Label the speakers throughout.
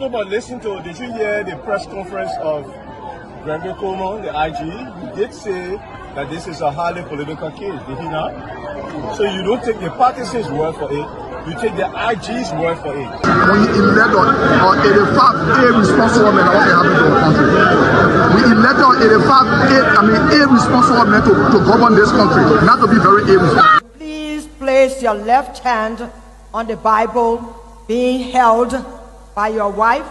Speaker 1: No, but listen to, did you hear the press conference of Seleke Kromah, the IG? He did say that this is a highly political case, did he not? So you don't take the partisans' word for it, you take the IG's word for it.
Speaker 2: We elect on 85 irresponsible men that want to happen to our country. We elect on 85 irresponsible men to govern this country, not to be very irresponsible.
Speaker 3: Please place your left hand on the Bible being held by your wife,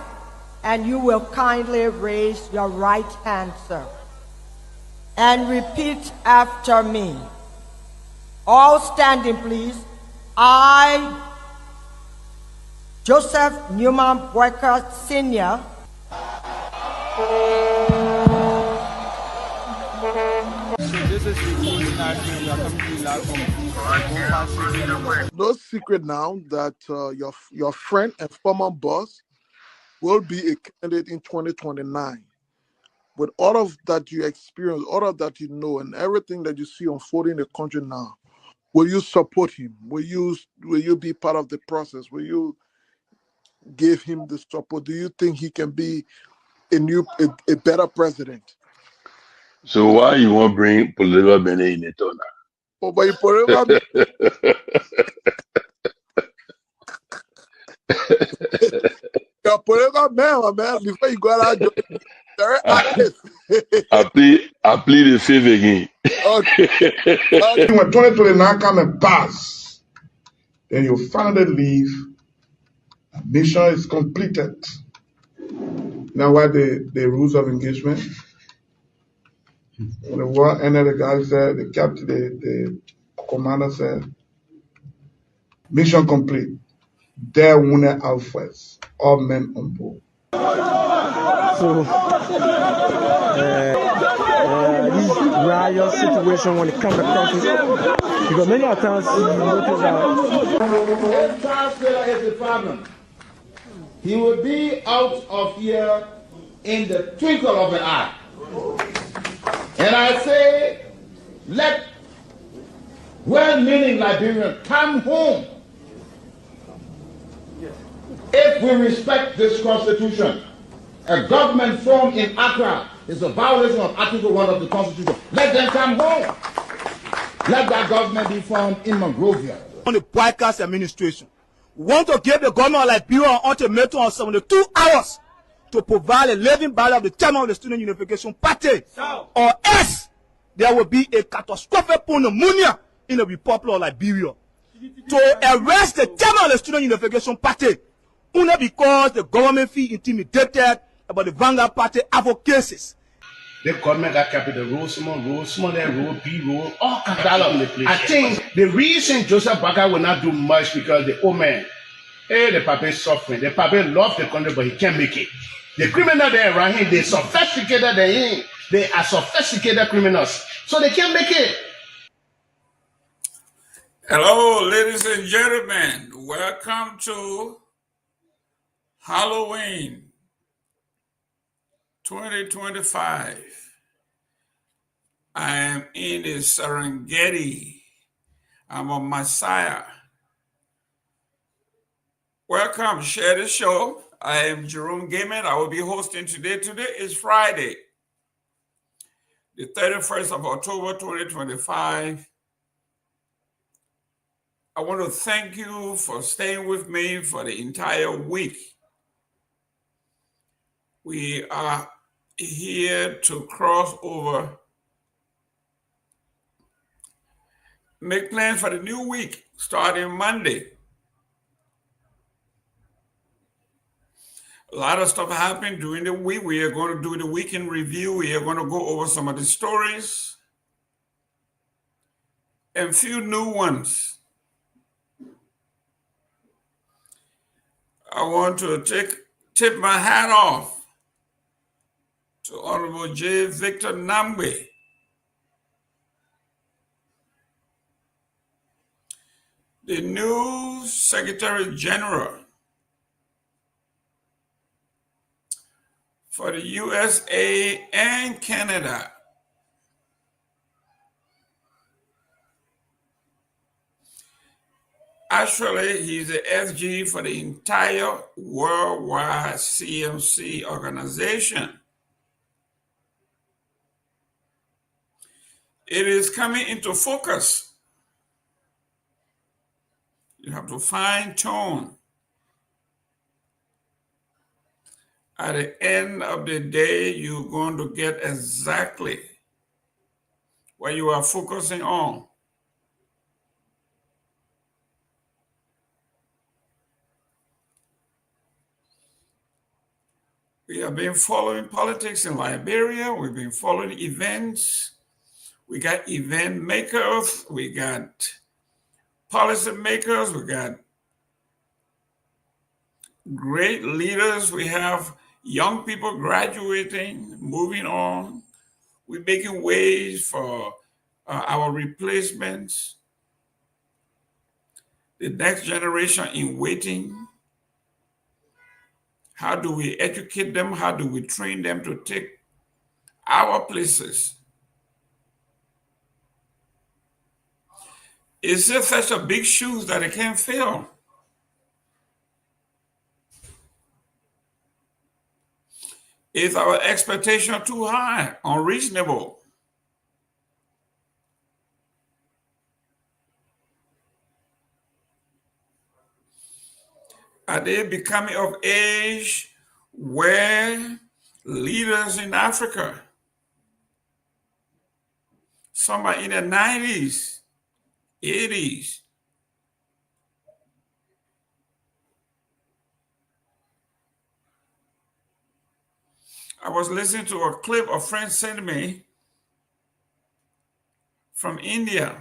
Speaker 3: and you will kindly raise your right hand, sir, and repeat after me. All standing, please. I, Joseph Newman Boyka Sr.,
Speaker 2: No secret now that your friend and former boss will be a candidate in 2029. With all of that you experience, all of that you know, and everything that you see unfolding in the country now, will you support him? Will you be part of the process? Will you give him the support? Do you think he can be a better president?
Speaker 4: So why you want to bring political men in it or not?
Speaker 2: Oh, but you political you're political man, before you go out, very active.
Speaker 4: I plead the fifth again.
Speaker 2: Okay. When 2029 come and pass, then you finally leave. Mission is completed. Now, what the rules of engagement? When the war ended, the guy said, the captain, the commander said, mission complete. There wounded out first. All men on board.
Speaker 5: So, this riot situation when it comes to country, because many times you notice that.
Speaker 6: If Charles Taylor is the problem, he will be out of here in the twinkle of an eye. And I say, let well-meaning Liberians come home. If we respect this constitution, a government formed in Accra is a violation of Article 1 of the Constitution. Let them come home. Let that government be formed in Monrovia.
Speaker 1: On the broadcast administration, we want to give the government of Liberia an ultimatum of 72 hours to provide a living ballot of the chairman of the Student Unification Party, or else there will be a catastrophic pneumonia in the Republic of Liberia. To arrest the chairman of the Student Unification Party, only because the government feel intimidated about the Vanguard Party advocacies.
Speaker 6: The government got capital rule, small, B rule, all kinds of place. I think the reason Joseph Baka will not do much because the old man, the papa is suffering. The papa loves the country, but he can't make it. The criminal there around him, they sophisticated than him. They are sophisticated criminals, so they can't make it.
Speaker 7: Hello, ladies and gentlemen. Welcome to Halloween 2025. I am in the Serengeti. I'm a Messiah. Welcome, share the show. I am Jerome Gayman. I will be hosting today. Today is Friday, the 31st of October, 2025. I want to thank you for staying with me for the entire week. We are here to cross over, make plans for the new week starting Monday. A lot of stuff happened during the week. We are going to do the weekend review. We are going to go over some of the stories and a few new ones. I want to tip my hat off to Honorable J. Victor Nagbe, the new Secretary General for the USA and Canada. Actually, he's the SG for the entire worldwide CMC organization. It is coming into focus. You have to fine-tune. At the end of the day, you're going to get exactly what you are focusing on. We have been following politics in Liberia. We've been following events. We got event makers. We got policy makers. We got great leaders. We have young people graduating, moving on. We're making ways for our replacements, the next generation in waiting. How do we educate them? How do we train them to take our places? It's just such a big shoes that it can't fill. Is our expectation too high, unreasonable? Are they becoming of age where leaders in Africa, some are in their 90s, 80s, I was listening to a clip a friend sent me from India.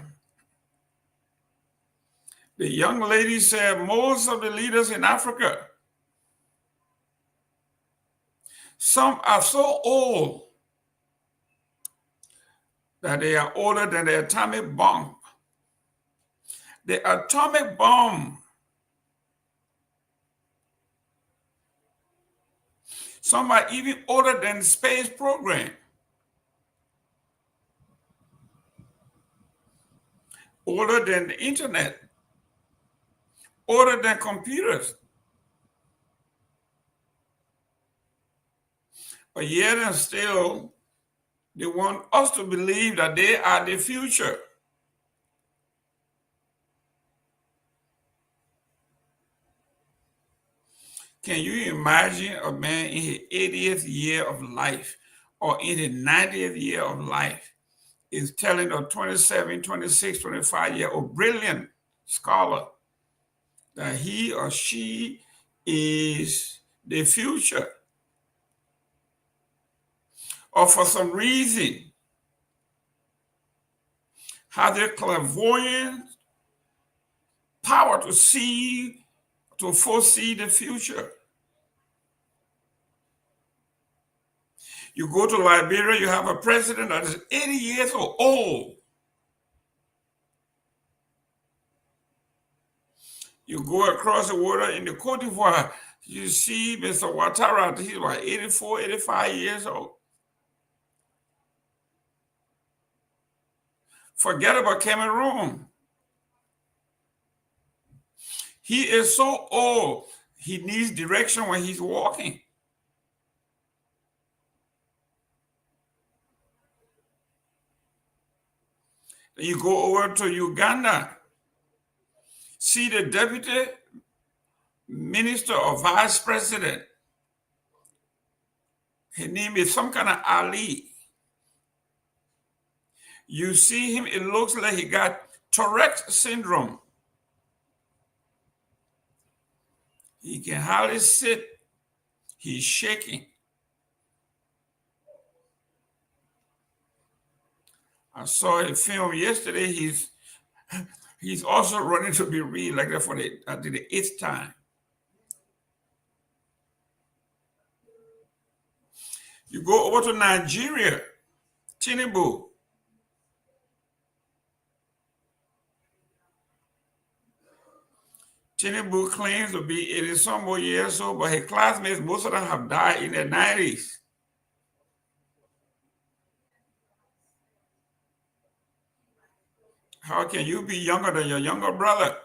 Speaker 7: The young lady said most of the leaders in Africa, some are so old that they are older than the atomic bomb. The atomic bomb. Some are even older than the space program. Older than the internet. Older than computers. But yet and still, they want us to believe that they are the future. Can you imagine a man in his 80th year of life or in his 90th year of life is telling a 27, 26, 25-year-old brilliant scholar that he or she is the future? Or for some reason, have the clairvoyant power to see, to foresee the future. You go to Liberia, you have a president that is 80 years old. You go across the water in the Côte d'Ivoire, you see Mr. Ouattara, he's about 84, 85 years old. Forget about Cameroon. He is so old, he needs direction when he's walking. Then you go over to Uganda, see the deputy minister or vice president. His name is some kind of Ali. You see him, it looks like he got Tourette syndrome. He can hardly sit. He's shaking. I saw a film yesterday. He's also running to be read like that for the 8th time. You go over to Nigeria, Tinubu. Tinubu claims to be 80-some more years old, but his classmates, most of them have died in their 90s. How can you be younger than your younger brother?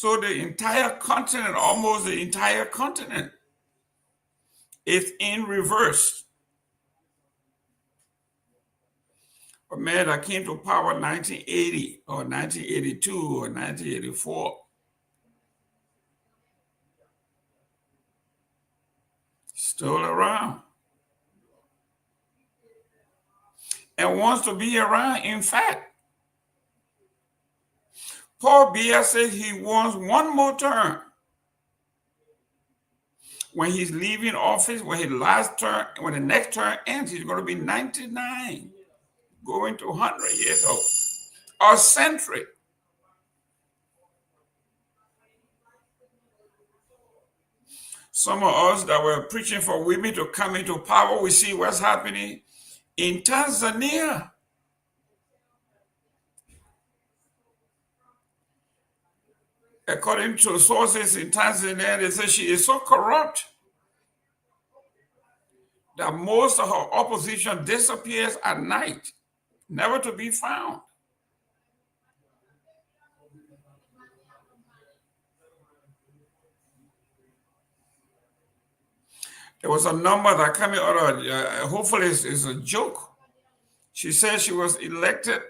Speaker 7: So the entire continent, almost the entire continent, is in reverse. A man that came to power in 1980 or 1982 or 1984 still around and wants to be around. In fact, Paul Biya says he wants one more term. When he's leaving office, when the next term ends, he's going to be 99, going to 100 years old, or century. Some of us that were preaching for women to come into power, we see what's happening in Tanzania. According to sources in Tanzania, they say she is so corrupt that most of her opposition disappears at night, never to be found. There was a number that came out, hopefully it's a joke. She said she was elected.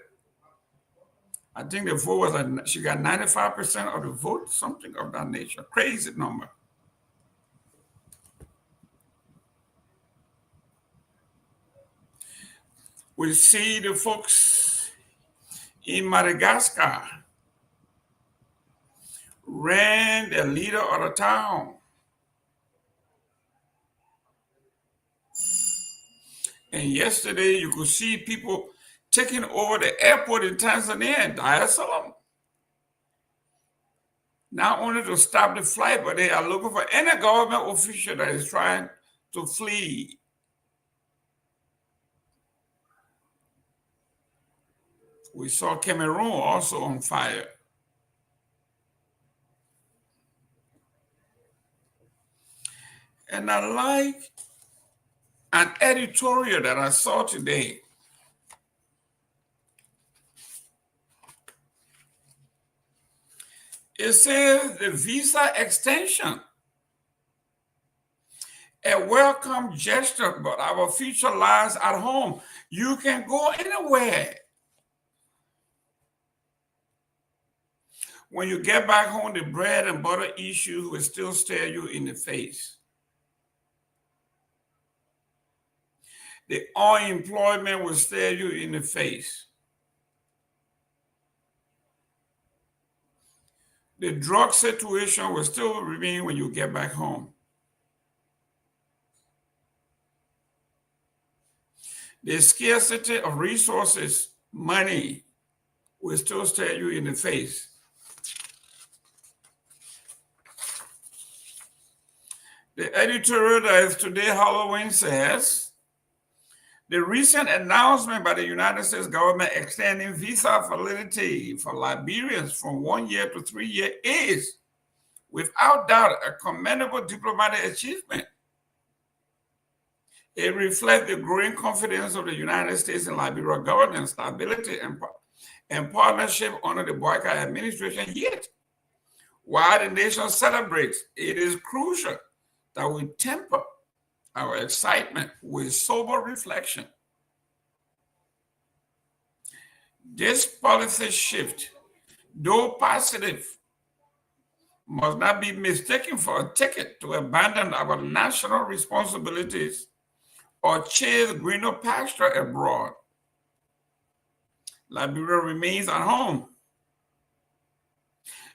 Speaker 7: I think the vote was, she got 95% of the vote, something of that nature. Crazy number. We see the folks in Madagascar ran the leader of the town. And yesterday you could see people taking over the airport in Tanzania in Dar es Salaam. Not only to stop the flight, but they are looking for any government official that is trying to flee. We saw Cameroon also on fire. And I like an editorial that I saw today. It says the visa extension, a welcome gesture, but our future lies at home. You can go anywhere. When you get back home, the bread and butter issues will still stare you in the face. The unemployment will stare you in the face. The drug situation will still remain when you get back home. The scarcity of resources, money, will still stare you in the face. The editorial that is today, Halloween, says, the recent announcement by the United States government extending visa validity for Liberians from 1 year to 3 years is, without doubt, a commendable diplomatic achievement. It reflects the growing confidence of the United States in Liberia governance, stability, and partnership under the Boycott administration. Yet, while the nation celebrates, it is crucial that we temper our excitement with sober reflection. This policy shift, though positive, must not be mistaken for a ticket to abandon our national responsibilities or chase greener pasture abroad. Liberia remains at home.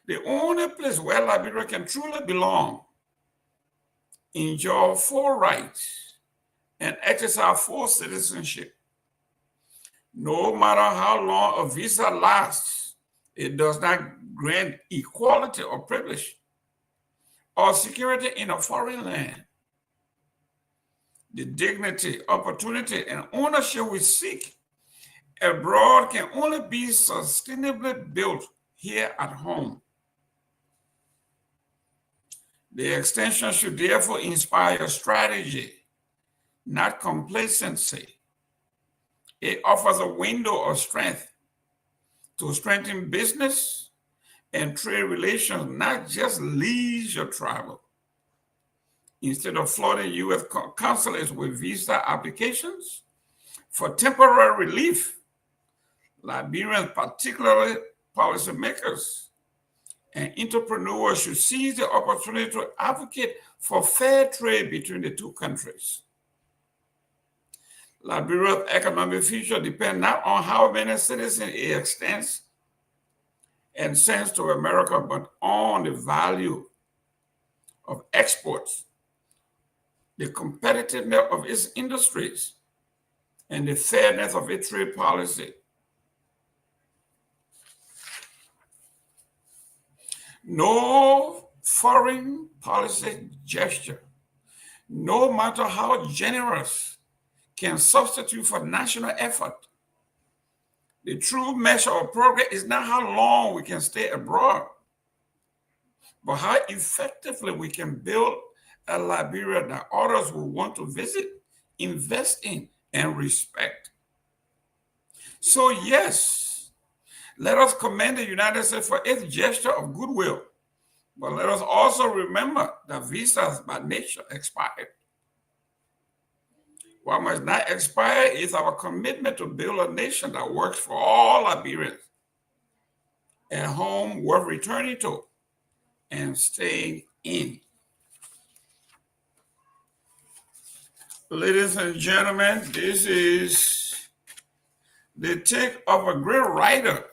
Speaker 7: The only place where Liberia can truly belong, enjoy full rights, and exercise full citizenship. No matter how long a visa lasts, it does not grant equality or privilege or security in a foreign land. The dignity, opportunity, and ownership we seek abroad can only be sustainably built here at home. The extension should therefore inspire strategy, not complacency. It offers a window of strength to strengthen business, and trade relations, not just leisure travel. Instead of flooding U.S. consulates with visa applications for temporary relief, Liberians, particularly policymakers and entrepreneurs, should seize the opportunity to advocate for fair trade between the two countries. Liberia's economic future depends not on how many citizens it extends and sends to America, but on the value of exports, the competitiveness of its industries, and the fairness of its trade policy. No foreign policy gesture, no matter how generous, can substitute for national effort. The true measure of progress is not how long we can stay abroad, but how effectively we can build a Liberia that others will want to visit, invest in, and respect. So yes, let us commend the United States for its gesture of goodwill, but let us also remember that visas by nature expired. What must not expire is our commitment to build a nation that works for all Liberians, a home worth returning to and staying in. Ladies and gentlemen, this is the take of a great writer.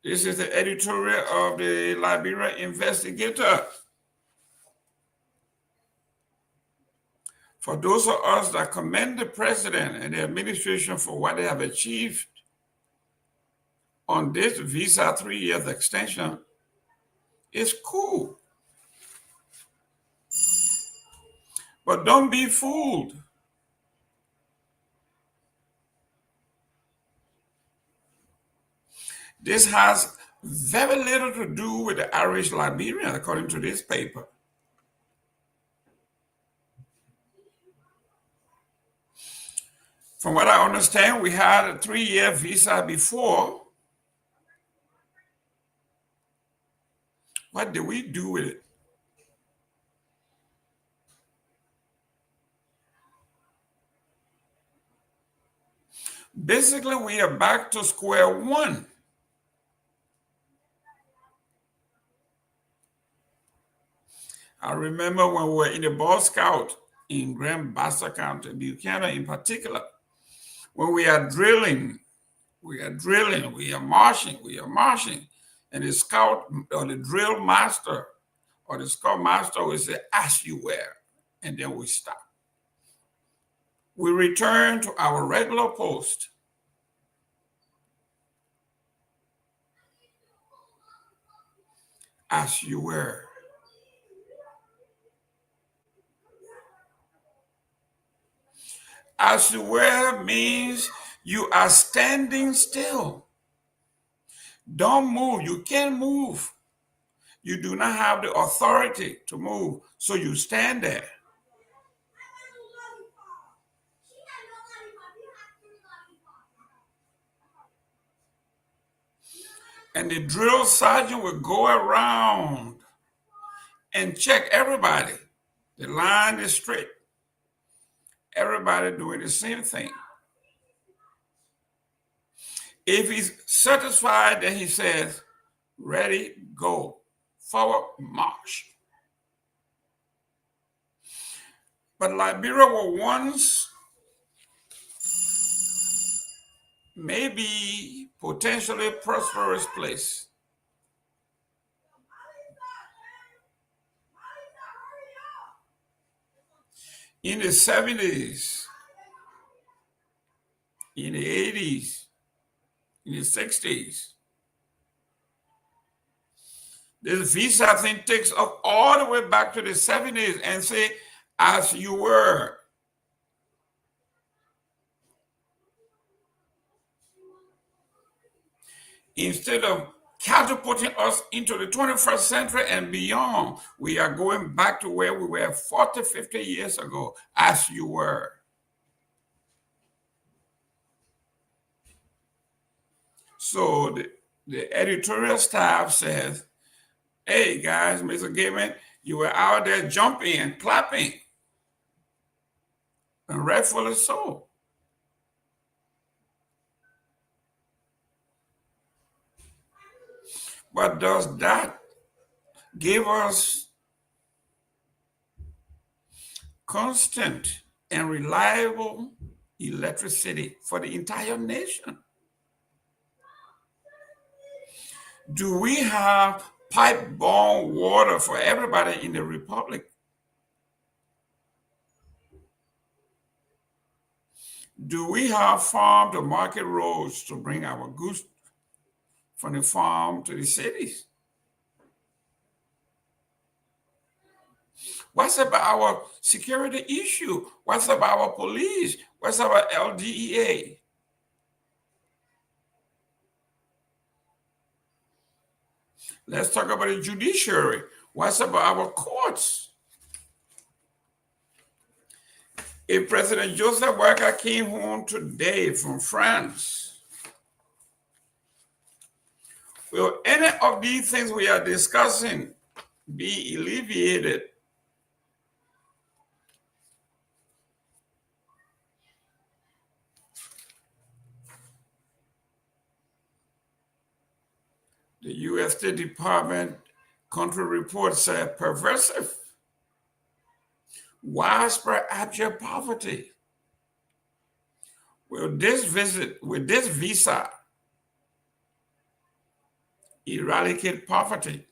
Speaker 7: This is the editorial of the Liberia Investigator. For those of us that commend the president and the administration for what they have achieved on this visa 3 years extension, it's cool. But don't be fooled. This has very little to do with the Irish Liberian, according to this paper. From what I understand, we had a 3-year visa before. What did we do with it? Basically, we are back to square one. I remember when we were in the Boy Scout in Grand Bassa County, Buchanan in particular, when we are drilling, we are marching, and the scout or the drill master or the scout master will say, "As you were," and then we stop. We return to our regular post. As you were. As you were means you are standing still. Don't move. You can't move. You do not have the authority to move, so you stand there. And the drill sergeant will go around and check everybody. The line is straight. Everybody doing the same thing. If he's satisfied, then he says, "Ready, go. Forward, march." But Liberia was once maybe potentially prosperous place. In the 70s, in the 80s, in the 60s, this visa thing takes us all the way back to the 70s and say, "As you were." Instead of catapulting us into the 21st century and beyond, we are going back to where we were 40, 50 years ago, as you were. So the editorial staff says, hey guys, Mr. Gayman, you were out there jumping and clapping. And rightfully so. But does that give us constant and reliable electricity for the entire nation? Do we have pipe-borne water for everybody in the Republic? Do we have farm-to-market roads to bring our goods from the farm to the cities? What's about our security issue? What's about our police? What's about LDEA? Let's talk about the judiciary. What's about our courts? If President Joseph Boakai came home today from France, will any of these things we are discussing be alleviated? The U.S. State Department country report said pervasive, widespread abject poverty. Will this visa eradicate poverty?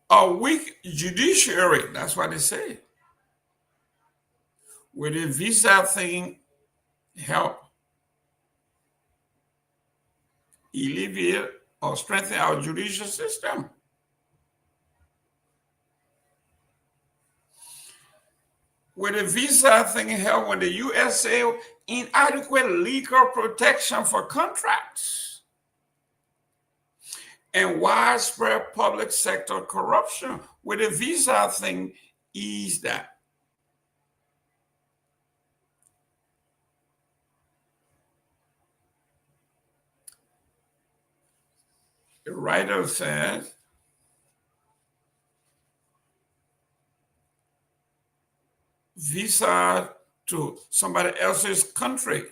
Speaker 7: A weak judiciary, that's what they say. Will the visa thing help alleviate or strengthen our judicial system? Will the visa thing help when the U.S. say inadequate legal protection for contracts and widespread public sector corruption? Will the visa thing ease that? The writer says, visa to somebody else's country,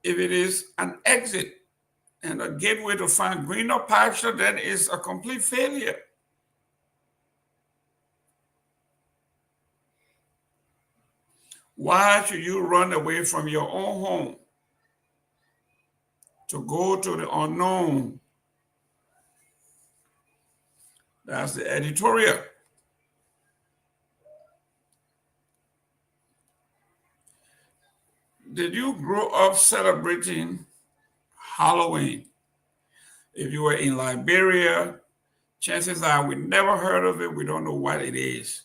Speaker 7: if it is an exit and a gateway to find greener pasture, then it's a complete failure. Why should you run away from your own home to go to the unknown? That's the editorial. Did you grow up celebrating Halloween? If you were in Liberia, chances are we never heard of it. We don't know what it is.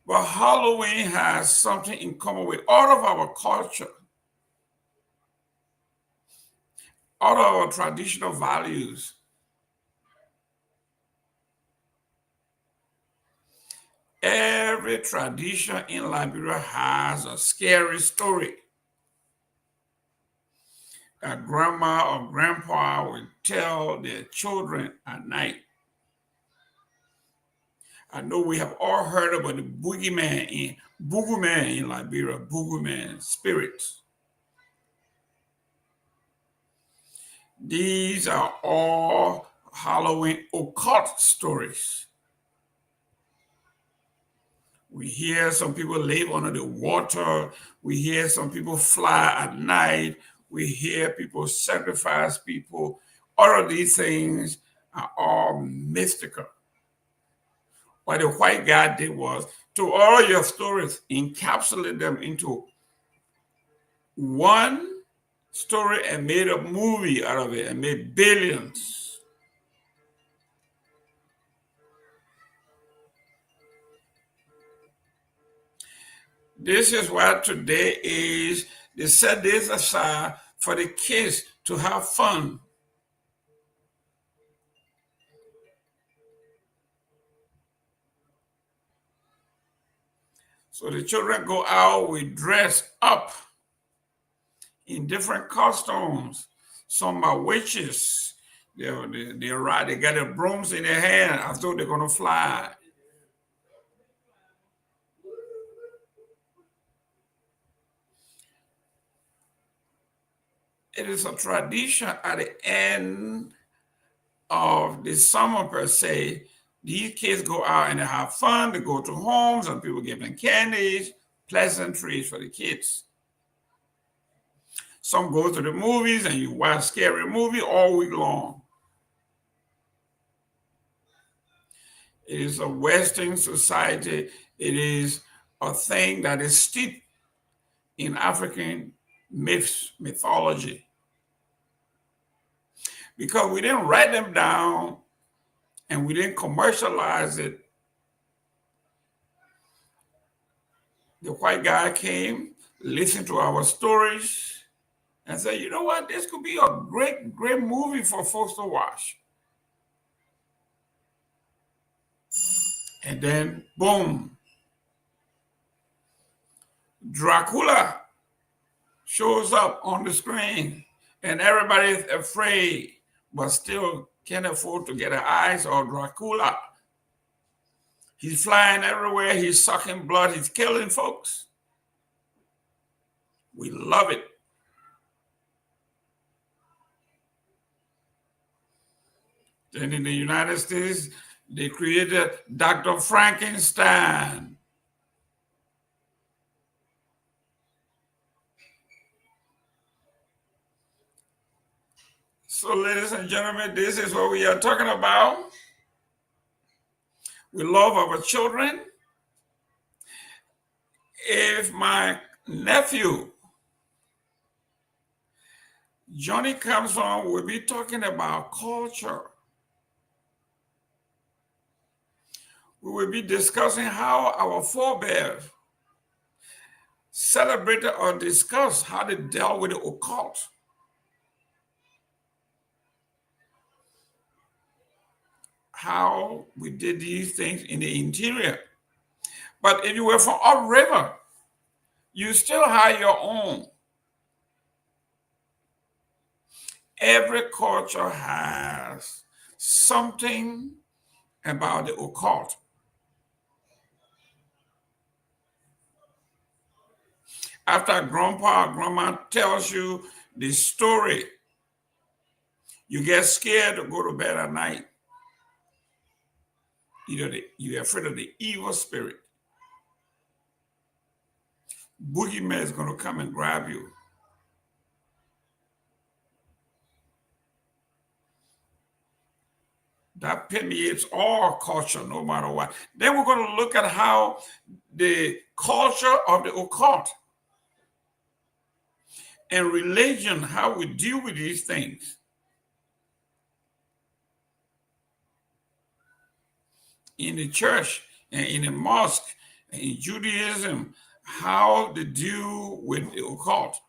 Speaker 7: But Halloween has something in common with all of our culture, all of our traditional values. Every tradition in Liberia has a scary story that grandma or grandpa will tell their children at night. I know we have all heard about the boogeyman in Liberia, boogeyman spirits. These are all Halloween occult stories. We hear some people live under the water. We hear some people fly at night. We hear people sacrifice people. All of these things are all mystical. What the white guy did was, to all your stories, encapsulate them into one story and made a movie out of it and made billions. This is why today is they set this aside for the kids to have fun. So the children go out, we dress up in different costumes. Some are witches. They ride, they got their brooms in their hand as though they're going to fly. It is a tradition at the end of the summer, per se. These kids go out and they have fun. They go to homes and people give them candies, pleasantries for the kids. Some go to the movies and you watch scary movie all week long. It is a Western society. It is a thing that is steeped in African mythology. Because we didn't write them down and we didn't commercialize it. The white guy came, listened to our stories, and said, you know what, this could be a great, great movie for folks to watch. And then, boom, Dracula shows up on the screen and everybody's afraid, but still can't afford to get an eyes on Dracula. He's flying everywhere. He's sucking blood. He's killing folks. We love it. Then in the United States, they created Dr. Frankenstein. So, ladies and gentlemen, this is what we are talking about. We love our children. If my nephew, Johnny, comes on, we'll be talking about culture. We will be discussing how our forebears celebrated or discussed how they dealt with the occult. How we did these things in the interior. But if you were from upriver, you still have your own. Every culture has something about the occult. After grandpa or grandma tells you the story, you get scared to go to bed at night. You're afraid of the evil spirit. Boogeyman is going to come and grab you. That permeates all culture, no matter what. Then we're going to look at how the culture of the occult and religion, how we deal with these things. In the church and in the mosque and in Judaism, how they deal with the occult.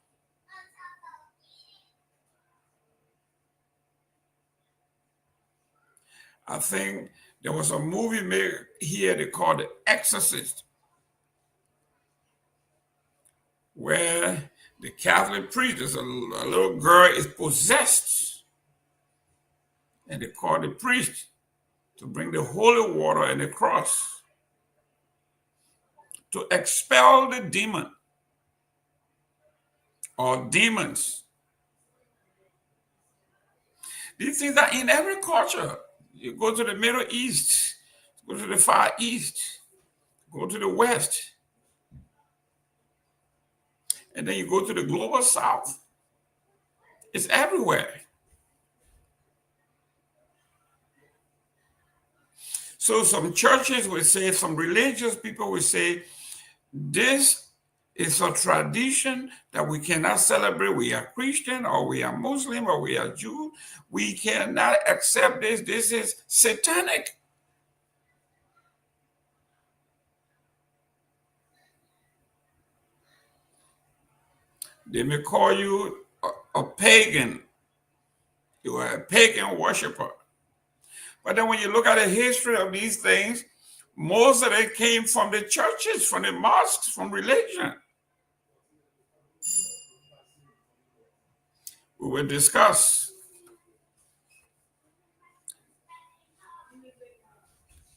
Speaker 7: I think there was a movie made here they called The Exorcist, where the Catholic priest, a little girl is possessed, and they call the priest to bring the holy water and the cross to expel the demon or demons. These things are in every culture. You go to the Middle East, go to the Far East, go to the West, and then you go to the global South. It's everywhere. So some churches will say, some religious people will say, this is a tradition that we cannot celebrate. We are Christian, or we are Muslim, or we are Jew. We cannot accept this. This is satanic. They may call you a pagan. You are a pagan worshiper. But then when you look at the history of these things, Most of it came from the churches, from the mosques, from religion. We will discuss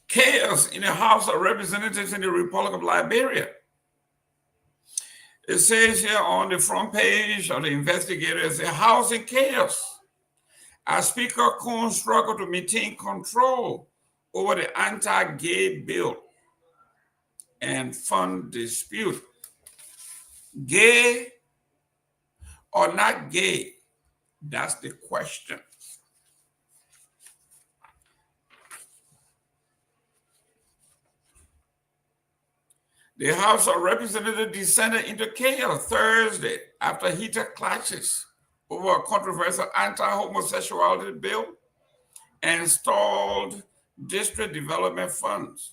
Speaker 7: chaos in the House of Representatives in the Republic of Liberia. It says here on the front page of the investigators, the House in chaos as Speaker Coon struggled to maintain control over the anti-gay bill and fund dispute. Gay or not gay? That's the question. The House of Representatives descended into chaos Thursday after heated clashes over a controversial anti-homosexuality bill and stalled district development funds,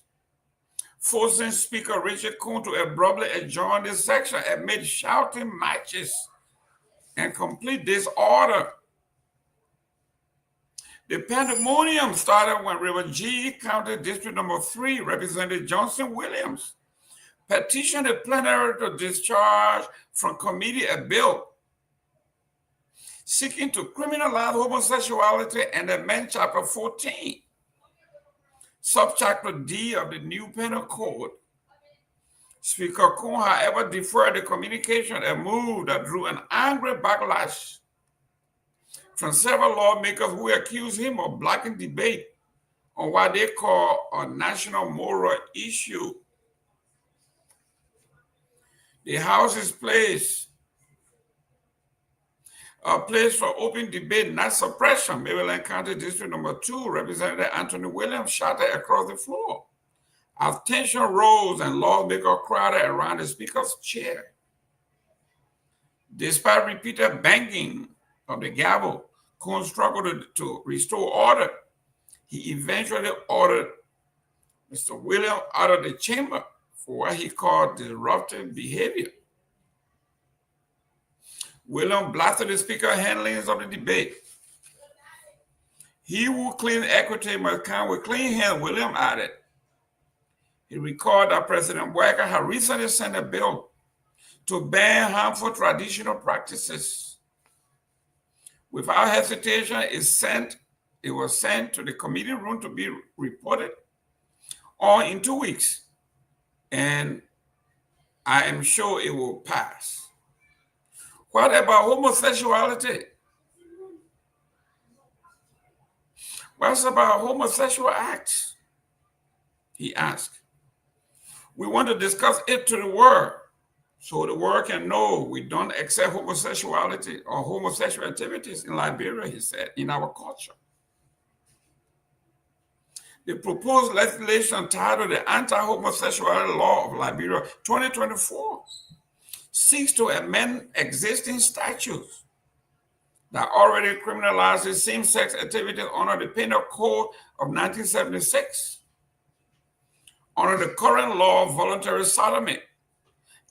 Speaker 7: forcing Speaker Richard Coon to abruptly adjourn this section amid shouting matches and complete disorder. The pandemonium started when River G County District Number 3 Representative Johnson Williams petitioned the plenary to discharge from committee a bill seeking to criminalize homosexuality and amend Chapter 14, Subchapter D of the new Penal Code. Speaker Coon, however, deferred the communication, a move that drew an angry backlash from several lawmakers who accused him of blocking debate on what they call a national moral issue. The House is a place for open debate, not suppression. Maryland County District Number 2, Representative Anthony Williams shouted across the floor as tension rose and lawmakers crowded around the Speaker's chair. Despite repeated banging of the gavel, Coon struggled to restore order. He eventually ordered Mr. Williams out of the chamber for what he called disruptive behavior. Williams blasted the Speaker's handlings of the debate. He who clean equity must come with clean hands, Williams added. He recalled that President Walker had recently sent a bill to ban harmful traditional practices. Without hesitation, it was sent to the committee room to be reported on in 2 weeks, and I am sure it will pass. What about homosexuality? What's about homosexual acts? He asked. We want to discuss it to the world so the world can know we don't accept homosexuality or homosexual activities in Liberia, he said, in our culture. The proposed legislation titled the Anti-Homosexuality Law of Liberia 2024 seeks to amend existing statutes that already criminalizes same-sex activities under the Penal Code of 1976. Under the current law, voluntary sodomy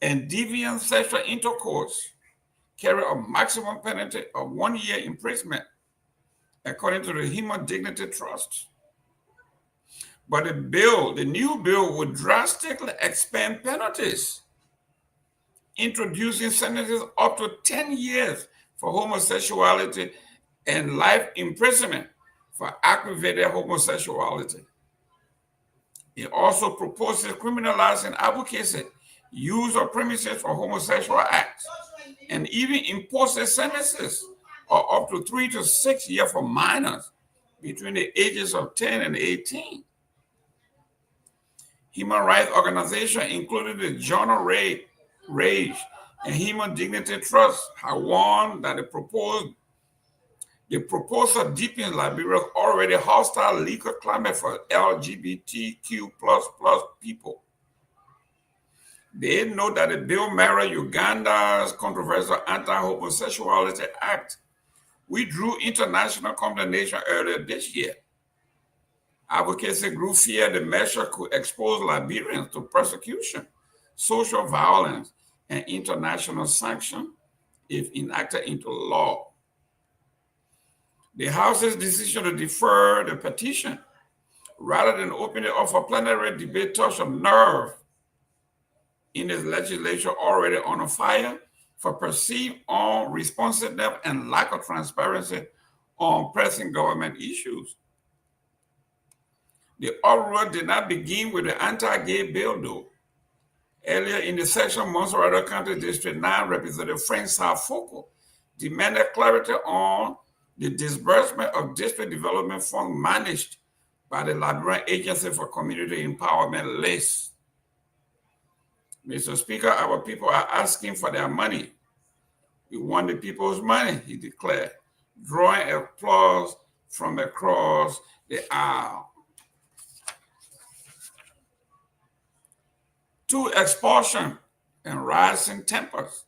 Speaker 7: and deviant sexual intercourse carry a maximum penalty of 1 year imprisonment, according to the Human Dignity Trust. But the new bill would drastically expand penalties, introducing sentences up to 10 years for homosexuality and life imprisonment for aggravated homosexuality. It also proposes criminalizing advocacy, use of premises for homosexual acts, and even imposes sentences of up to 3 to 6 years for minors between the ages of 10 and 18. Human rights organizations, including the Journal Rage and Human Dignity Trust, have warned that the proposal deepens Liberia's already hostile legal climate for LGBTQ plus people. They note that the bill mirrors Uganda's controversial Anti-Homosexuality Act, which drew international condemnation earlier this year. Advocacy groups fear the measure could expose Liberians to persecution, social violence, and international sanction if enacted into law. The House's decision to defer the petition rather than opening it up for plenary debate, touch a nerve in his legislature already on fire for perceived unresponsiveness and lack of transparency on pressing government issues. The uproar did not begin with the anti-gay bill, though. Earlier in the session, Montserrat County District 9 Representative Frank Sarfoko demanded clarity on the disbursement of district development funds managed by the Liberian Agency for Community Empowerment, LACE. Mr. Speaker, our people are asking for their money. We want the people's money, he declared, drawing applause from across the aisle. To expulsion and rising tempers,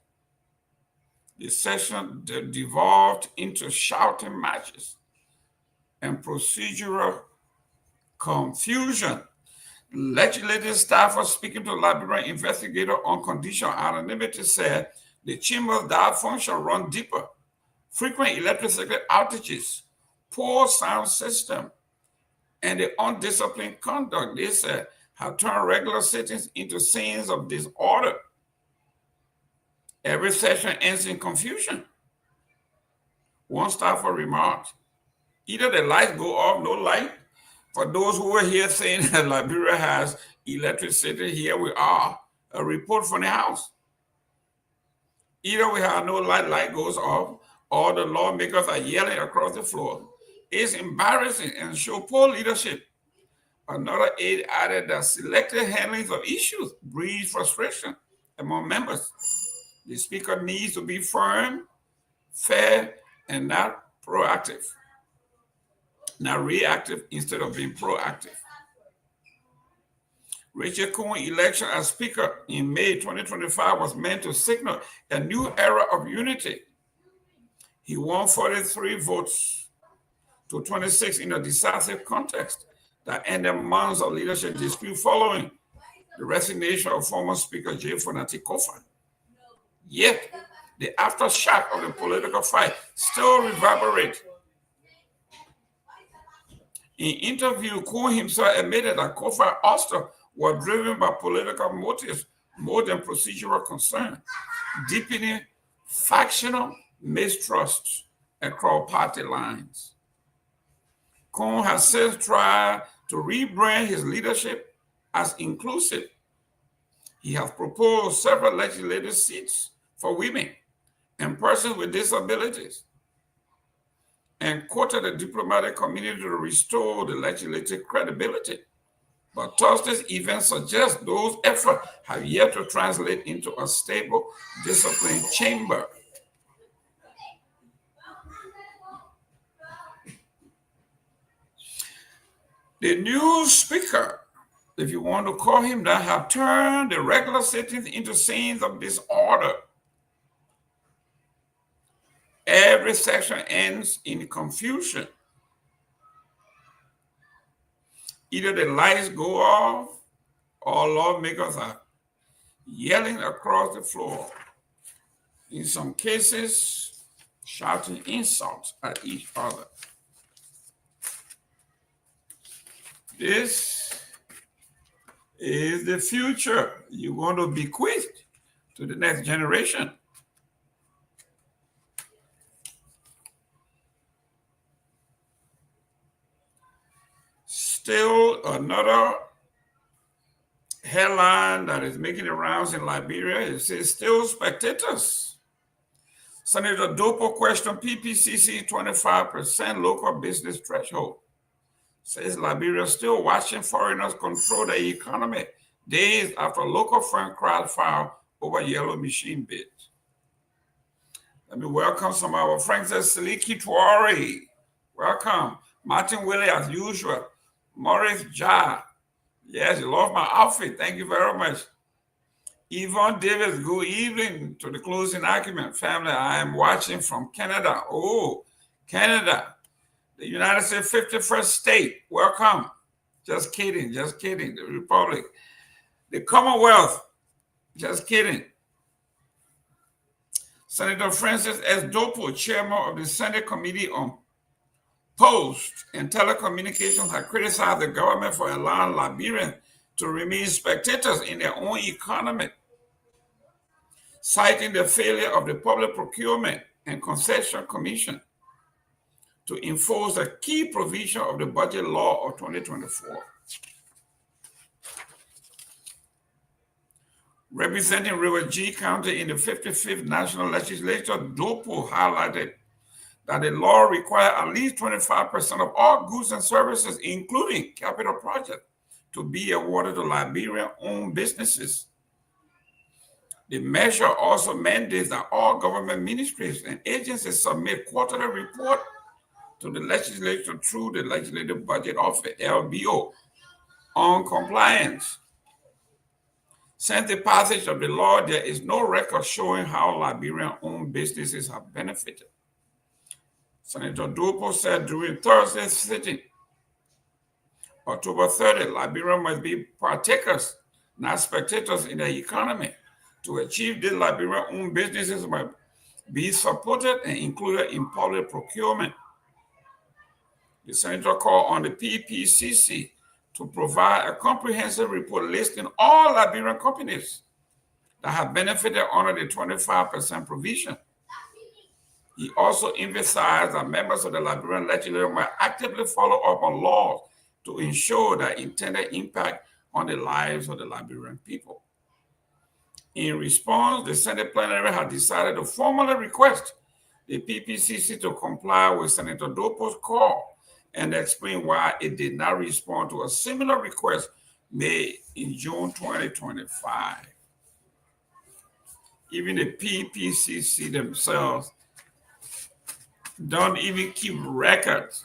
Speaker 7: the session devolved into shouting matches and procedural confusion. Legislative staffers speaking to Liberian investigator on conditional anonymity said the chamber's dysfunction run deeper. Frequent electricity outages, poor sound system, and the undisciplined conduct, they said, have turned regular sittings into scenes of disorder. Every session ends in confusion. One staffer remarked, either the lights go off, no light. For those who were here saying that Liberia has electricity, here we are, a report from the House. Either we have no light goes off, or the lawmakers are yelling across the floor. It's embarrassing and show poor leadership. Another aide added that selective handling of issues breeds frustration among members. The speaker needs to be firm, fair, and not proactive. Not reactive instead of being proactive. Rachel Coon's election as Speaker in May 2025 was meant to signal a new era of unity. He won 43 votes to 26 in a decisive contest that ended months of leadership dispute following the resignation of former Speaker J. Fonati Kofa. Yet, the aftershock of the political fight still reverberates. In interview, Coon himself admitted that Kofa Oster was driven by political motives more than procedural concern, deepening factional mistrust across party lines. Coon has since tried to rebrand his leadership as inclusive. He has proposed several legislative seats for women and persons with disabilities, and quoted the diplomatic community to restore the legislative credibility. But Thursday's event suggests those efforts have yet to translate into a stable, disciplined chamber. The new speaker, if you want to call him that, have turned the regular sittings into scenes of disorder. Every session ends in confusion. Either the lights go off or lawmakers are yelling across the floor. In some cases, shouting insults at each other. This is the future you want to bequeath to the next generation. Still another headline that is making the rounds in Liberia. It says, still spectators. Senator Dopoh questioned PPCC 25% local business threshold. Says Liberia still watching foreigners control the economy days after local firm crowd filed over yellow machine bid. Let me welcome some of our friends at Seleke Kromah. Welcome. Martin Willie as usual. Maurice Ja. Yes, you love my outfit. Thank you very much. Yvonne Davis, good evening to the closing argument. Family, I am watching from Canada. Oh, Canada. The United States 51st state. Welcome. Just kidding, just kidding. The Republic. The Commonwealth. Just kidding. Senator Francis S. Dopoh, chairman of the Senate Committee on Post and telecommunications have criticized the government for allowing Liberians to remain spectators in their own economy, citing the failure of the Public Procurement and Concession Commission to enforce a key provision of the budget law of 2024. Representing River G County in the 55th National Legislature, Dopoh highlighted that the law requires at least 25% of all goods and services, including capital projects, to be awarded to Liberian-owned businesses. The measure also mandates that all government ministries and agencies submit quarterly report to the legislature through the Legislative Budget Office, LBO, on compliance. Since the passage of the law, there is no record showing how Liberian-owned businesses have benefited. Senator Dopoh said during Thursday's sitting, October 30, Liberia must be partakers, not spectators in the economy. To achieve this, Liberian-owned businesses must be supported and included in public procurement. The senator called on the PPCC to provide a comprehensive report listing all Liberian companies that have benefited under the 25% provision. He also emphasized that members of the Liberian legislature must actively follow up on laws to ensure their intended impact on the lives of the Liberian people. In response, the Senate plenary had decided to formally request the PPCC to comply with Senator Dopoh's call and explain why it did not respond to a similar request made in June 2025. Even the PPCC themselves don't even keep records.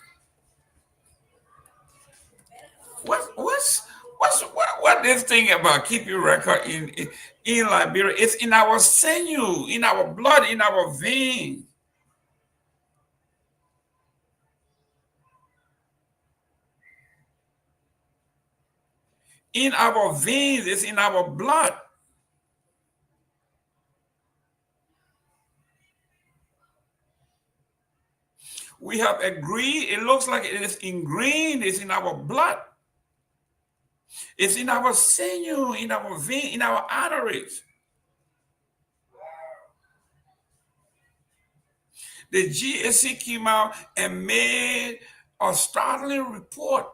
Speaker 7: What this thing about keeping record in Liberia? It's in our sinew, in our blood, in our veins. In our veins, it's in our blood. We have agreed, it looks like it is ingrained, it's in our blood. It's in our sinew, in our vein, in our arteries. The GSC came out and made a startling report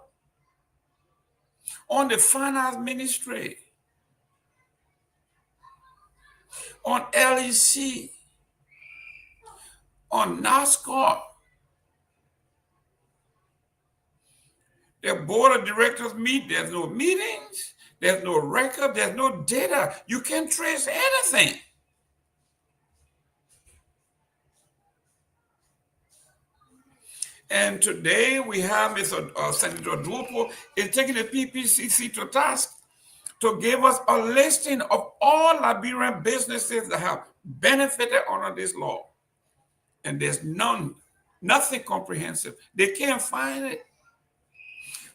Speaker 7: on the finance ministry, on LEC, on NASCAR. The board of directors meet, there's no meetings, there's no record, there's no data. You can't trace anything. And today we have Mr. Senator Dopoh is taking the PPCC to task to give us a listing of all Liberian businesses that have benefited under this law. And there's nothing comprehensive. They can't find it.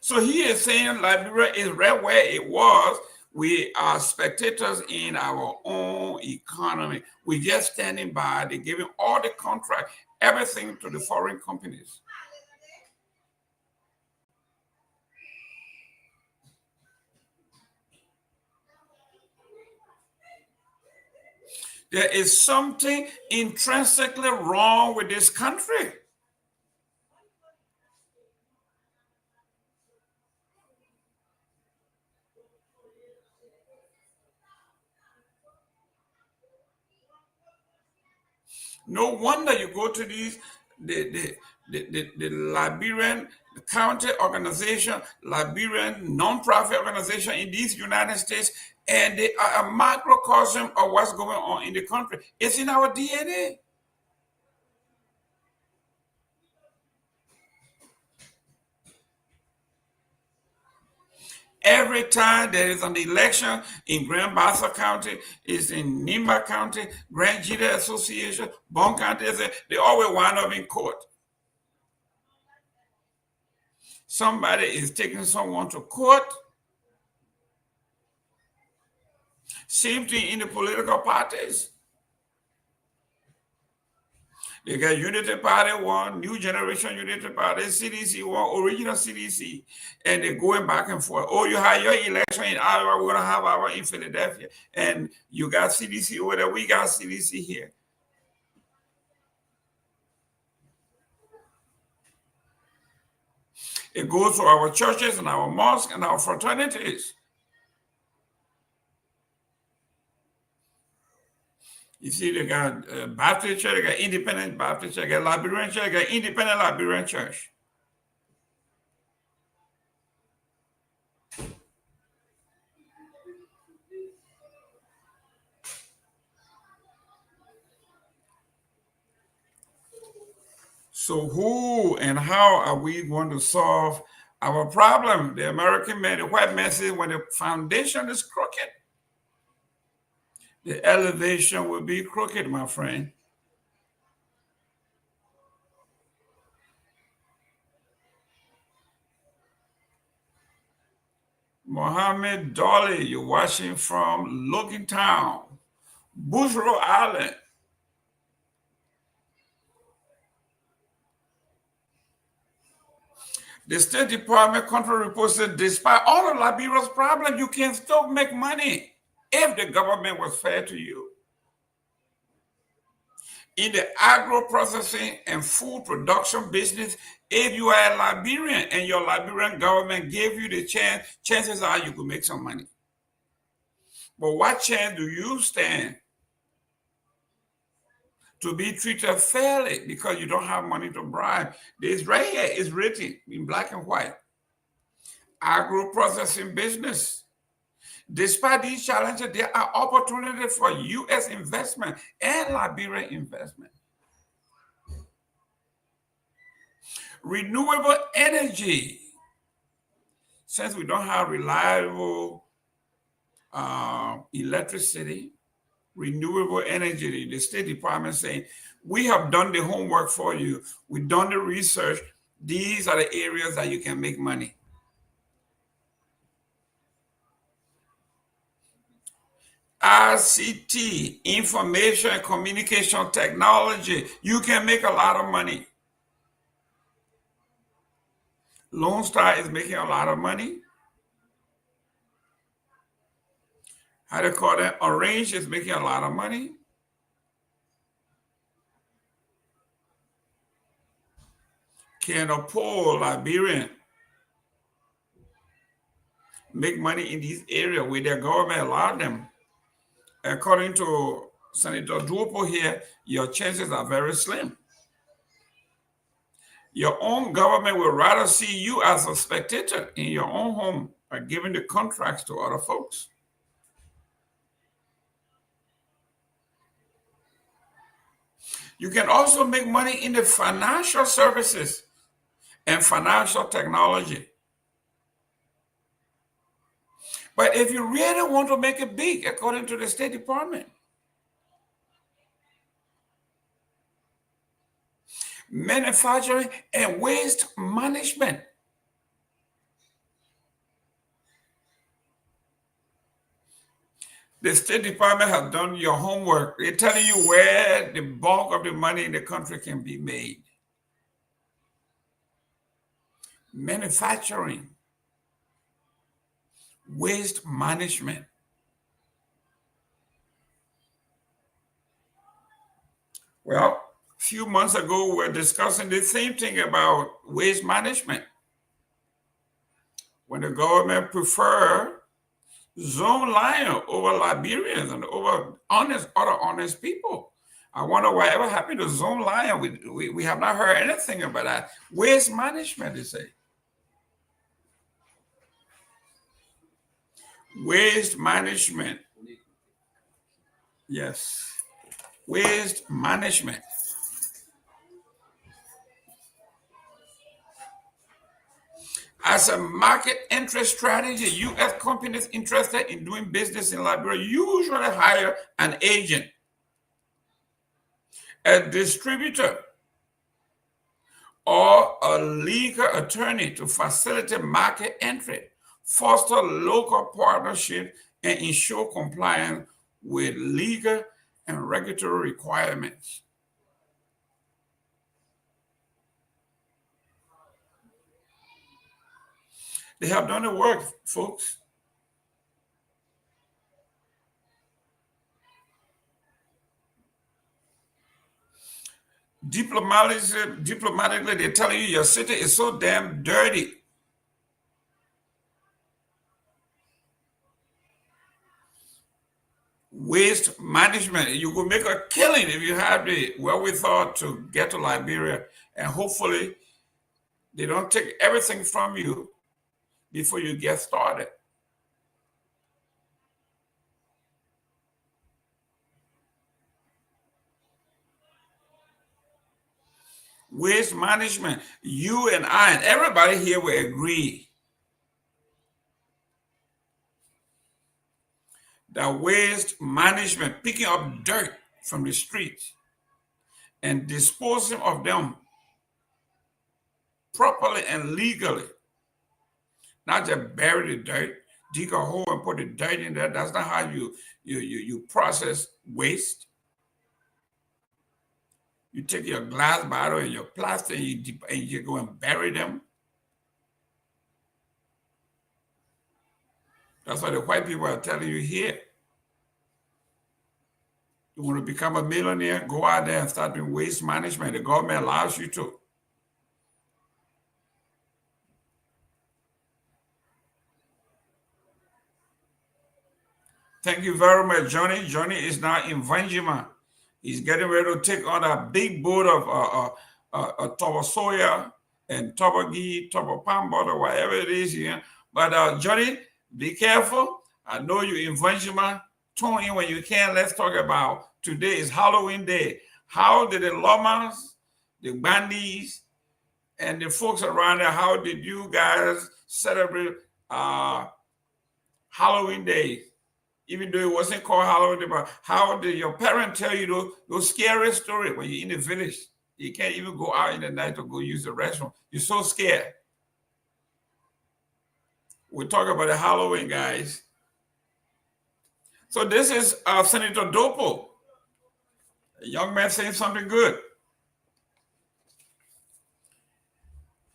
Speaker 7: So he is saying Liberia is right where it was. We are spectators in our own economy. We're just standing by. They're giving all the contract, everything to the foreign companies. There is something intrinsically wrong with this country. No wonder you go to these the Liberian county organization, Liberian non-profit organization in these United States, and they are a microcosm of what's going on in the country. It's in our DNA. Every time there is an election in Grand Bassa County, is in Nimba County, Grand Jita Association, Bon County, they always wind up in court. Somebody is taking someone to court. Same thing in the political parties. They got Unity Party 1, New Generation Unity Party, CDC 1, original CDC, and they're going back and forth. Oh, you have your election in Iowa, we're going to have our in Philadelphia. And you got CDC over there, we got CDC here. It goes to our churches and our mosques and our fraternities. You see, they got Baptist church, they got independent Baptist church, they got Liberian church, they got independent Liberian church. So who and how are we going to solve our problem? The American man, the white man says when the foundation is crooked, the elevation will be crooked, my friend. Mohammed Dolly, you're watching from Logan Town, Bushro Island. The State Department country report said, despite all of Liberia's problems, you can still make money if the government was fair to you. In the agro-processing and food production business, if you are a Liberian and your Liberian government gave you the chance, chances are you could make some money. But what chance do you stand to be treated fairly because you don't have money to bribe? This right here is written in black and white. Agro-processing business. Despite these challenges, there are opportunities for U.S. investment and Liberian investment. Renewable energy. Since we don't have reliable electricity, renewable energy, the State Department saying, we have done the homework for you. We've done the research. These are the areas that you can make money. ICT, information and communication technology, you can make a lot of money. Lone Star is making a lot of money. How do you call that? Orange is making a lot of money. Kehleboe, Liberian, make money in this area where their government allowed them. According to Senator Dopoh here, your chances are very slim. Your own government will rather see you as a spectator in your own home by giving the contracts to other folks. You can also make money in the financial services and financial technology. But if you really want to make it big, according to the State Department, manufacturing and waste management. The State Department has done your homework. They're telling you where the bulk of the money in the country can be made. Manufacturing, waste management. Well, a few months ago, we were discussing the same thing about waste management. When the government preferred zone lion over Liberians and over other honest people. I wonder whatever happened to zone lion. We have not heard anything about that. Waste management, they say. Waste management. Yes. Waste management. As a market entry strategy, U.S. companies interested in doing business in Liberia usually hire an agent, a distributor, or a legal attorney to facilitate market entry, foster local partnership, and ensure compliance with legal and regulatory requirements. They have done the work, folks. Diplomatically, they're telling you your city is so damn dirty. Waste management. You will make a killing if you have the wherewithal to get to Liberia, and hopefully they don't take everything from you before you get started. Waste management. You and I and everybody here will agree that waste management, picking up dirt from the streets and disposing of them properly and legally, not just bury the dirt, dig a hole and put the dirt in there. That's not how you process waste. You take your glass bottle and your plastic and you go and bury them. That's what the white people are telling you here. You want to become a millionaire, go out there and start doing waste management. The government allows you to. Thank you very much, Johnny. Johnny is now in Vanjima. He's getting ready to take on a big boat of Tobo soya and Tobo ghee, Tobo palm butter, whatever it is here. But Johnny, be careful. I know you're in Vanjima. Tune in when you can. Let's talk about today is Halloween Day. How did the Lomas, the Bandis, and the folks around there, how did you guys celebrate Halloween Day? Even though it wasn't called Halloween, but how did your parents tell you those scary stories when you're in the village? You can't even go out in the night to go use the restroom. You're so scared. We'll talk about the Halloween, guys. So this is Senator Dopoh, a young man saying something good.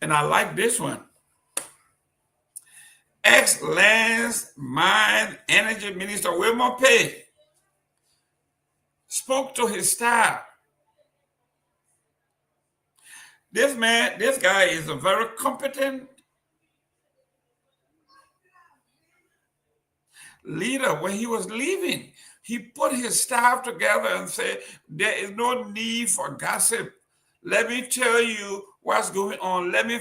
Speaker 7: And I like this one. Ex-Lands, Mine, Energy Minister Wilmer Pay spoke to his staff. This guy is a very competent leader. When he was leaving, he put his staff together and said, there is no need for gossip. Let me tell you what's going on. Let me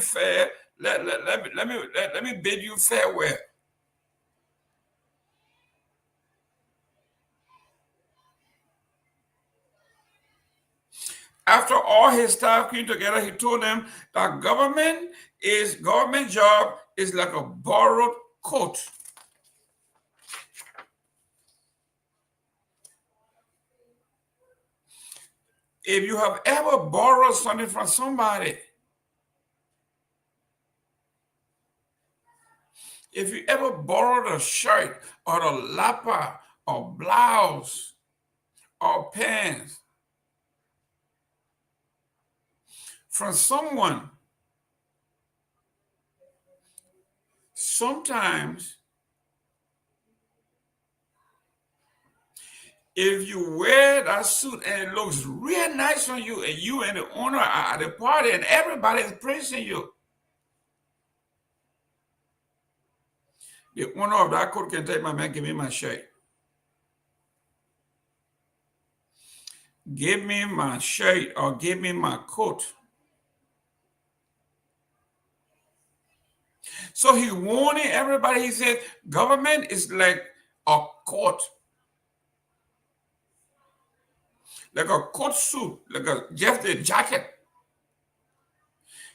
Speaker 7: bid you farewell. After all his staff came together, he told them that government job is like a borrowed coat. If you have ever borrowed something from somebody, if you ever borrowed a shirt or a lapa or blouse or pants from someone, sometimes if you wear that suit and it looks real nice on you and you and the owner are at the party and everybody is praising you, the owner of that coat can take my man, give me my shirt. Give me my shirt or give me my coat. So he warning everybody. He said, government is like a coat. Like a coat suit, like just a jacket.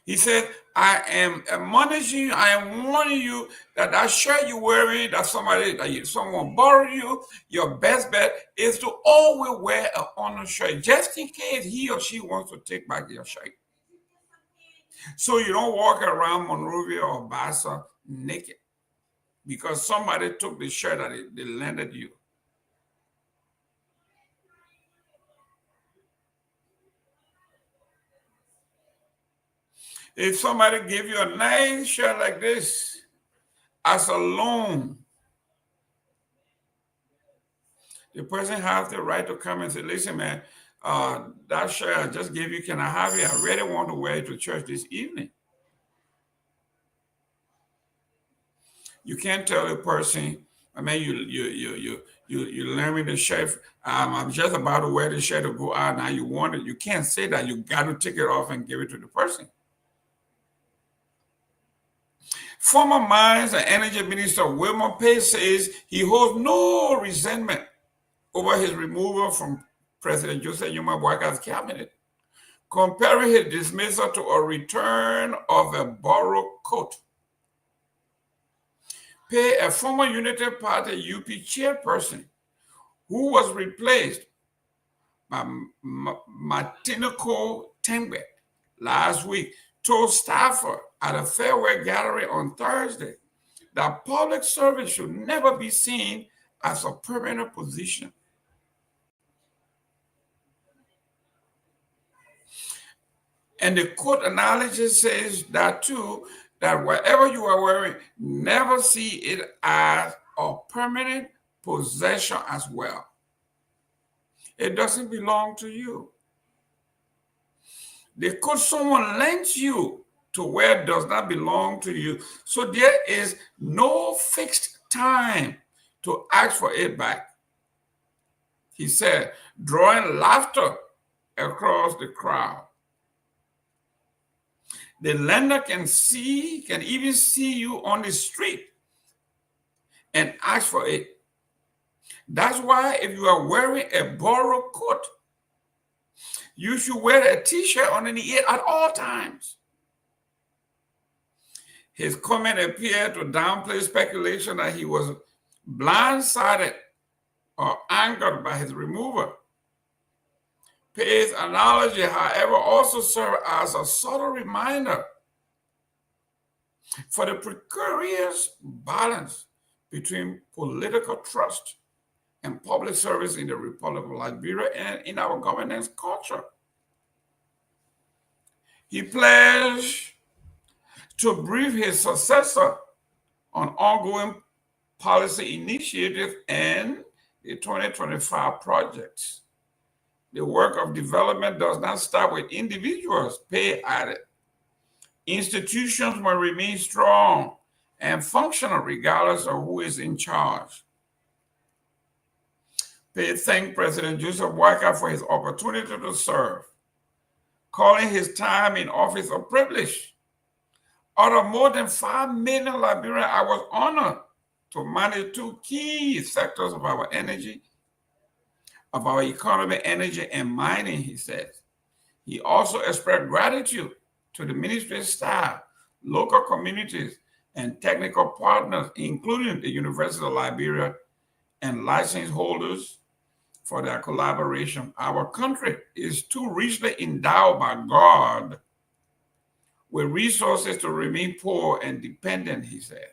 Speaker 7: He said, I am admonishing you, I am warning you that shirt you're wearing, that someone borrowed you, your best bet is to always wear an honor shirt, just in case he or she wants to take back your shirt. So you don't walk around Monrovia or Bassa naked because somebody took the shirt that they lended you. If somebody give you a nice shirt like this, as a loan, the person has the right to come and say, listen, man, that shirt I just gave you, can I have it? I really want to wear it to church this evening. You can't tell a person, I mean, you lend me the shirt. I'm just about to wear the shirt to go out. Now you want it. You can't say that. You got to take it off and give it to the person. Former Mines and Energy Minister Wilmer Pay says he holds no resentment over his removal from President Joseph Nyewoma's Boakar's cabinet, comparing his dismissal to a return of a borrowed coat. Pay, a former United Party UP chairperson who was replaced by Martinico Tengbe last week, told staffer at a farewell gathering on Thursday that public service should never be seen as a permanent position. And the court analysis says that too, that whatever you are wearing, never see it as a permanent possession as well. It doesn't belong to you. The coat someone lends you to wear does not belong to you. So there is no fixed time to ask for it back, he said, drawing laughter across the crowd. The lender can even see you on the street and ask for it. That's why if you are wearing a borrowed coat, you should wear a t-shirt underneath it at all times. His comment appeared to downplay speculation that he was blindsided or angered by his removal. Pay's analogy, however, also served as a subtle reminder for the precarious balance between political trust and public service in the Republic of Liberia and in our governance culture. He pledged to brief his successor on ongoing policy initiatives and the 2025 projects. The work of development does not start with individuals, Pay added. Institutions must remain strong and functional regardless of who is in charge. Pay thanked President Joseph Boakar for his opportunity to serve, calling his time in office a privilege. Out of more than 5 million Liberians, I was honored to manage 2 key sectors of our energy, of our economy, energy, and mining, he said. He also expressed gratitude to the ministry staff, local communities, and technical partners, including the University of Liberia and license holders, for their collaboration. Our country is too richly endowed by God with resources to remain poor and dependent, he said.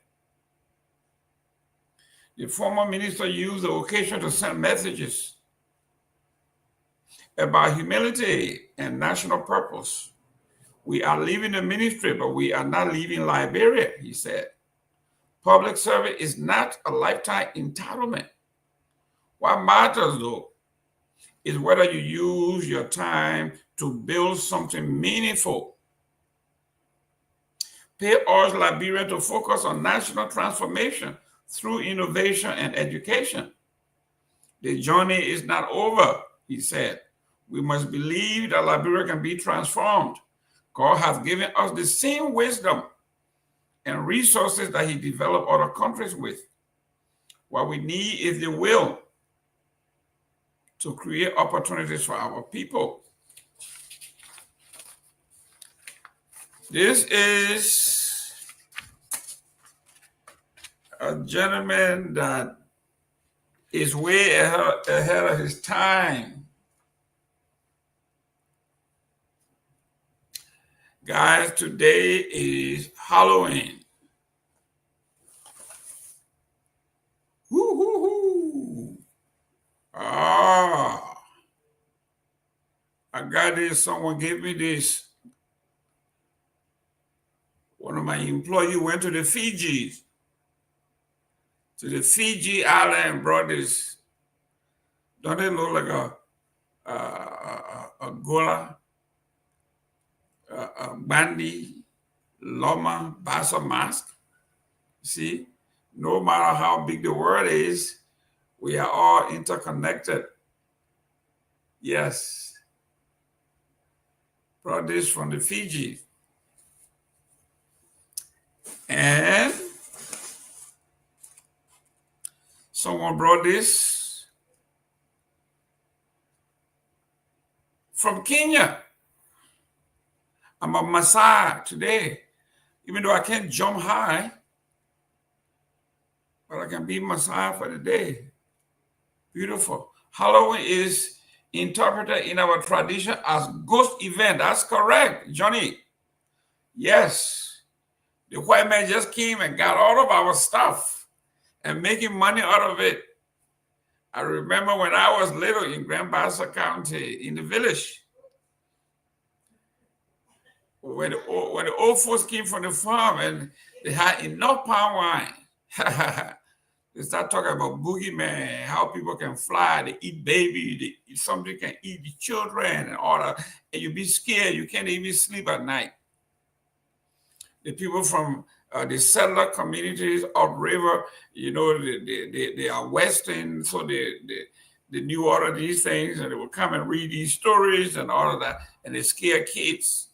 Speaker 7: The former minister used the occasion to send messages about humility and national purpose. We are leaving the ministry, but we are not leaving Liberia, he said. Public service is not a lifetime entitlement. What matters, though, is whether you use your time to build something meaningful. Pay urged Liberia to focus on national transformation through innovation and education. The journey is not over, he said. We must believe that Liberia can be transformed. God has given us the same wisdom and resources that he developed other countries with. What we need is the will to create opportunities for our people. This is a gentleman that is way ahead of his time. Guys, today is Halloween. Woo-hoo-hoo. I got this. Someone gave me this. One of my employees went to the Fijis to the Fiji Island brothers. Don't they look like a gola, a bandi, loma, bassa mask? See, no matter how big the world is, we are all interconnected. Yes. Brought this from the Fiji. And someone brought this from Kenya. I'm a Maasai today. Even though I can't jump high, but I can be Maasai for the day. Beautiful. Halloween is interpreted in our tradition as ghost event. That's correct, Johnny. Yes. The white man just came and got all of our stuff and making money out of it. I remember when I was little in Grand Bassa County in the village, when the old folks came from the farm and they had enough palm wine. They start talking about boogeyman, how people can fly, they eat baby, somebody can eat the children and all that. And you be scared, you can't even sleep at night. The people from the settler communities upriver, you know, they are Western, so they knew all of these things, and they would come and read these stories and all of that, and they scare kids.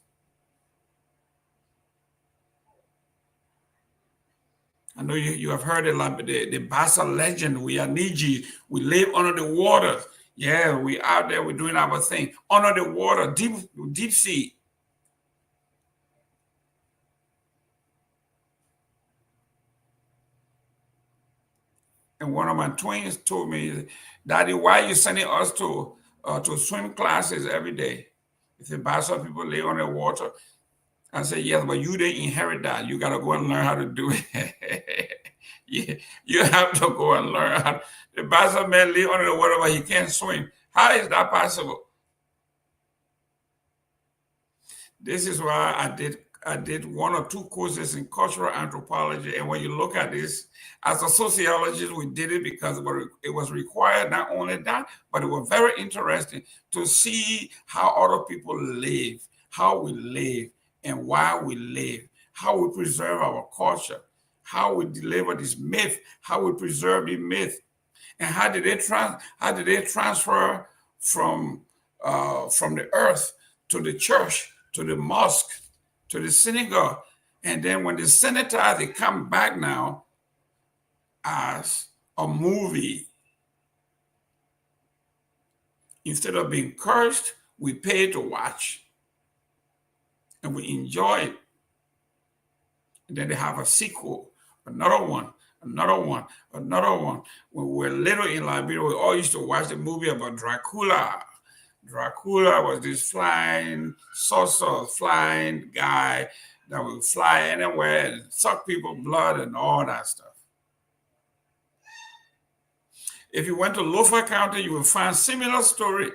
Speaker 7: I know you have heard the Bassa legend. We are Niji. We live under the water. Yeah, we out there. We're doing our thing under the water, deep sea. And one of my twins told me, "Daddy, why are you sending us to swim classes every day? If the Bassa people live on the water." I said, "Yes, but you didn't inherit that. You got to go and learn how to do it." You have to go and learn how. The Bassa man live under the water, but he can't swim. How is that possible? This is why I did 1 or 2 courses in cultural anthropology. And when you look at this, as a sociologist, we did it because it was required. Not only that, but it was very interesting to see how other people live, how we live, and why we live, how we preserve our culture, how we deliver this myth, how we preserve the myth, and how did they transfer from the earth to the church, to the mosque, to the synagogue, and then when they sanitize, they come back now as a movie. Instead of being cursed, we pay to watch, and we enjoy it. And then they have a sequel, another one. When we were little in Liberia, we all used to watch the movie about Dracula. Dracula was this flying saucer, flying guy that would fly anywhere and suck people's blood and all that stuff. If you went to Lofa County, you will find similar story.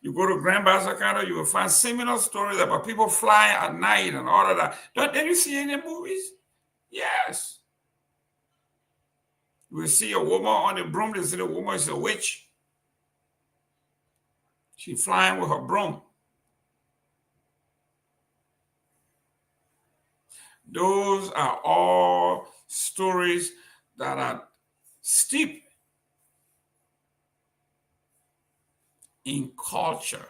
Speaker 7: You go to Grand Bassa County, you will find similar stories about people flying at night and all of that. Don't you see any movies? Yes. You will see a woman on the broom. They say the woman is a witch. She's flying with her broom. Those are all stories that are steeped in culture.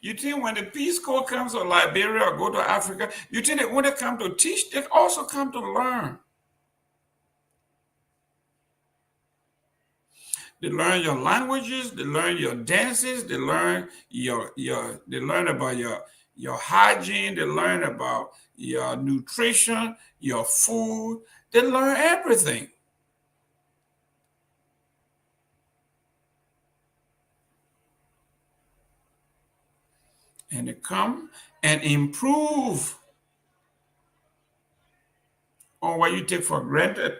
Speaker 7: You think when the Peace Corps comes to Liberia or go to Africa, you think that when they come to teach, they also come to learn. They learn your languages, they learn your dances, they learn they learn about your hygiene, they learn about your nutrition, your food, they learn everything. And they come and improve on what you take for granted.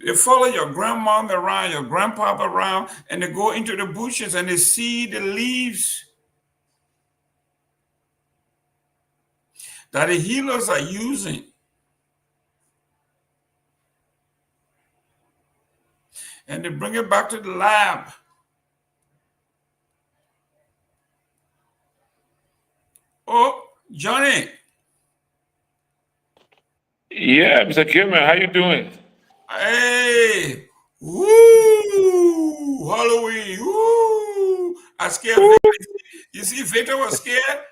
Speaker 7: They follow your grandmom around, your grandpapa around, and they go into the bushes and they see the leaves that the healers are using. And they bring it back to the lab. Oh, Johnny.
Speaker 8: Yeah, Mr. Gayman, how you doing?
Speaker 7: Hey, woo, Halloween, woo. I scared Victor. You see, Victor was scared.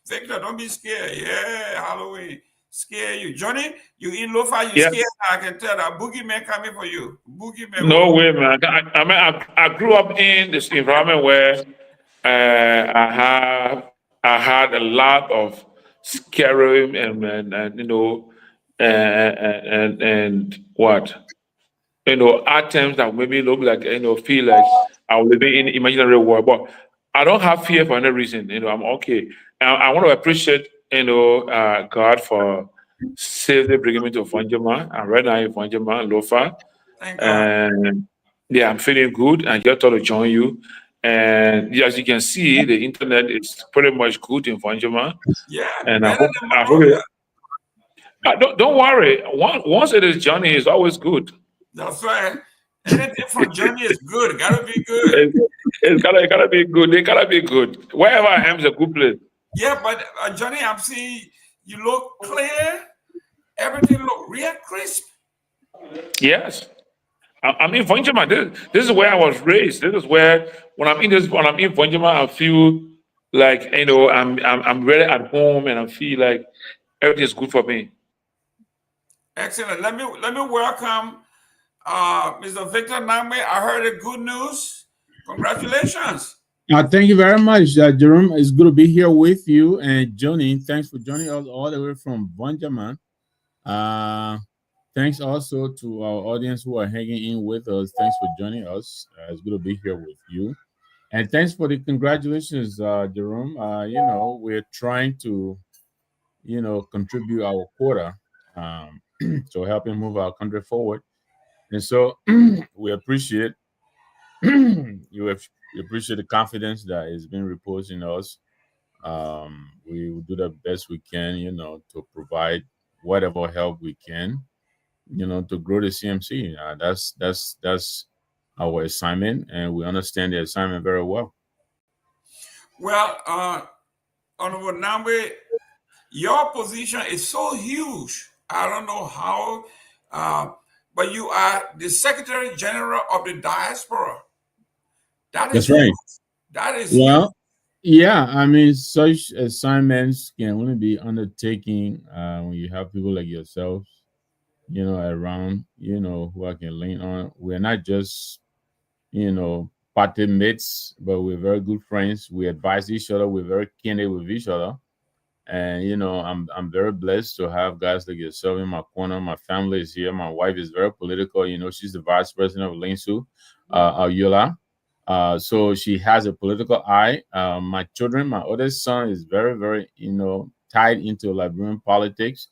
Speaker 7: Victor, don't be scared. Yeah, Halloween. Scare you. Johnny, you eat lofa, you
Speaker 8: Yeah.
Speaker 7: scared. I can tell that boogeyman coming for you. Boogeyman.
Speaker 8: No way, man. I grew up in this environment where I had a lot of scary and you know and what items that maybe look like feel like I'm living in imaginary world, but I don't have fear for any reason. I'm okay. I want to appreciate God for safely bringing me to Funjama. I'm right now in Funjama, Lofa.
Speaker 7: Thank God.
Speaker 8: And yeah, I'm feeling good. I just thought to join you. And yeah, as you can see, the internet is pretty much good in Funjama.
Speaker 7: Yeah,
Speaker 8: And
Speaker 7: better than
Speaker 8: I hope
Speaker 7: Monrovia.
Speaker 8: don't worry. Once it is Johnny, it's always good.
Speaker 7: That's right. Anything from Johnny is good. It gotta be good.
Speaker 8: It's gotta be good. They gotta be good. Wherever I am is a good place.
Speaker 7: Yeah, but Johnny, I'm seeing you look clear. Everything look real crisp.
Speaker 8: Yes. I'm in Funjama. This is where I was raised. This is where when I'm in Funjama, I feel like I'm really at home and I feel like everything is good for me.
Speaker 7: Excellent. Let me welcome Mr. Victor Nagbe. I heard the good news. Congratulations.
Speaker 9: Thank you very much, Jerome. It's good to be here with you. And Johnny, thanks for joining us all the way from Bunjaman. Thanks also to our audience who are hanging in with us. Thanks for joining us. It's good to be here with you. And thanks for the congratulations, Jerome. We're trying to, contribute our quota to helping move our country forward. And so we appreciate we appreciate the confidence that is being reposed in us. We will do the best we can, to provide whatever help we can, to grow the CMC. That's our assignment, and we understand the assignment very well.
Speaker 7: Well, Honorable Nagbe, your position is so huge. I don't know how, but you are the Secretary General of the Diaspora.
Speaker 9: That's right.
Speaker 7: That is
Speaker 9: well. Yeah, I mean, such assignments can only be undertaken when you have people like yourselves, around, who I can lean on. We're not just, party mates, but we're very good friends. We advise each other. We're very candid with each other. And, I'm very blessed to have guys like yourself in my corner. My family is here. My wife is very political. She's the vice president of Linsu, Yola. So she has a political eye. My children, my oldest son is very, very, tied into Liberian politics.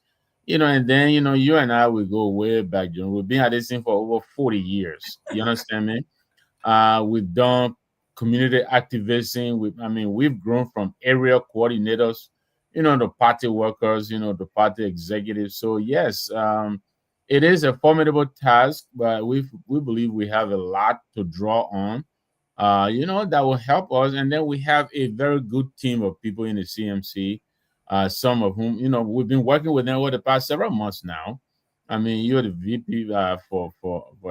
Speaker 9: And then, you and I, we go way back, We've been at this thing for over 40 years. You understand me? We've done community activism. We've grown from area coordinators, the party workers, the party executives. So yes, it is a formidable task, but we believe we have a lot to draw on. That will help us. And then we have a very good team of people in the CMC, some of whom, we've been working with them over the past several months now. I mean, you're the VP for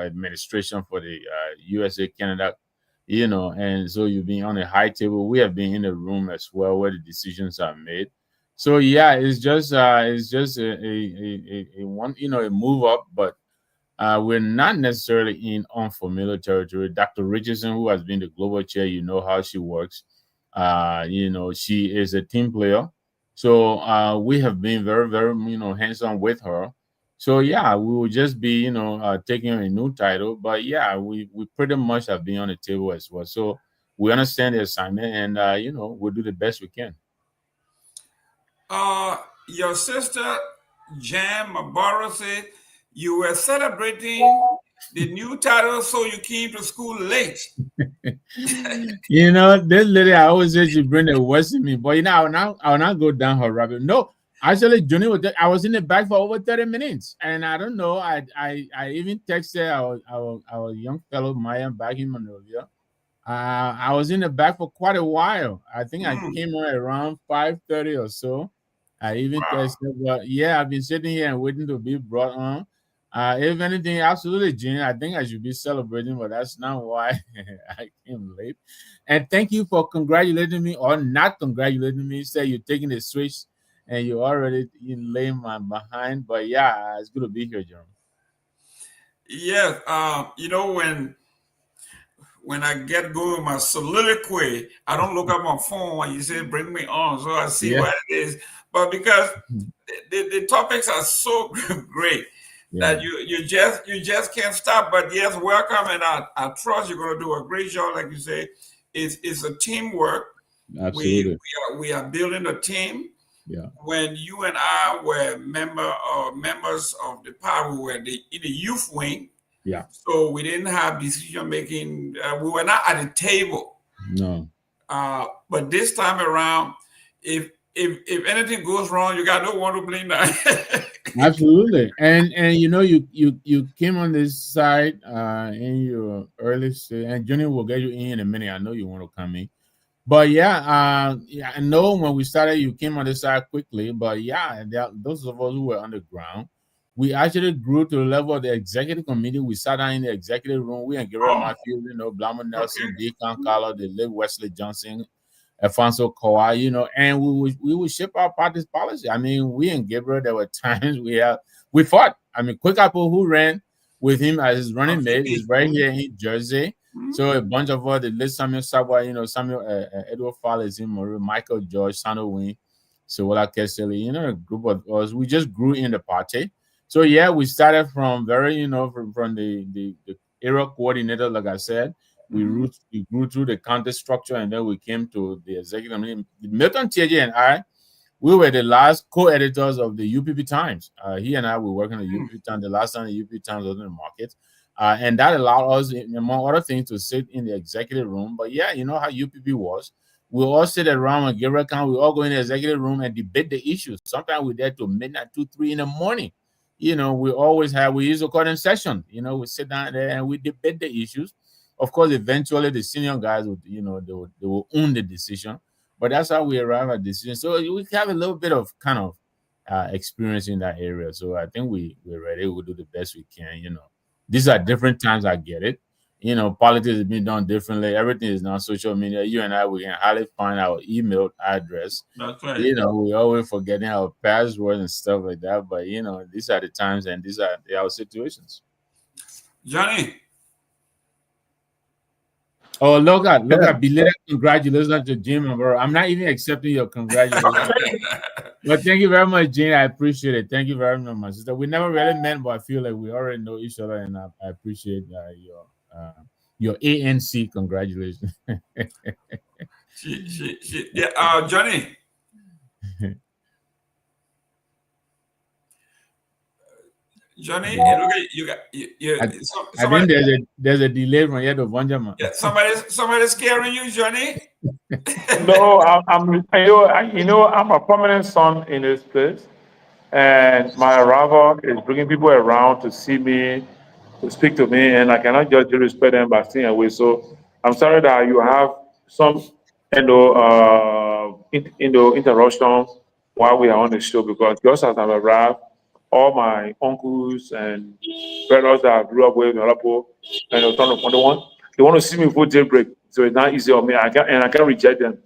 Speaker 9: administration for the USA, Canada, and so you've been on a high table. We have been in the room as well where the decisions are made. So yeah, it's just a one, a move up, but we're not necessarily in unfamiliar territory. Dr. Richardson, who has been the global chair, how she works. She is a team player. So we have been very, very, hands-on with her. So yeah, we will just be, taking a new title. But yeah, we pretty much have been on the table as well. So we understand the assignment, and we'll do the best we can.
Speaker 7: Your sister Jan Mabara said You were celebrating the new title, so you came to school late.
Speaker 9: You know, this lady, I always say she bring the worst in me, but you know, I'll not go down her rabbit. No, actually, Johnny I was in the back for over 30 minutes, and I don't know. I even texted our young fellow Myean back in Monrovia. I was in the back for quite a while. I think I came on around 5:30 or so. I even texted, but yeah, I've been sitting here and waiting to be brought on. If anything, absolutely, Gene, I think I should be celebrating, but that's not why I came late. And thank you for congratulating me or not congratulating me. Say you're taking the switch and you already lay my behind. But yeah, it's good to be here, Jerome.
Speaker 7: Yes, you know, when I get going with my soliloquy, I don't look at my phone when you say bring me on, so I see what it is. But because the topics are so great that you just can't stop. But yes, welcome, and I trust you're going to do a great job, like you say. It's a teamwork.
Speaker 9: Absolutely,
Speaker 7: we are building a team.
Speaker 9: Yeah.
Speaker 7: When you and I were members of the party, we were in the youth wing.
Speaker 9: Yeah.
Speaker 7: So we didn't have decision making. We were not at the table.
Speaker 9: No.
Speaker 7: But this time around, if anything goes wrong, you got no one to blame. That.
Speaker 9: Absolutely. And you know, you came on this side in your early stage, and Johnny will get you in a minute. I know you want to come in. But yeah, I know when we started, you came on this side quickly. But yeah, those of us who were on the ground, we actually grew to the level of the executive committee. We sat down in the executive room. We and Garrett Matthews, you know, Blamo Nelson, D. Carlo, the late Wesley Johnson, Alfonso Koa, you know, and we would shape our party's policy. I mean, we and Gabriel, there were times we fought. I mean, Quick Apple, who ran with him as his running mate, is right here in Jersey. So a bunch of us, the late Samuel Sabwa, you know, Samuel Edward Fall is in Marie, Michael George, Sano Wing, Sowola Keseli, you know, a group of us. We just grew in the party. So yeah, we started from very, you know, from the area coordinator, like I said. We grew through the county structure, and then we came to the executive committee. Milton TJ and I, we were the last co-editors of the UPP Times. He and I were working at UPP Times. The last time the UPP Times was in the market. And that allowed us, among other things, to sit in the executive room. But yeah, you know how UPP was. We all sit around and give account. We all go in the executive room and debate the issues. Sometimes we're there till midnight, 2, 3 in the morning. You know, we use a call session. You know, we sit down there and we debate the issues. Of course, eventually the senior guys would, you know, they will own the decision. But that's how we arrive at decision. So we have a little bit of kind of experience in that area. So I think we're ready. We'll do the best we can, you know. These are different times, I get it. You know, politics is being done differently. Everything is now social media. You and I, we can hardly find our email address.
Speaker 7: That's right.
Speaker 9: You know, we always forgetting our password and stuff like that. But, you know, these are the times and these are our situations.
Speaker 7: Johnny.
Speaker 9: Oh, look at belated congratulations to Jim, bro. I'm not even accepting your congratulations. But thank you very much, Jane. I appreciate it. Thank you very much, my sister. We never really met, but I feel like we already know each other, and I appreciate your ANC congratulations.
Speaker 7: Yeah, Johnny. Johnny, you got.
Speaker 9: I think there's a delay from here to Vanjama.
Speaker 7: Yeah, somebody's scaring you, Johnny.
Speaker 8: No, I'm a prominent son in this place, and my arrival is bringing people around to see me, to speak to me, and I cannot just disrespect them by staying away. So I'm sorry that you have some, interruption while we are on the show, because just as I've arrived, all my uncles and brothers that I grew up with in Dopoh and they want to see me for jailbreak. So it's not easy on me. I can't reject them.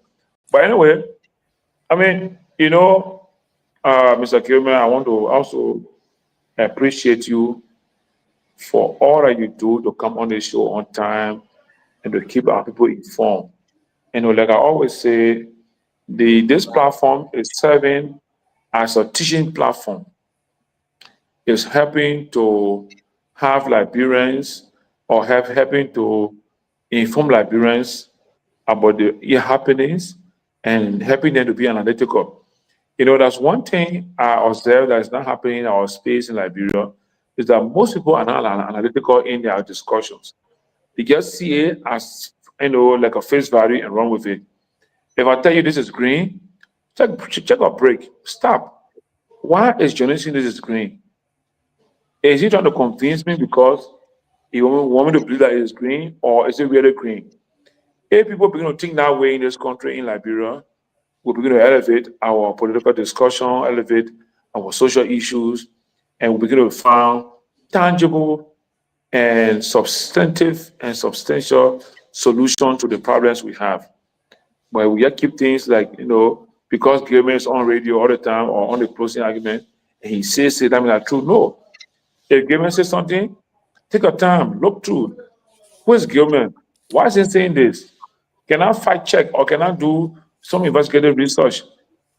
Speaker 8: But anyway, I mean, Mr. Gayman, I want to also appreciate you for all that you do to come on the show on time and to keep our people informed. Like I always say, this platform is serving as a teaching platform. It's helping to have Liberians or helping to inform Liberians about the happenings and helping them to be analytical. That's one thing I observed that is not happening in our space in Liberia. is that most people are not analytical in their discussions. They just see it as, like a face value and run with it. If I tell you this is green, check a break. Stop. Why is Johnny saying this is green? Is he trying to convince me because he want me to believe that it is green, or is it really green? If people begin to think that way in this country, in Liberia, we begin to elevate our political discussion, elevate our social issues, and we begin to find tangible and substantive and substantial solution to the problems we have. But we just keep things like, because Gayman is on radio all the time or on the closing argument, and he says it, I mean, that's true. No. If Gayman says something, take your time, look through. Who is Gayman? Why is he saying this? Can I fact check or can I do some investigative research,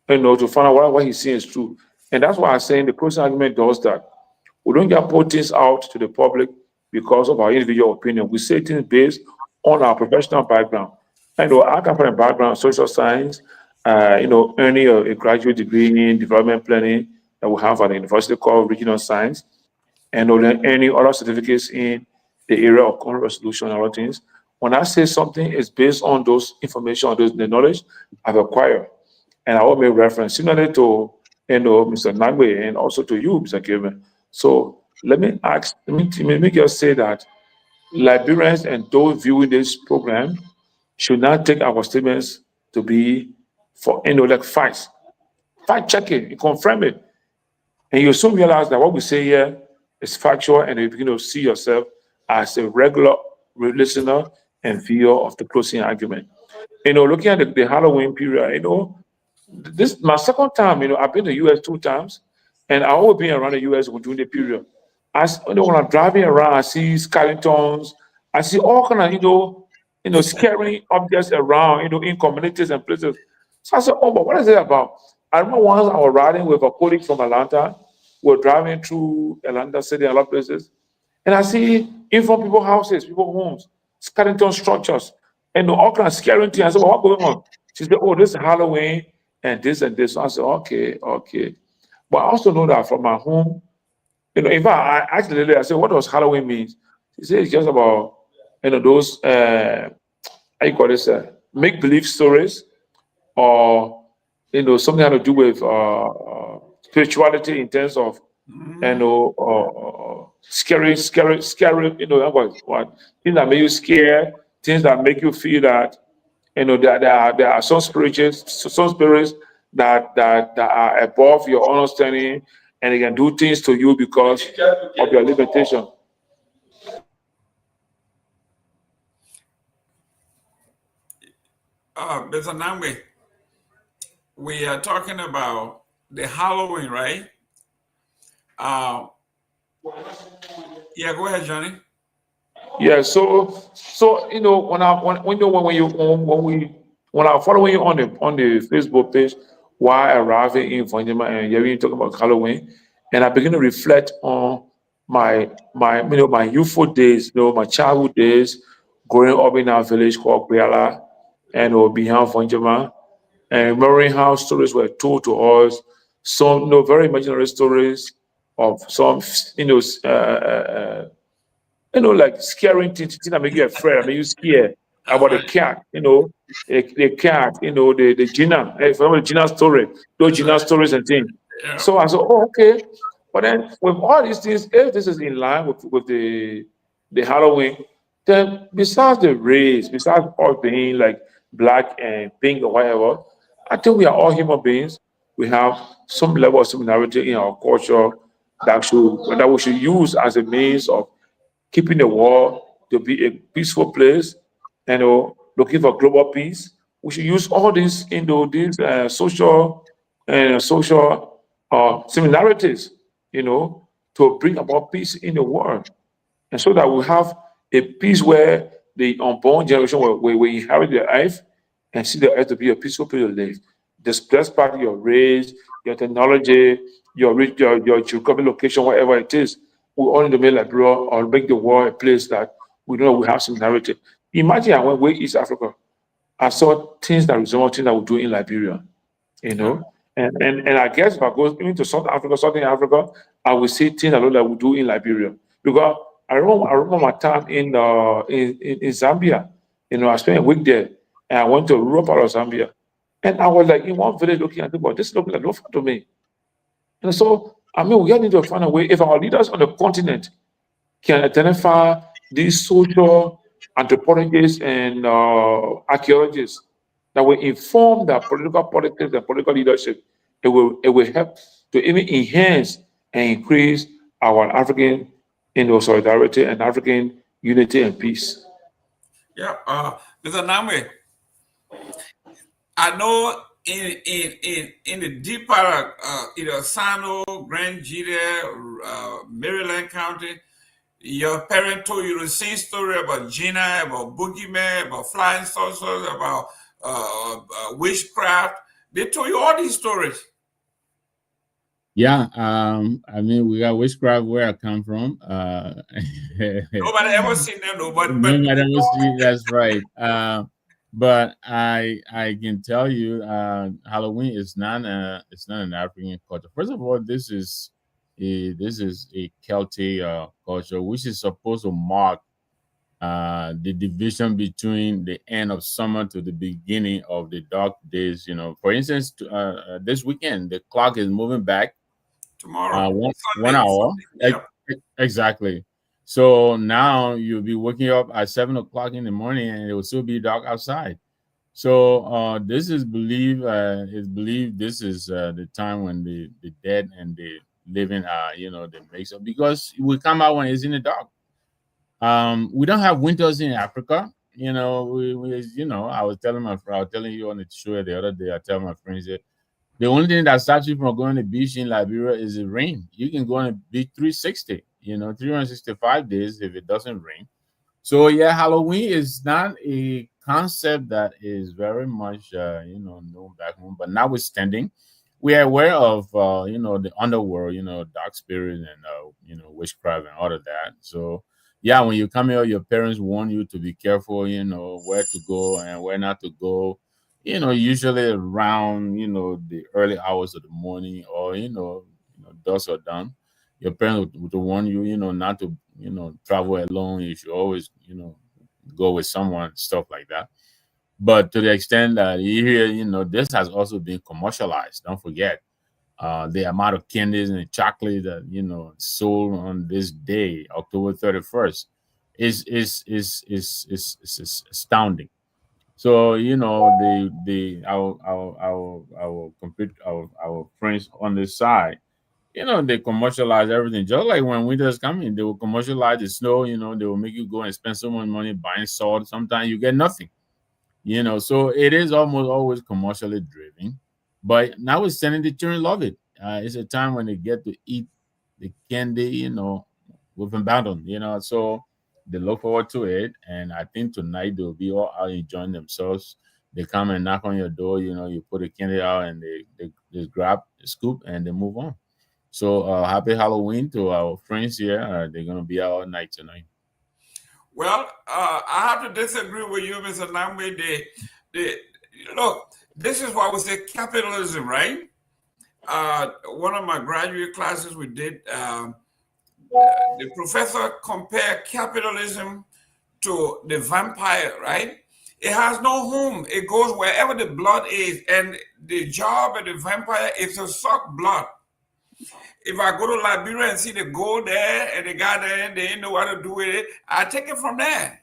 Speaker 8: to find out what he's saying is true? And that's why I'm saying the closing argument does that. We don't get put things out to the public because of our individual opinion. We say things based on our professional background. I come from a background of social science, earning a graduate degree in development planning that we have at the university called regional science, and then any other certificates in the area of conflict resolution and other things. When I say something is based on those information, the knowledge I've acquired, and I will make reference similarly to Mr. Nagbe and also to you, Mr. Gayman. So let me just say that Liberians and those viewing this program should not take our statements to be for like facts. Fact check it, you confirm it, and you soon realize that what we say here is factual, and you begin to see yourself as a regular listener and viewer of the closing argument. Looking at the Halloween period, this is my second time. I've been to the U.S. 2 times, and I've always been around the U.S. during the period. When I'm driving around, I see skeletons, I see all kind of, scary objects around, in communities and places. So I said, oh, but what is it about? I remember once I was riding with a colleague from Atlanta. We're driving through Atlanta City and a lot of places, and I see in front of people's houses, people's homes, skeleton structures, and all kinds of scary things. I said, well, what's going on? She said, oh, this is Halloween and this and this. So I said, okay. But I also know that from my home, in fact, I asked the lady, I said, what does Halloween mean? She said, it's just about, those, how you call this, make-believe stories, or, something had to do with spirituality in terms of, scary, what things that make you scared, things that make you feel that, there are some spirits that are above your understanding, and they can do things to you because of your limitation.
Speaker 7: Mr. Nagbe, we are talking about the Halloween, right? Yeah, go ahead, Johnny.
Speaker 8: Yeah, so when I'm following you on the Facebook page while arriving in Fonjima and hearing you talk about Halloween, and I begin to reflect on my youthful days, my childhood days, growing up in our village called Garguah and behind Fonjima, and remembering how stories were told to us, some very imaginary stories of some like scary things that make you afraid, make you scared about the cat, the cat, the Gina, the Gina story, those Gina stories and things.
Speaker 7: Yeah.
Speaker 8: So I said, oh, okay. But then with all these things, if this is in line with the Halloween, then besides the race, besides all being like black and pink or whatever, I think we are all human beings. We have some level of similarity in our culture that we should use as a means of keeping the world to be a peaceful place, looking for global peace. We should use all these, these social similarities, to bring about peace in the world, and so that we have a peace where the unborn generation will inherit the earth and see the earth to be a peaceful place to live. Despite your race, your technology, your geographic location, whatever it is, we all need to make Liberia or make the world a place that we know we have similarity. Imagine I went way East Africa. I saw things that resemble things that we do in Liberia, And I guess if I go into Southern Africa, I will see things I know that we do in Liberia. Because I remember my time in Zambia. I spent a week there, and I went to a rural part of Zambia, and I was like in one village looking at people. This looks like no fun to me. And so, we need to find a way. If our leaders on the continent can identify these social anthropologists and archaeologists that will inform the political politics and political leadership, it will help to even enhance and increase our African solidarity and African unity and peace.
Speaker 7: Yeah, Mr. Nagbe, I know in the deep part of Sano, Grand Gita, Maryland County, your parent told you the same story about Gina, about boogeyman, about flying saucers, about witchcraft. They told you all these stories.
Speaker 9: Yeah, we got witchcraft where I come from.
Speaker 7: Nobody ever seen them, nobody
Speaker 9: ever seen. That's right. But I can tell you, Halloween is not an African culture. First of all, this is a Celtic culture, which is supposed to mark the division between the end of summer to the beginning of the dark days. For instance, this weekend the clock is moving back
Speaker 7: tomorrow.
Speaker 9: One hour.
Speaker 7: Yep.
Speaker 9: Exactly. So now you'll be waking up at 7 o'clock in the morning, and it will still be dark outside. So this is believed. This is the time when the dead and the living are, they mix up, because we come out when it's in the dark. We don't have winters in Africa. I was telling you on the show the other day. I tell my friends that the only thing that stops you from going to the beach in Liberia is the rain. You can go on the beach 360, 365 days if it doesn't rain. So yeah, Halloween is not a concept that is very much known back home. But notwithstanding, we are aware of the underworld, dark spirit and witchcraft and all of that. So yeah, when you come here, your parents warn you to be careful, where to go and where not to go. Usually around the early hours of the morning, or dusk or dawn. Your parents would warn you, not to travel alone. You should always go with someone, stuff like that. But to the extent that you hear, this has also been commercialized. Don't forget the amount of candies and chocolate that sold on this day, October 31st, is astounding. So our friends on this side, they commercialize everything. Just like when winter's coming, they will commercialize the snow. They will make you go and spend so much money buying salt. Sometimes you get nothing. So it is almost always commercially driven. But notwithstanding, the children love it. It's a time when they get to eat the candy, with abandon. So they look forward to it. And I think tonight they'll be all out enjoying themselves. They come and knock on your door. You put the candy out, and they grab the scoop and they move on. So happy Halloween to our friends here. They're gonna be out all night tonight.
Speaker 7: Well, I have to disagree with you, Mr. Nagbe. Look, this is why we say capitalism, right? One of my graduate classes we did, the professor compared capitalism to the vampire, right? It has no home. It goes wherever the blood is, and the job of the vampire is to suck blood. If I go to Liberia and see the gold there and the guy there, they didn't know what to do with it, I take it from there.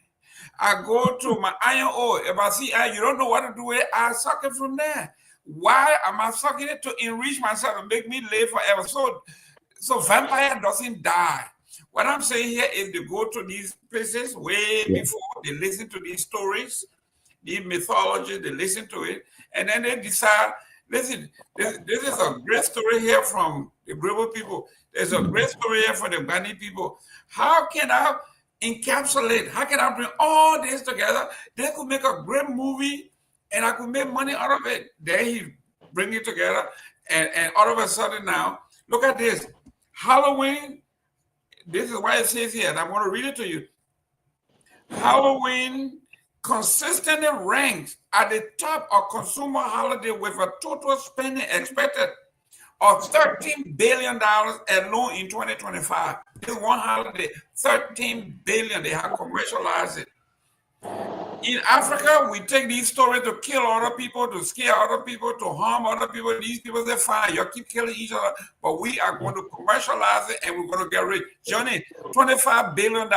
Speaker 7: I go to my iron ore. If I see iron, you don't know what to do with it, I suck it from there. Why am I sucking it? To enrich myself and make me live forever. So vampire doesn't die. What I'm saying here is they go to these places way before they listen to these stories, the mythology, they listen to it, and then they decide, listen, this is a great story here from the Grebo people. There's a great story here for the Bani people. How can I encapsulate? How can I bring all this together? They could make a great movie, and I could make money out of it. Then he bring it together, and all of a sudden now, look at this. Halloween, this is why it says here, and I'm going to read it to you. Halloween consistently ranks at the top of consumer holiday with a total spending expected or $13 billion alone in 2025. This one holiday, $13 billion, they have commercialized it. In Africa, we take these stories to kill other people, to scare other people, to harm other people. These people, they're fine. You keep killing each other, but we are going to commercialize it and we're going to get rich. Johnny, $25 billion.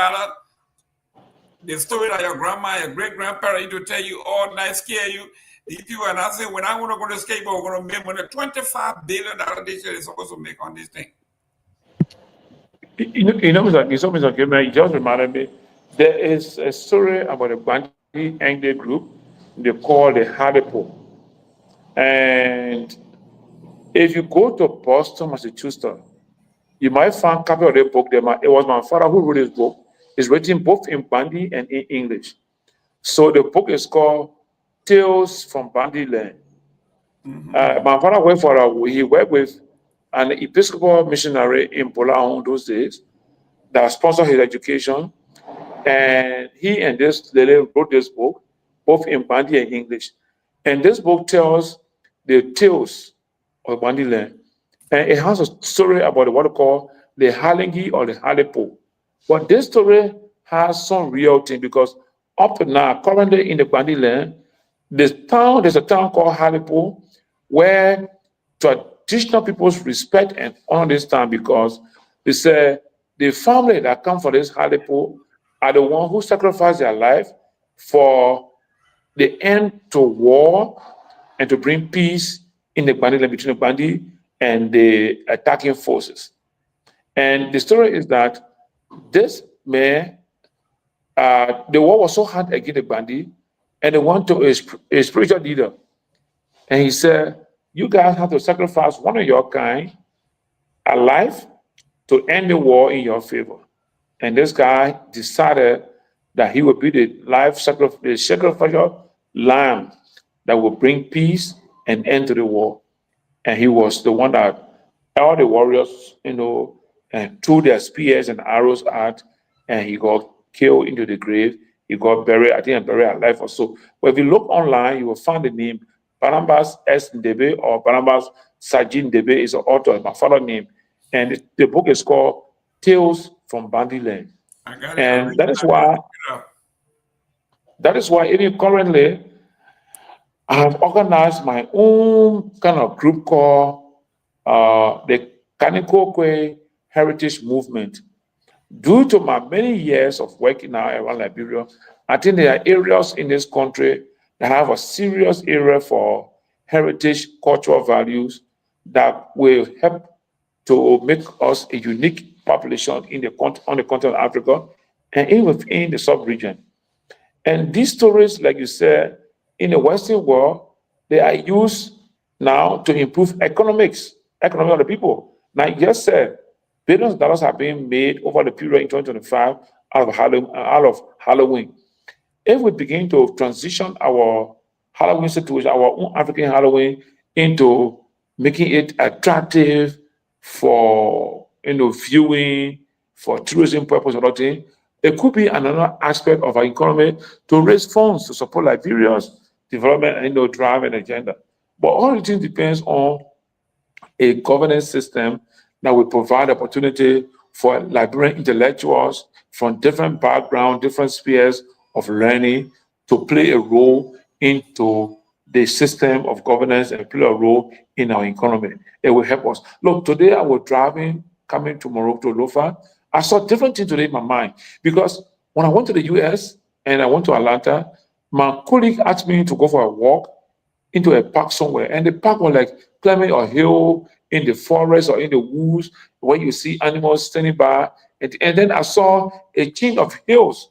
Speaker 7: The story that your grandma, your great-grandparent used to tell you all night, scare you. These people, and I say, when I want to go to skateboard, we're going to make money. $25 billion this year is supposed to make on this thing.
Speaker 8: Mr. Gayman, you just reminded me, there is a story about a Bantu Anglo group they call the Kehleboe. And if you go to Boston, Massachusetts, you might find a copy of the book there. It was my father who wrote this book. It's written both in Bantu and in English. So the book is called Tales from Bantu Land. My father he worked with an Episcopal missionary in Poland those days that sponsored his education. And he and this lady wrote this book, both in Bantu and English. And this book tells the tales of Bantu land. And it has a story about what we call the Halingi or the Kehleboe. But this story has some real thing because up to now, currently in the Bantu land, there's a town called Kehleboe where traditional peoples respect and honor this town because they say the family that come for this Kehleboe are the ones who sacrifice their life for the end to war and to bring peace in the Bantu land between the Bantu and the attacking forces. And the story is that this man, the war was so hard against the Bantu, and they went to a spiritual leader. And he said, you guys have to sacrifice one of your kind alive to end the war in your favor. And this guy decided that he would be the sacrificial lamb that would bring peace and end to the war. And he was the one that all the warriors, and threw their spears and arrows at, and he got killed into the grave. He got buried, I think, buried alive or so. But if you look online, you will find the name Barnabas S. Ndebe or Barnabas Sajin Ndebe is the author, my father's name. And the book is called Tales from Bantu Land. And that is why even currently I have organized my own kind of group called the Kanikokwe Heritage Movement. Due to my many years of working now around Liberia, I think there are areas in this country that have a serious area for heritage cultural values that will help to make us a unique population on the continent of Africa and even within the sub-region. And these stories, like you said, in the Western world, they are used now to improve economy of the people. Now, you just said, billions of dollars have been made over the period in 2025 out of Halloween. If we begin to transition our Halloween situation, our own African Halloween, into making it attractive for viewing, for tourism purpose or nothing, it could be another aspect of our economy to raise funds to support Liberia's development and drive and agenda. But all the things depends on a governance system that will provide opportunity for Liberian intellectuals from different backgrounds, different spheres of learning to play a role into the system of governance and play a role in our economy. It will help us. Look, today I was driving, coming tomorrow to Lofa. I saw different things today in my mind because when I went to the US and I went to Atlanta, my colleague asked me to go for a walk into a park somewhere. And the park was like climbing a hill in the forest or in the woods where you see animals standing by. And then I saw a chain of hills,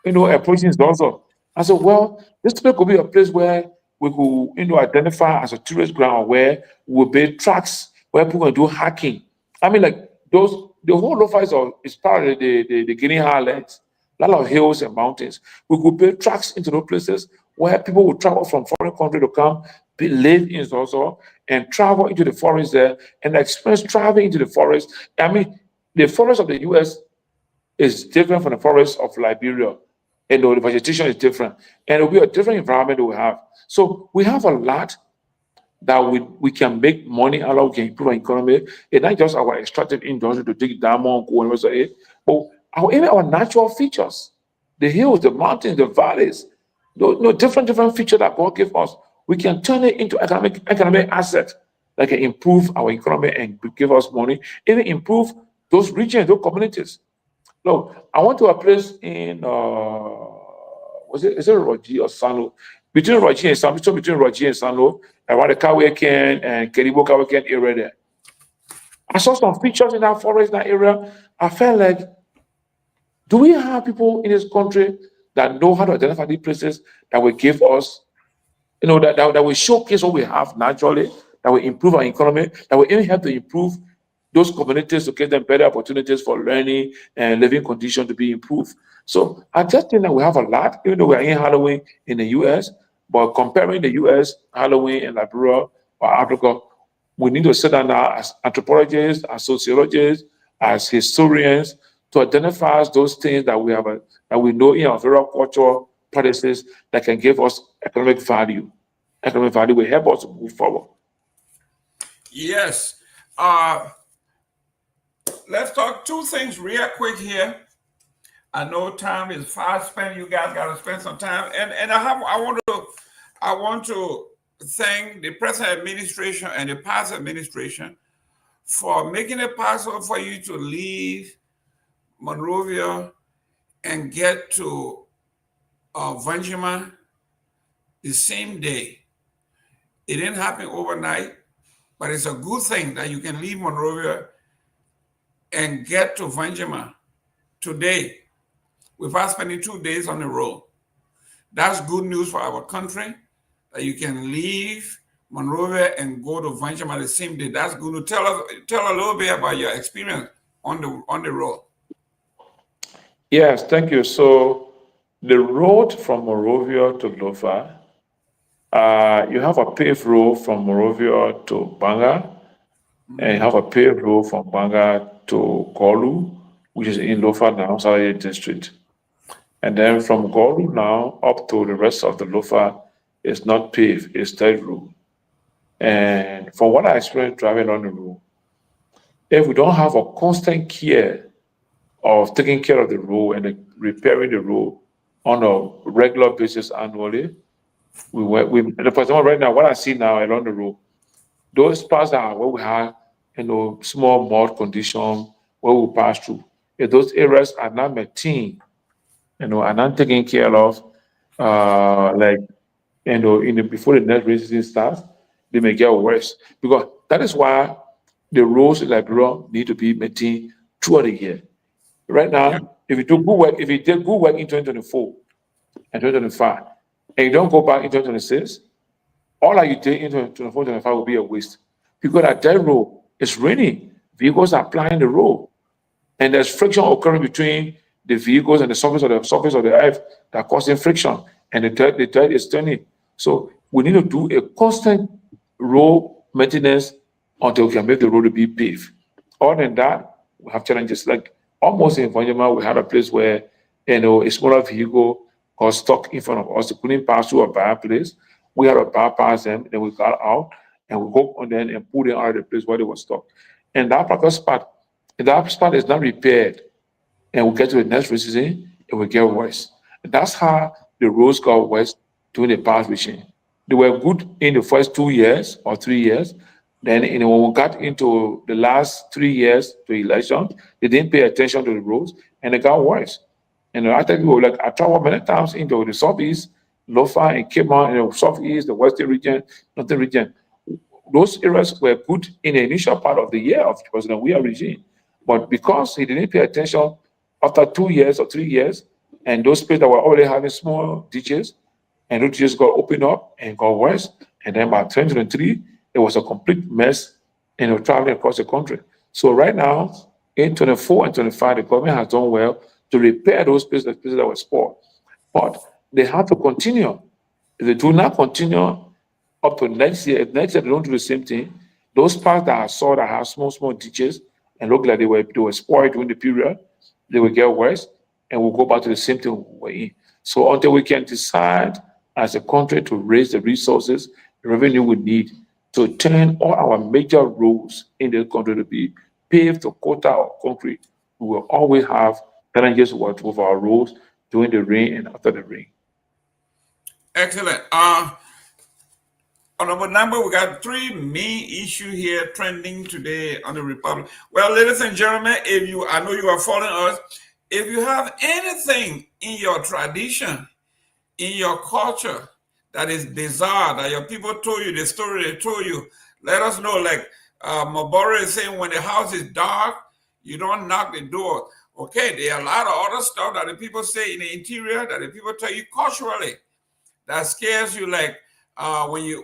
Speaker 8: approaching also. I said, well, this place could be a place where we could, identify as a tourist ground where we'll build tracks where people can do hiking. I mean, like the whole Lofa is part of the Guinea Highlands, a lot of hills and mountains. We could build tracks into those places where people would travel from foreign country to come, live in Zozo, and travel into the forest there and experience traveling into the forest. I mean, the forest of the US is different from the forest of Liberia. And the vegetation is different. And it will be a different environment we have. So we have a lot that we can make money out of, we can improve our economy. It's not just our extractive industry to dig diamond, gold, and so on, but even our natural features, the hills, the mountains, the valleys, different features that God gave us. We can turn it into economic asset that can improve our economy and give us money, even improve those regions, those communities. Look, I went to a place in is it Rogi or Sanlo? Between Rogi and Sanlo, between Rogi and Sanlo, around the Kawekan and Kehleboe Gongloe area there. I saw some features in that forest, in that area. I felt like, do we have people in this country that know how to identify these places that will give us, that will showcase what we have naturally, that will improve our economy, that will even help to improve those communities to give them better opportunities for learning and living conditions to be improved. So I just think that we have a lot, even though we're in Halloween in the US, but comparing the US, Halloween, and Liberia or Africa, we need to sit down now as anthropologists, as sociologists, as historians to identify those things that we have, that we know in our various cultural practices that can give us economic value. Economic value will help us move forward.
Speaker 7: Yes. Let's talk two things real quick here. I know time is fast spent. You guys got to spend some time, and I want to thank the present administration and the past administration for making it possible for you to leave Monrovia and get to Vanjima the same day. It didn't happen overnight, but it's a good thing that you can leave Monrovia and get to Vanjima today without spending 2 days on the road. That's good news for our country, that you can leave Monrovia and go to Vanjima the same day. That's good. Tell a little bit about your experience on the road.
Speaker 8: Yes, thank you. So the road from Monrovia to Lofa, you have a paved road from Monrovia to Banga, and you have a paved road from Banga to Golu, which is in Lofa now, Salaya district. And then from Golu now up to the rest of the Lofa is not paved, it's dirt road. And from what I experienced driving on the road, if we don't have a constant care of taking care of the road and repairing the road on a regular basis annually, for example, right now, what I see now along the road, those parts are where we have, small mud condition where we pass through. If those areas are not maintained, are not taken care of, before the next race season starts, they may get worse. Because that is why the roads in Liberia need to be maintained throughout the year. Right now, if you did good work in 2024 and 2025, and you don't go back in 2026, all that you did in 2024, 2025 will be a waste. Because at that road, it's raining, vehicles are plying the road, and there's friction occurring between the vehicles and the surface of the earth that causing friction, and the dirt is turning. So we need to do a constant road maintenance until we can make the road to be paved. Other than that, we have challenges. Like almost in Vanjima, we had a place where a smaller vehicle got stuck in front of us. They couldn't pass through a bad place. We had to bypass them, then we got out and we hooked on them and pulled them out of the place where they were stuck. And that particular spot, if that spot is not repaired, and we get to the next race season, it will get worse. And that's how the roads got worse during the past regime. They were good in the first 2 years or 3 years. Then when we got into the last 3 years to election, they didn't pay attention to the roads and it got worse. And I tell you, I traveled many times into the southeast, Lofa and Kema, southeast, the western region, northern region. Those areas were good in the initial part of the year of the President Weah regime. But because he didn't pay attention after 2 years or 3 years, and those places that were already having small ditches, and those ditches got opened up and got worse. And then by 2023, it was a complete mess, traveling across the country. So right now, in 24 and 25, the government has done well to repair those places that were spoiled. But they have to continue. If they do not continue up to next year, if next year they don't do the same thing, those parts that I saw that have small ditches and look like they were spoiled during the period, they will get worse, and we'll go back to the same thing we're in. So until we can decide as a country to raise the resources, the revenue we need to turn all our major roads in the country to be paved to quarter or concrete, we will always have challenges with our roads during the rain and after the rain.
Speaker 7: Excellent. Honorable Number, we got three main issues here trending today on the Republic. Well, ladies and gentlemen, I know you are following us. If you have anything in your tradition, in your culture that is bizarre, that your people told you, the story they told you, let us know. Like Mabora is saying, when the house is dark, you don't knock the door. Okay, there are a lot of other stuff that the people say in the interior that the people tell you culturally that scares you, like when you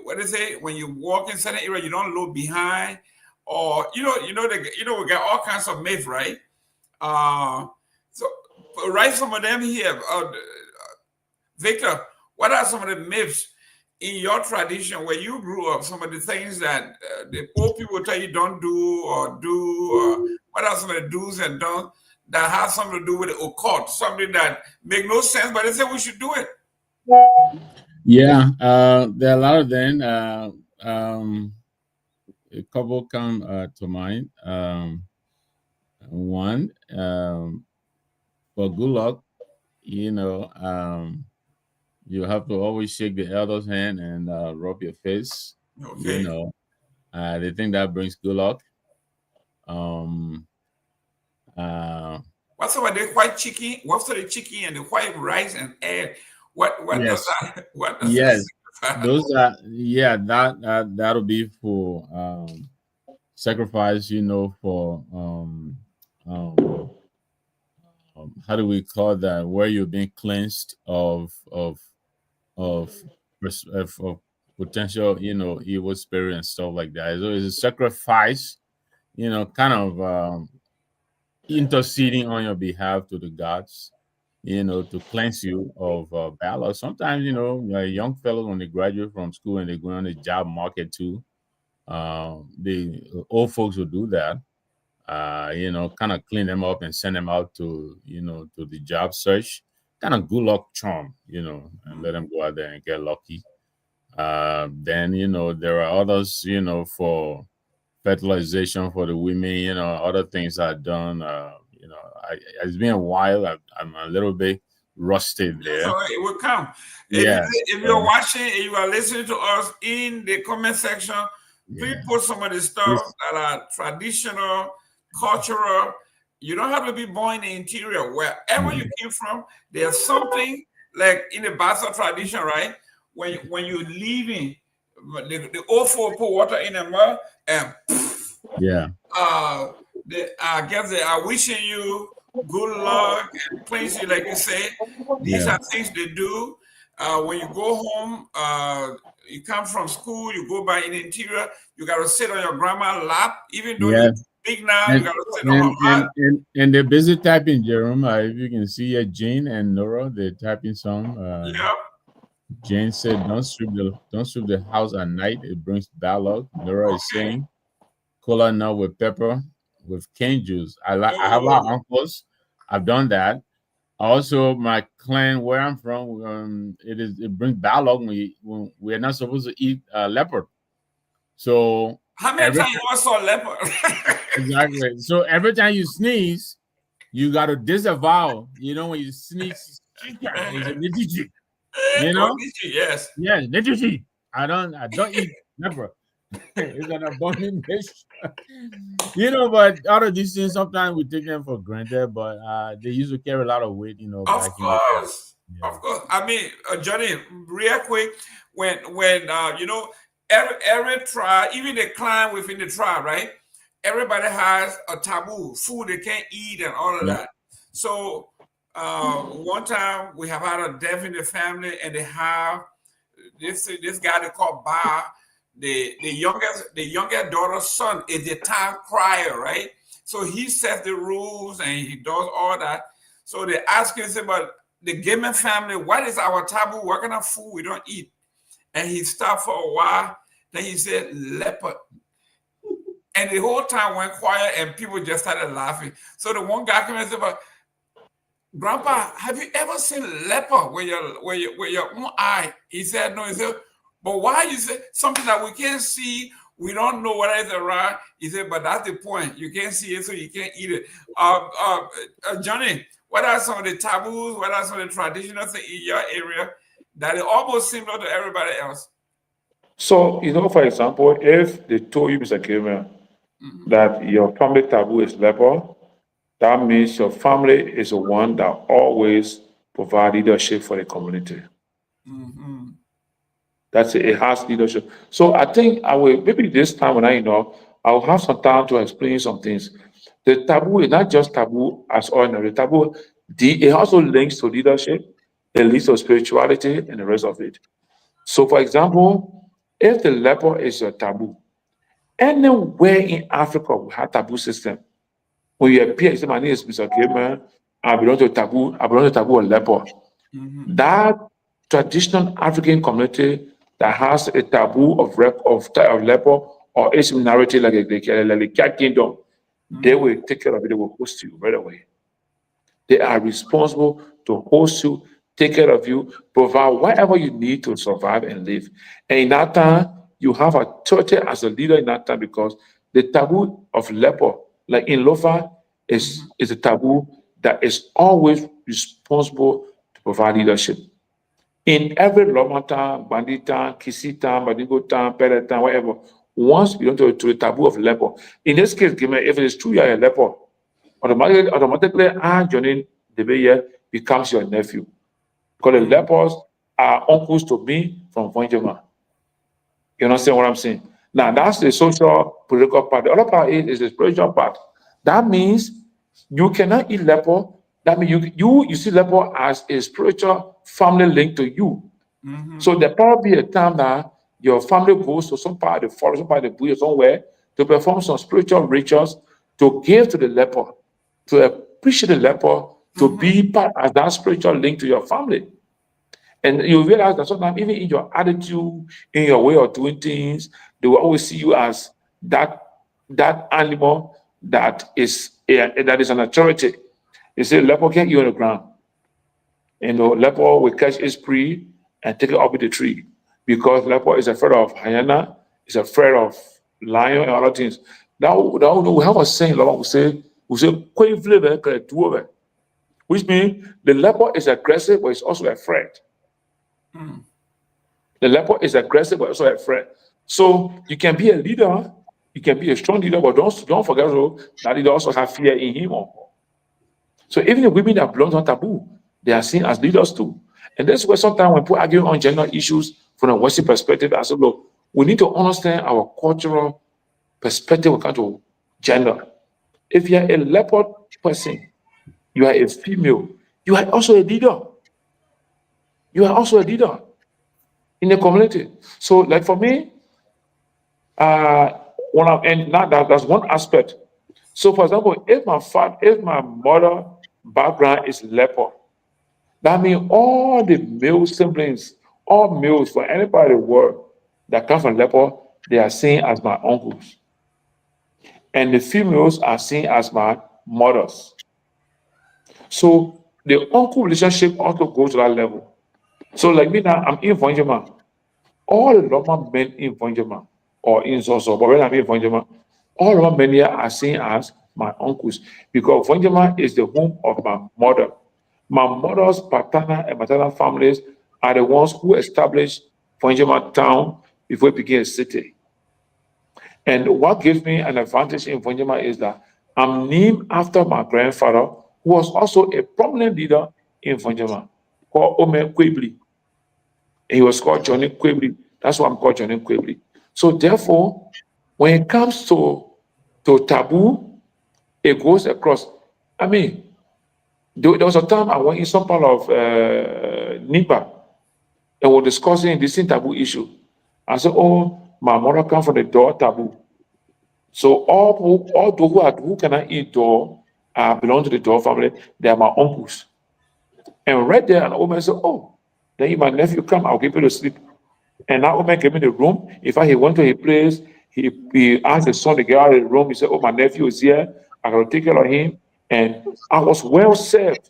Speaker 7: when you walk in certain area, you don't look behind, or we got all kinds of myths, right? So write some of them here. Victor, what are some of the myths in your tradition where you grew up? Some of the things that the old people tell you don't do or do, or what are some of the do's and don'ts that have something to do with the occult, something that make no sense, but they say we should do it?
Speaker 9: Yeah, there are a lot of them. A couple come to mind. One, for good luck, you have to always shake the elder's hand and rub your face.
Speaker 7: Okay.
Speaker 9: They think that brings good luck.
Speaker 7: What's about the white chicken? What's the chicken and the white rice and egg? What
Speaker 9: Yes.
Speaker 7: does that? What does
Speaker 9: Yes,
Speaker 7: that
Speaker 9: those are that'll be for sacrifice. For how do we call that? Where you're being cleansed of potential evil spirit and stuff like that. So it's a sacrifice. Kind of interceding on your behalf to the gods. To cleanse you of valor. Sometimes, young fellows when they graduate from school and they go on the job market too, the old folks will do that. Kind of clean them up and send them out to, to the job search. Kind of good luck charm, and let them go out there and get lucky. Then, there are others, for fertilization for the women, other things are done. It's been a while. I'm a little bit rusted there.
Speaker 7: So it will come.
Speaker 9: Yeah.
Speaker 7: If you're watching and you are listening to us in the comment section, please put some of the stuff that are traditional, cultural. You don't have to be born in the interior. Wherever you came from, there's something like in the Basa tradition, right? When you're leaving, the old folk put water in the mud and I guess they are wishing you good luck and cleanse you, like you say. These are things they do. When you go home, you come from school, you go by in the interior, you got to sit on your grandma's lap, even though you're big now, you got to sit on her lap.
Speaker 9: And they're busy typing, Jerome. If you can see Jane and Nora, they're typing some. Jane said, don't sweep the house at night. It brings bad luck. Nora is saying, cola nut with pepper with cane juice. I have a lot of uncles. I've done that. Also, my clan where I'm from, it brings bad luck when we're not supposed to eat leopard. So
Speaker 7: how many times you ever saw leopard?
Speaker 9: Exactly. So every time you sneeze, you got to disavow. When you sneeze, it's a nitiji.
Speaker 7: Yes.
Speaker 9: Yes, nitiji. I don't eat leopard. It's an abomination. But all of these things, sometimes we take them for granted, but they used to carry a lot of weight,
Speaker 7: Of course. Of course. I mean, Johnny, real quick, when every tribe, even the clan within the tribe, right? Everybody has a taboo, food they can't eat and all of that. So one time we have had a death in the family, and they have this guy they call Ba. The youngest daughter's son is the town crier, right? So he sets the rules and he does all that. So they ask him, but the Gayman family, what is our taboo? What kind of food we don't eat? And he stopped for a while. Then he said, leopard. And the whole time went quiet and people just started laughing. So the one guy came and said, but Grandpa, have you ever seen leopard with your own eye? He said, no. He said, But why you say something that we can't see, we don't know whether it's around? He said, but that's the point. You can't see it, so you can't eat it. Johnny, what are some of the taboos? What are some of the traditional things in your area that is almost similar to everybody else?
Speaker 8: So, for example, if they told you, Mr. Gayman, that your family taboo is leper, that means your family is the one that always provide leadership for the community. That's it. It has leadership. So I think I will, maybe this time when I'll have some time to explain some things. The taboo is not just taboo as ordinary. Taboo, it also links to leadership, it leads to spirituality and the rest of it. So, for example, if the leper is your taboo, anywhere in Africa we have taboo system. When you appear, you say, my name is Mr. Gayman, I belong to taboo or leper. That traditional African community that has a taboo of leper or Asian minority like the Cat Kingdom, they will take care of it, they will host you right away. They are responsible to host you, take care of you, provide whatever you need to survive and live. And in that time, you have authority as a leader in that time because the taboo of leper, like in Lofa, is a taboo that is always responsible to provide leadership. In every Loma town, Bandit town, Kisi town, Badingo town, Pele town, whatever, once you don't to the taboo of leper, in this case, if it is true you are a leper, automatically Johnny Debeye becomes your nephew. Because the lepers are uncles to me from Vonjema. You understand what I'm saying? Now, that's the social, political part. The other part is the spiritual part. That means you cannot eat leper. That means you see leper as a spiritual family link to you. So there probably be a time that your family goes to some part of the forest, some part of the bush, somewhere to perform some spiritual rituals to give to the leper, to appreciate the leper, to be part of that spiritual link to your family. And you realize that sometimes even in your attitude, in your way of doing things, they will always see you as that animal that is an authority. They say leper can't eat on the ground. And the leper will catch its prey and take it up with the tree. Because leper is afraid of hyena, is afraid of lion and other things. Now we have a saying, we say, which means the leper is aggressive, but it's also afraid. The leper is aggressive, but also afraid. So you can be a leader, you can be a strong leader, but don't forget that you also have fear in him. So even the women that belong to taboo, they are seen as leaders too. And that's where sometimes when people argue on gender issues from a Western perspective, I say, look, we need to understand our cultural perspective when it comes to gender. If you are a leopard person, you are a female, you are also a leader. You are also a leader in the community. So, like for me, that's one aspect. So, for example, if my mother background is leper, that means all the male siblings, all males for anybody in the world that come from leper, they are seen as my uncles. And the females are seen as my mothers. So the uncle relationship also goes to that level. So like me now, I'm in Vonjema. All the Loma men in Vonjema, or in Zoso, but when I'm in Vonjema, all Loma men here are seen as my uncles because Vonjema is the home of my mother. My mother's paternal and maternal families are the ones who established Vonjema town before it became a city. And what gives me an advantage in Vonjema is that I'm named after my grandfather, who was also a prominent leader in Vonjema, called Ome Kwebli. He was called Johnny Kwebli. That's why I'm called Johnny Kwebli. So therefore, when it comes to taboo, it goes across. I mean, there was a time I went in some part of Nipa and we're discussing this taboo issue. I said, oh, my mother comes from the door taboo. So all those who cannot eat door belong to the door family, they are my uncles. And right there, an woman said, oh, then if my nephew come, I'll give you to sleep. And that woman came in the room. In fact, he went to his place, he asked his son to get out of the room. He said, oh, my nephew is here. I got to take care of him. And I was well served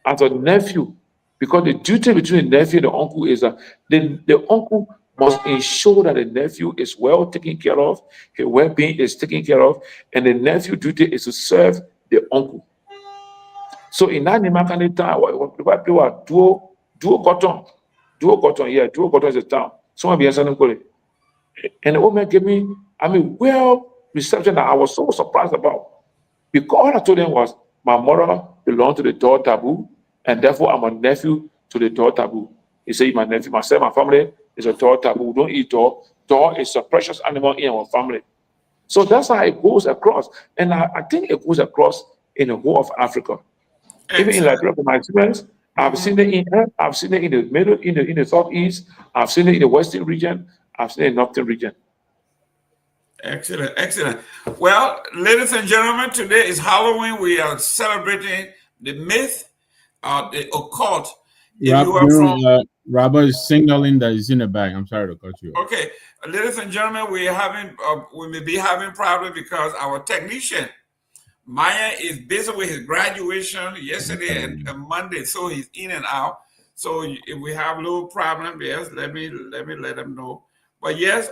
Speaker 8: as a nephew because the duty between the nephew and the uncle is that the uncle must ensure that the nephew is well taken care of, his well-being is taken care of, and the nephew's duty is to serve the uncle. So in that Nimakani town, what people are duo cotton, yeah, duo cotton is a town. Someone be answering. And the old man gave me, well reception that I was so surprised about. Because all I told them was, my mother belonged to the Dor taboo, and therefore I'm a nephew to the Dor taboo. He said, my nephew, myself, my family is a Dor taboo. We don't eat Dor. Dor is a precious animal in our family. So that's how it goes across. And I think it goes across in the whole of Africa. Excellent. Even in Liberia, from my experience, I've seen it I've seen it in the middle, in the southeast, I've seen it in the western region, I've seen it in the northern region.
Speaker 7: Excellent, excellent. Well, ladies and gentlemen, today is Halloween. We are celebrating the myth, the occult.
Speaker 9: Robert is signaling that he's in the back. I'm sorry to cut you off.
Speaker 7: Okay, ladies and gentlemen, we may be having problems because our technician Myean is busy with his graduation yesterday and Monday, so he's in and out. So if we have a little problem, yes, let me let him know. But yes,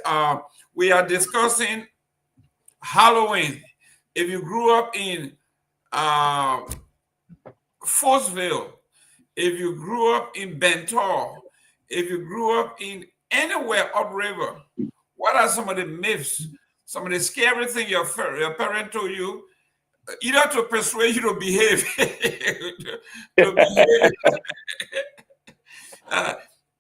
Speaker 7: we are discussing Halloween. If you grew up in Forceville, if you grew up in Bentor, if you grew up in anywhere upriver, what are some of the myths, some of the scary things your parent told you, either to persuade you to behave,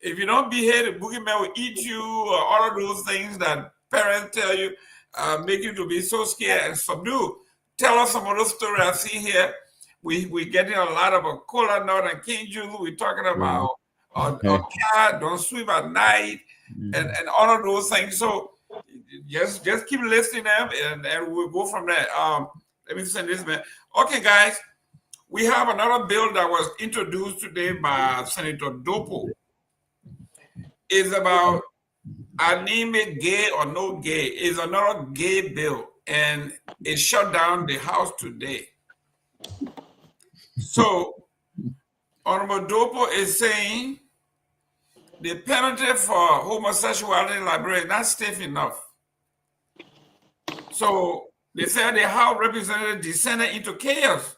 Speaker 7: if you don't behave, the boogeyman will eat you, or all of those things that parents tell you, make you to be so scared and subdued. Tell us some of those stories I see here. We're getting a lot of a kola nut and king juju. We're talking about a cat, don't sleep at night, and all of those things. So just keep listening to them, and we'll go from there. Let me send this, man. Okay, guys, we have another bill that was introduced today by Senator Dopoh. It's about anemic gay or no gay. It's another gay bill, and it shut down the House today. So, Honorable Dopoh is saying the penalty for homosexuality in Liberia is not stiff enough. So, they said the House representative descended into chaos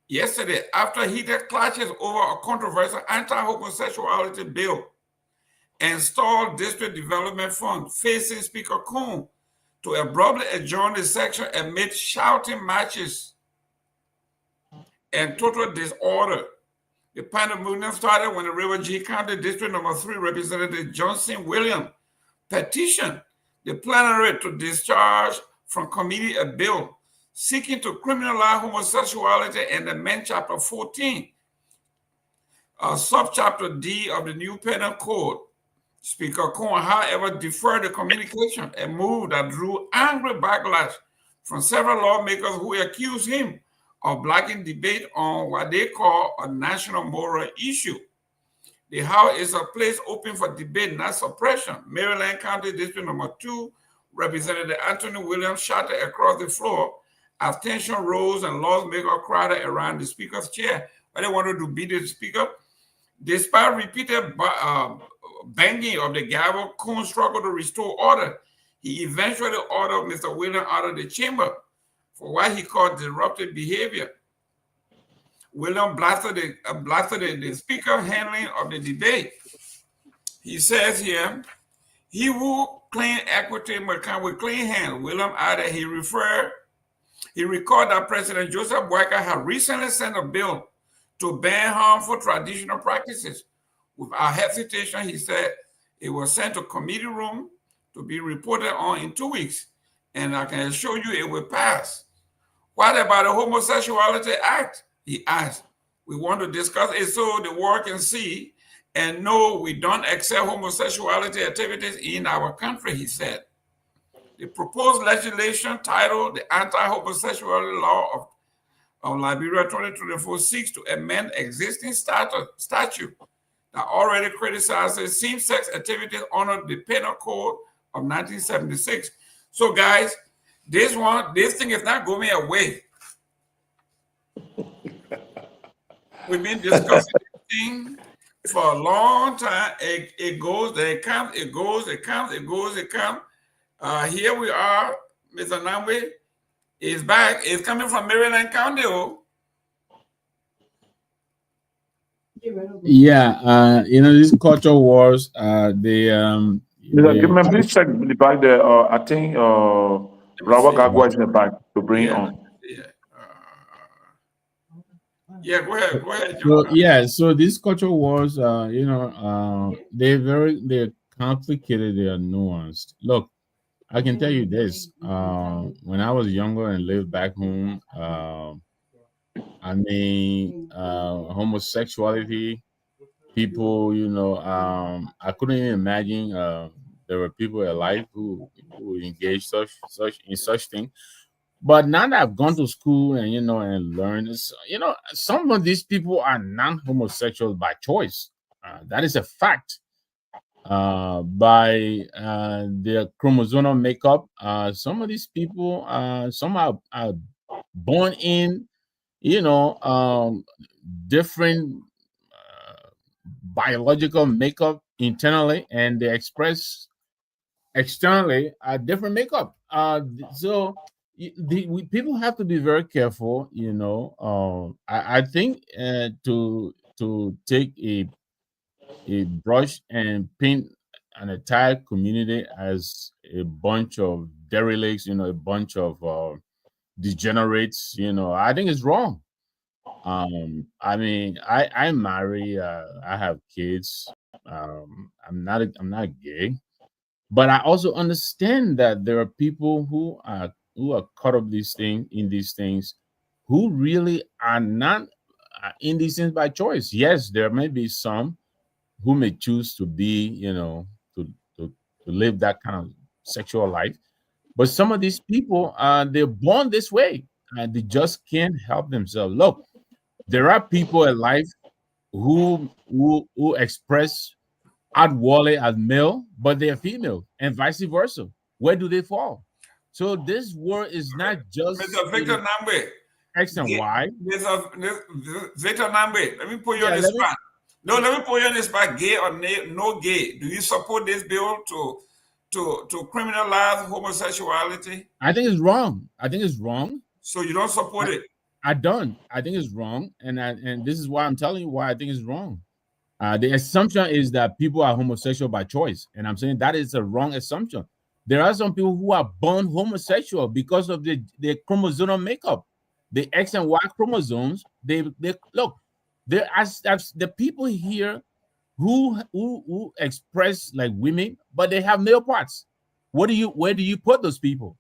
Speaker 7: yesterday after heated clashes over a controversial anti-homosexuality bill and stalled district development fund facing Speaker Coon to abruptly adjourn the section amid shouting matches and total disorder. The pandemonium started when the River G County District Number 3 Representative Johnson Williams petitioned the plenary to discharge from committee a bill seeking to criminalize homosexuality and amend Chapter 14, Subchapter D of the new Penal Code. Speaker Cohen, however, deferred the communication, a move that drew angry backlash from several lawmakers who accused him of blocking debate on what they call a national moral issue. The House is a place open for debate, not suppression. Maryland County District Number 2, Representative Anthony Williams shouted across the floor as tension rose and lawmakers crowded around the Speaker's chair. But they wanted to beat the Speaker. Despite repeated banging of the gavel, Coon struggled to restore order. He eventually ordered Mr. Williams out of the chamber for what he called disruptive behavior. Williams blasted the Speaker handling of the debate. He says here, he who claim equity must come with clean hands. Williams added he recalled that President Joseph Boyka had recently sent a bill to ban harmful traditional practices. Without hesitation, he said it was sent to committee room to be reported on in 2 weeks, and I can assure you it will pass. What about the Homosexuality Act? He asked. We want to discuss it so the world can see and know we don't accept homosexuality activities in our country, he said. The proposed legislation titled the Anti-Homosexuality Law of Liberia 2024 seeks to amend existing statute that already criticizes same-sex activities under the Penal Code of 1976. So, guys, this thing is not going away. We've been discussing this thing For a long time, it goes, then it comes, it goes, it comes, it goes, it comes. Here we are, Mr. Nagbe is back. It's coming from Maryland County.
Speaker 9: Yeah, these culture wars,
Speaker 8: Please check the back there. I think Robert Garguah is in the back to bring it on.
Speaker 7: Yeah, go ahead,
Speaker 9: John. So these culture wars, they're complicated, they are nuanced. Look, I can tell you this. When I was younger and lived back home, homosexuality, people, I couldn't even imagine there were people alive who engage in such things. But now that I've gone to school and and learned, some of these people are non-homosexuals by choice. That is a fact. By their chromosomal makeup, some of these people, some are born in, different biological makeup internally, and they express externally a different makeup. So people have to be very careful. I think to take a brush and paint an entire community as a bunch of derelicts, a bunch of degenerates, I think it's wrong. I marry, I have kids. I'm not gay, but I also understand that there are people who are caught up in these things, who really are not in these things by choice. Yes, there may be some who may choose to be, to live that kind of sexual life, but some of these people, they're born this way, and they just can't help themselves. Look, there are people in life who express outwardly as male, but they're female, and vice versa. Where do they fall? So this war is not just
Speaker 7: Mr. Victor Nagbe.
Speaker 9: X and Y.
Speaker 7: Victor Nagbe, let me put you on the spot. Let me put you on the spot. Gay or no gay? Do you support this bill to criminalize homosexuality?
Speaker 9: I think it's wrong.
Speaker 7: So you don't support it?
Speaker 9: I don't. I think it's wrong, and this is why I'm telling you why I think it's wrong. The assumption is that people are homosexual by choice, and I'm saying that is a wrong assumption. There are some people who are born homosexual because of their chromosomal makeup, the X and Y chromosomes. They look. There are the people here who express like women, but they have male parts. Where do you put those people?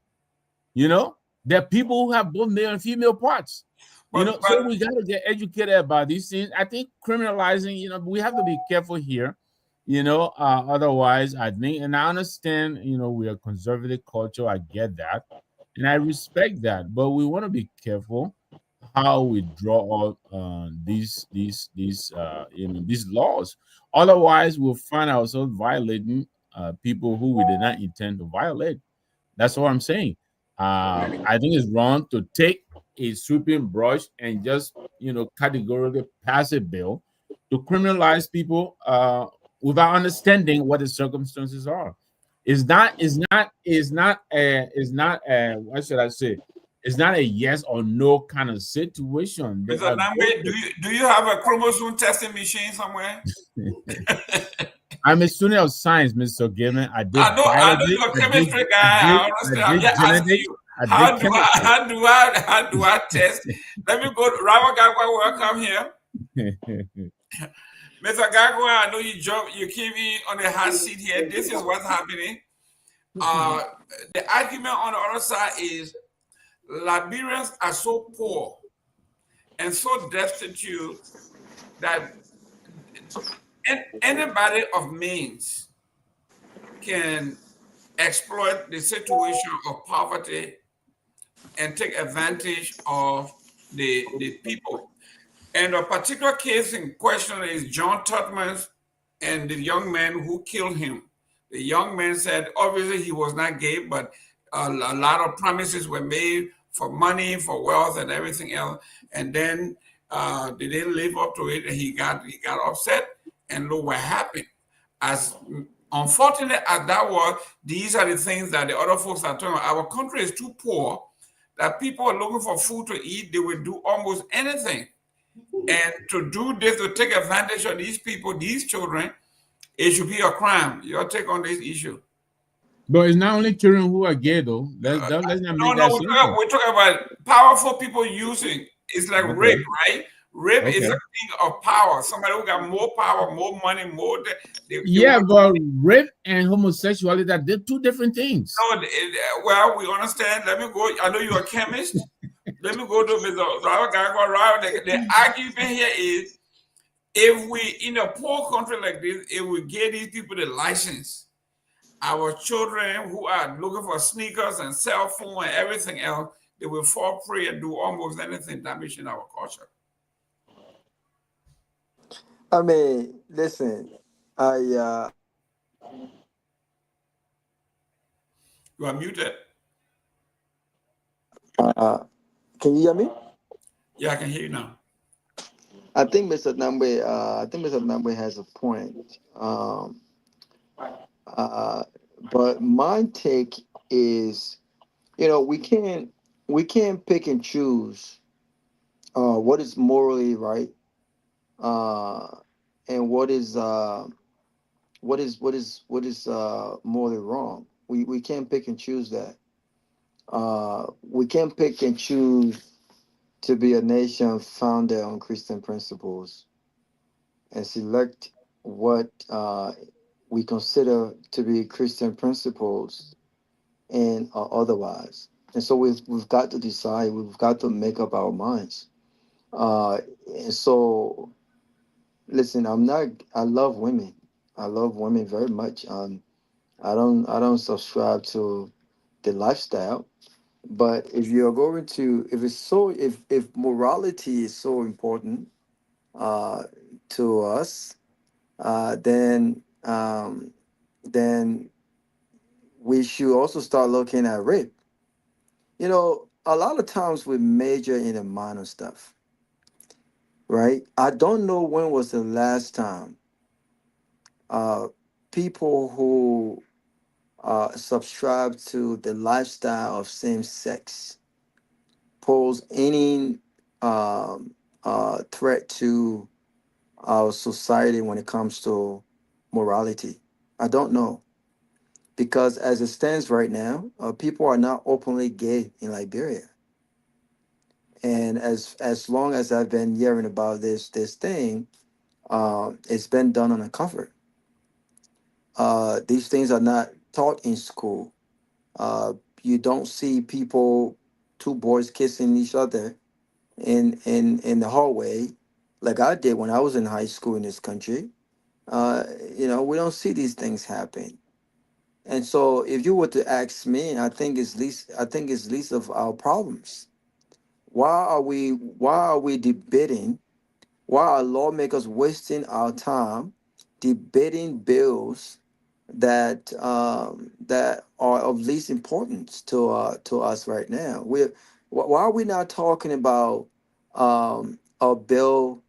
Speaker 9: There are people who have both male and female parts. So we got to get educated about these things. I think criminalizing, we have to be careful here, otherwise I think, and I understand, we are conservative culture. I get that. And I respect that, but we want to be careful how we draw out these laws. Otherwise, we'll find ourselves violating people who we did not intend to violate. That's what I'm saying. I think it's wrong to take a sweeping brush and just categorically pass a bill to criminalize people without understanding what the circumstances are. It's not what should I say? It's not a yes or no kind of situation.
Speaker 7: Mr. Nagbe, do you have a chromosome testing machine somewhere?
Speaker 9: I'm a student of science, Mr. Gayman. I
Speaker 7: know you're a chemistry guy. I'm just asking you. How do I test? Let me go to Robert Garguah. Welcome here. Mr. Garguah, I know you came in on the hot seat here. This is what's happening. The argument on the other side is Liberians are so poor and so destitute that anybody of means can exploit the situation of poverty and take advantage of the people. And a particular case in question is John Tutman's and the young man who killed him. The young man said, obviously he was not gay, but a lot of promises were made for money, for wealth, and everything else. And then they didn't live up to it, and he got upset, and look what happened. As unfortunate as that was, these are the things that the other folks are talking about. Our country is too poor that people are looking for food to eat. They will do almost anything. And to do this, to take advantage of these people, these children, it should be a crime. Your take on this issue?
Speaker 9: But it's not only children who are gay, though. Let's not make that simple.
Speaker 7: We're talking about powerful people using. It's like rape, right? Rape is a thing of power. Somebody who got more power, more money, more.
Speaker 9: But rape and homosexuality, they're two different things.
Speaker 7: No, well, we understand. Let me go. I know you're a chemist. Let me go to the argument here is, if we in a poor country like this, if we give these people the license, our children who are looking for sneakers and cell phone and everything else, they will fall prey and do almost anything damaging our culture.
Speaker 10: I mean, listen,
Speaker 7: You are muted.
Speaker 10: Can you hear me?
Speaker 7: Yeah, I can hear you now.
Speaker 10: I think Mr. Nagbe has a point. But my take is, we can't pick and choose what is morally right, and what is morally wrong. We can't pick and choose that. We can't pick and choose to be a nation founded on Christian principles and select what we consider to be Christian principles and otherwise. And so we've got to decide. We've got to make up our minds. And so, listen, I love women. I love women very much. I don't subscribe to the lifestyle. But if you're going to, if morality is so important to us, then we should also start looking at rape. A lot of times we major in the minor stuff, right? I don't know when was the last time people who subscribe to the lifestyle of same sex pose any threat to our society when it comes to morality. I don't know, because as it stands right now, people are not openly gay in Liberia, and as long as I've been hearing about this thing, it's been done on a cover. These things are not taught in school. You don't see two boys kissing each other in the hallway like I did when I was in high school in this country. We don't see these things happen. And so if you were to ask me, I think it's least of our problems. Why are we debating? Why are lawmakers wasting our time debating bills that are of least importance to us right now? Why are we not talking about a bill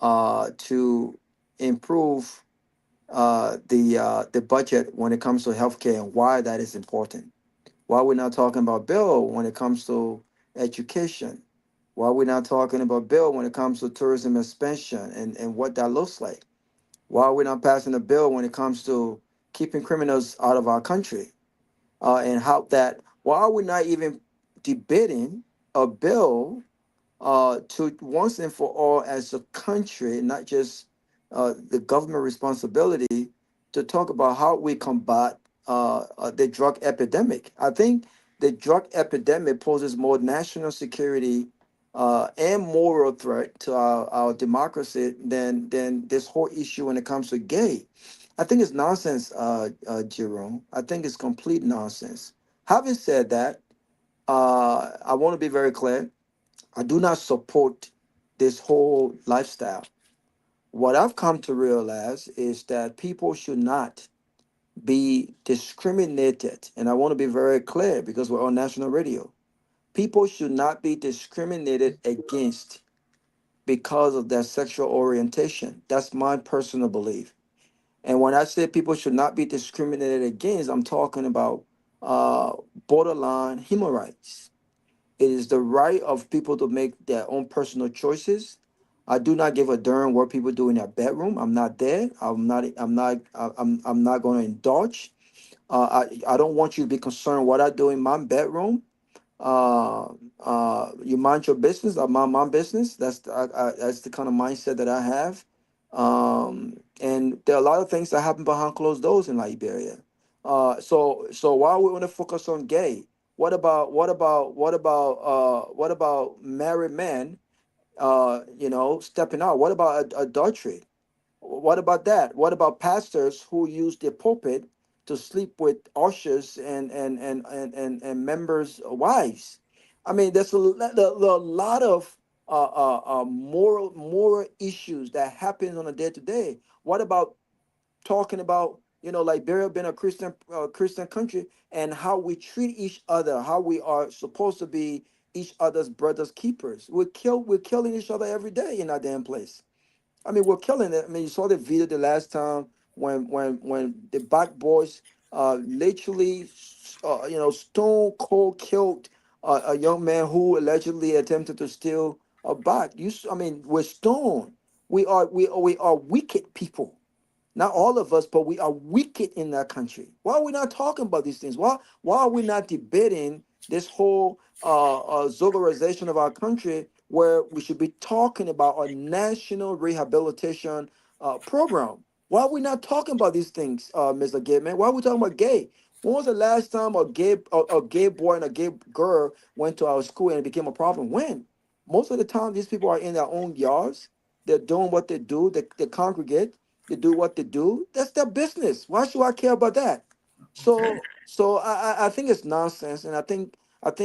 Speaker 10: to improve the budget when it comes to healthcare, and why that is important? Why are we not talking about bill when it comes to education? Why are we not talking about bill when it comes to tourism expansion and what that looks like? Why are we not passing a bill when it comes to keeping criminals out of our country? And how that, why are we not even debating a bill to once and for all, as a country, not just the government responsibility, to talk about how we combat the drug epidemic? I think the drug epidemic poses more national security and moral threat to our democracy than this whole issue when it comes to gay. I think it's nonsense, Jerome. I think it's complete nonsense. Having said that, I want to be very clear. I do not support this whole lifestyle. What I've come to realize is that people should not be discriminated. And I want to be very clear because we're on national radio. People should not be discriminated against because of their sexual orientation. That's my personal belief. And when I say people should not be discriminated against, I'm talking about borderline human rights. It is the right of people to make their own personal choices. I do not give a darn what people do in their bedroom. I'm not there. I'm not going to indulge. I don't want you to be concerned what I do in my bedroom. You mind your business. I mind my business. That's the kind of mindset that I have. And there are a lot of things that happen behind closed doors in Liberia. So while we want to focus on gay, what about married men? Stepping out. What about adultery? What about that? What about pastors who use their pulpit to sleep with ushers and members' wives? I mean, there's a lot of moral issues that happen on a day to day. What about talking about Liberia being a Christian country and how we treat each other, how we are supposed to be each other's brothers keepers? We're killing each other every day in our damn place. I mean, we're killing it. I mean, you saw the video the last time when the black boys literally stone cold killed a young man who allegedly attempted to steal a bike. I mean, we're stone. We are wicked people. Not all of us, but we are wicked in that country. Why are we not talking about these things? Why are we not debating this whole Zogarization of our country, where we should be talking about a national rehabilitation program? Why are we not talking about these things, Mr. Gayman? Why are we talking about gay? When was the last time a gay boy and a gay girl went to our school and it became a problem? When? Most of the time, these people are in their own yards. They're doing what they do. They congregate. They do what they do. That's their business. Why should I care about that? So I think it's nonsense, and I think it's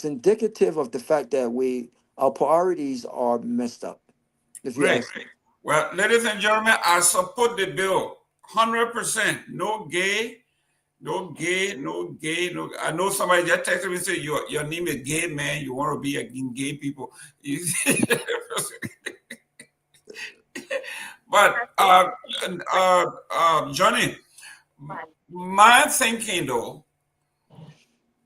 Speaker 10: indicative of the fact that our priorities are messed up. If you
Speaker 7: Great.
Speaker 10: ask me.
Speaker 7: Well, ladies and gentlemen, I support the bill 100%. No gay, no gay, no gay, no. I know somebody just texted me and said your name is Gay Man. You want to be against gay people. But Johnny, my thinking though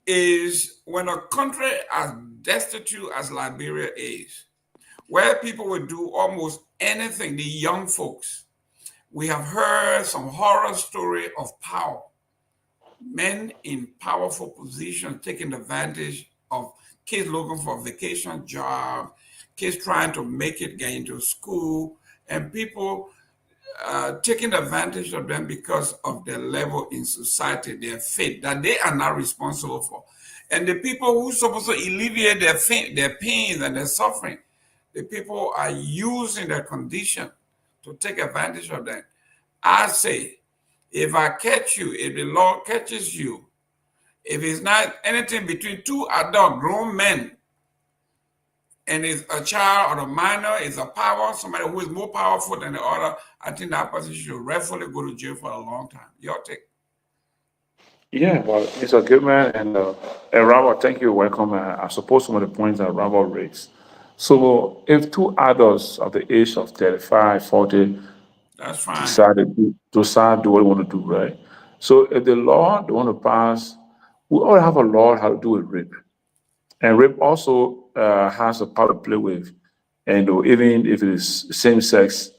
Speaker 7: is when a country as destitute as Liberia is, where people would do almost anything, the young folks, we have heard some horror story of power. Men in powerful positions taking advantage of kids looking for a vacation job, kids trying to make it, get into school, and people taking advantage of them because of their level in society, their faith, that they are not responsible for. And the people who are supposed to alleviate their pain and their suffering, the people are using their condition to take advantage of them. I say, if I catch you, if the law catches you, if it's not anything between two adult grown men, and it's a child or a minor, is a power, somebody who is more powerful than the other, I think that person should rightfully go to jail for a long time. Your take?
Speaker 8: Yeah, well, it's a good man, and Robert, thank you, welcome. I suppose some of the points that Robert raised. So, if two adults of the age of 35, 40
Speaker 7: That's fine.
Speaker 8: decided to start do what they want to do, right? So, if the law they want to pass, we all have a law how to do with rape, and rape also has a part to play with, and even if it is same sex,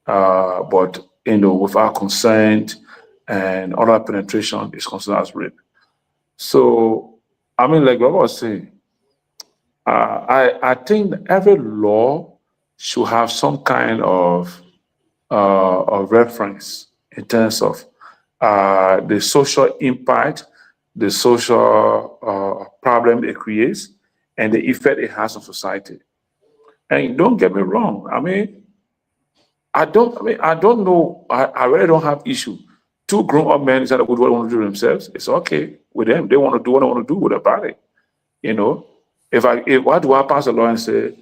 Speaker 8: but without consent and other penetration is considered as rape. So, I mean, like Robert was saying, I think that every law should have some kind of reference in terms of the social impact, the social problem it creates, and the effect it has on society. And don't get me wrong. I don't know. I really don't have issue. Two grown-up men decide what they want to do themselves. It's okay with them. They want to do what they want to do with their body. If why do I pass a law and say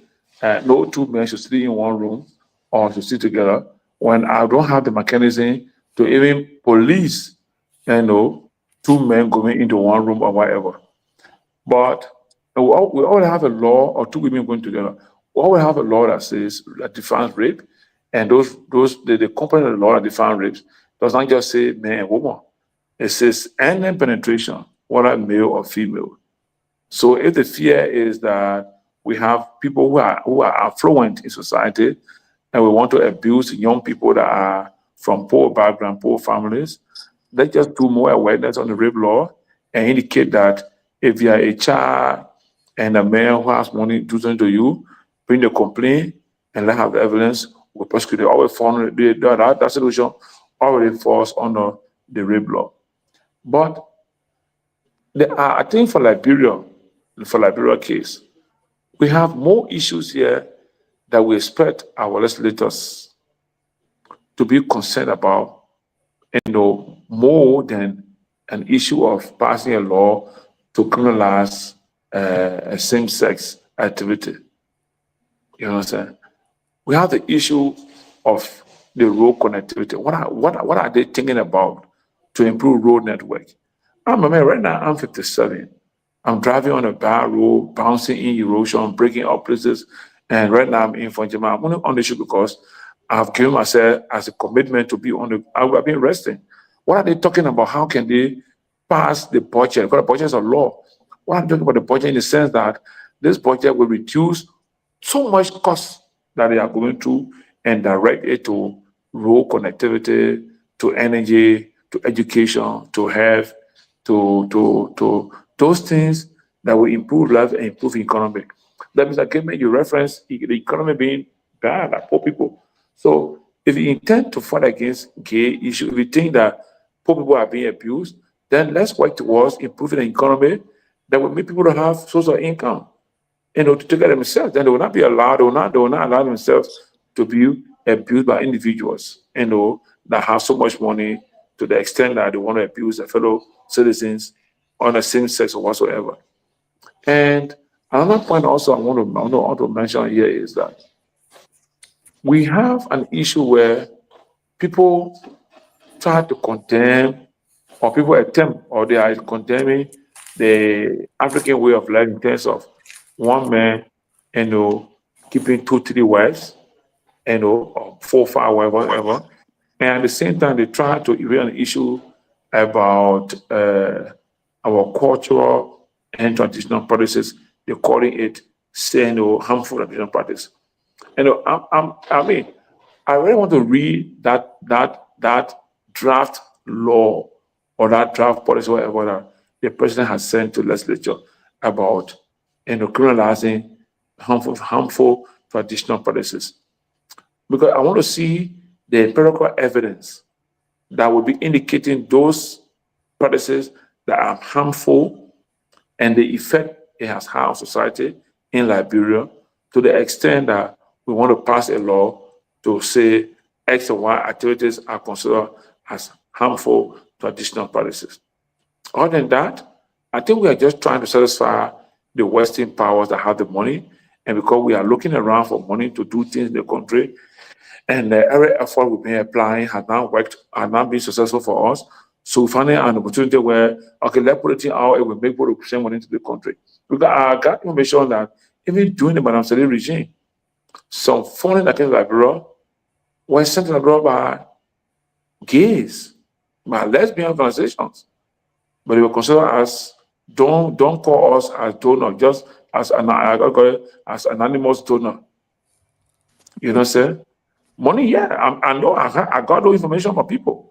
Speaker 8: no two men should sleep in one room or should sit together when I don't have the mechanism to even police, two men going into one room or whatever. But And we all have a law, or two women going together. We all have a law that defines rape, and the component of the law that defines rape does not just say man and woman. It says any penetration, whether male or female. So if the fear is that we have people who are affluent in society, and we want to abuse young people that are from poor background, poor families, let's just do more awareness on the rape law and indicate that if you are a child and a man who has money do something to you, bring the complaint and let have the evidence, we'll prosecute it. Always follow that solution already falls under the rape law. But I think for Liberia case, we have more issues here that we expect our legislators to be concerned about, more than an issue of passing a law to criminalize a same-sex activity. You know what I'm saying? We have the issue of the road connectivity. What are they thinking about to improve road network? Right now, I'm 57. I'm driving on a bad road, bouncing in erosion, breaking up places. And right now I'm in Fonjima. I'm only on the issue because I've given myself as a commitment to be I've been resting. What are they talking about? How can they pass the budget? Because the budget is a law. What I'm talking about the budget in the sense that this budget will reduce so much cost that they are going through and direct it to road connectivity, to energy, to education, to health, to those things that will improve life and improve economy. That means that you reference the economy being bad, like poor people. So if you intend to fight against gay issue, if you think that poor people are being abused, then let's work towards improving the economy that will make people to have source of income, to take care of themselves. Then they will not be allowed, they will not allow themselves to be abused by individuals, that have so much money to the extent that they want to abuse their fellow citizens on the same sex or whatsoever. And another point also I want to mention here is that we have an issue where people try to condemn, or people attempt, or they are condemning the African way of life in terms of one man, keeping 2-3 wives, or 4-5, whatever. And at the same time, they try to erase an issue about our cultural and traditional practices. They're calling it, harmful traditional practice. I really want to read that draft law or that draft policy, whatever that the president has sent to legislature about criminalizing harmful traditional practices. Because I want to see the empirical evidence that will be indicating those practices that are harmful and the effect it has had on society in Liberia, to the extent that we want to pass a law to say X and Y activities are considered as harmful traditional practices. Other than that, I think we are just trying to satisfy the Western powers that have the money, and because we are looking around for money to do things in the country, and every effort we've been applying has now been successful for us. So we find an opportunity where, okay, let's put it out, it will make people send money into the country. Because I got information that even during the Madam Saleh regime, some funding that came to Liberia was sent to Liberia by gays, by lesbian organizations. But they were considered as, don't call us as donor, just as an anonymous donor. You know what I'm saying? Money, yeah, I know, I got no information from people.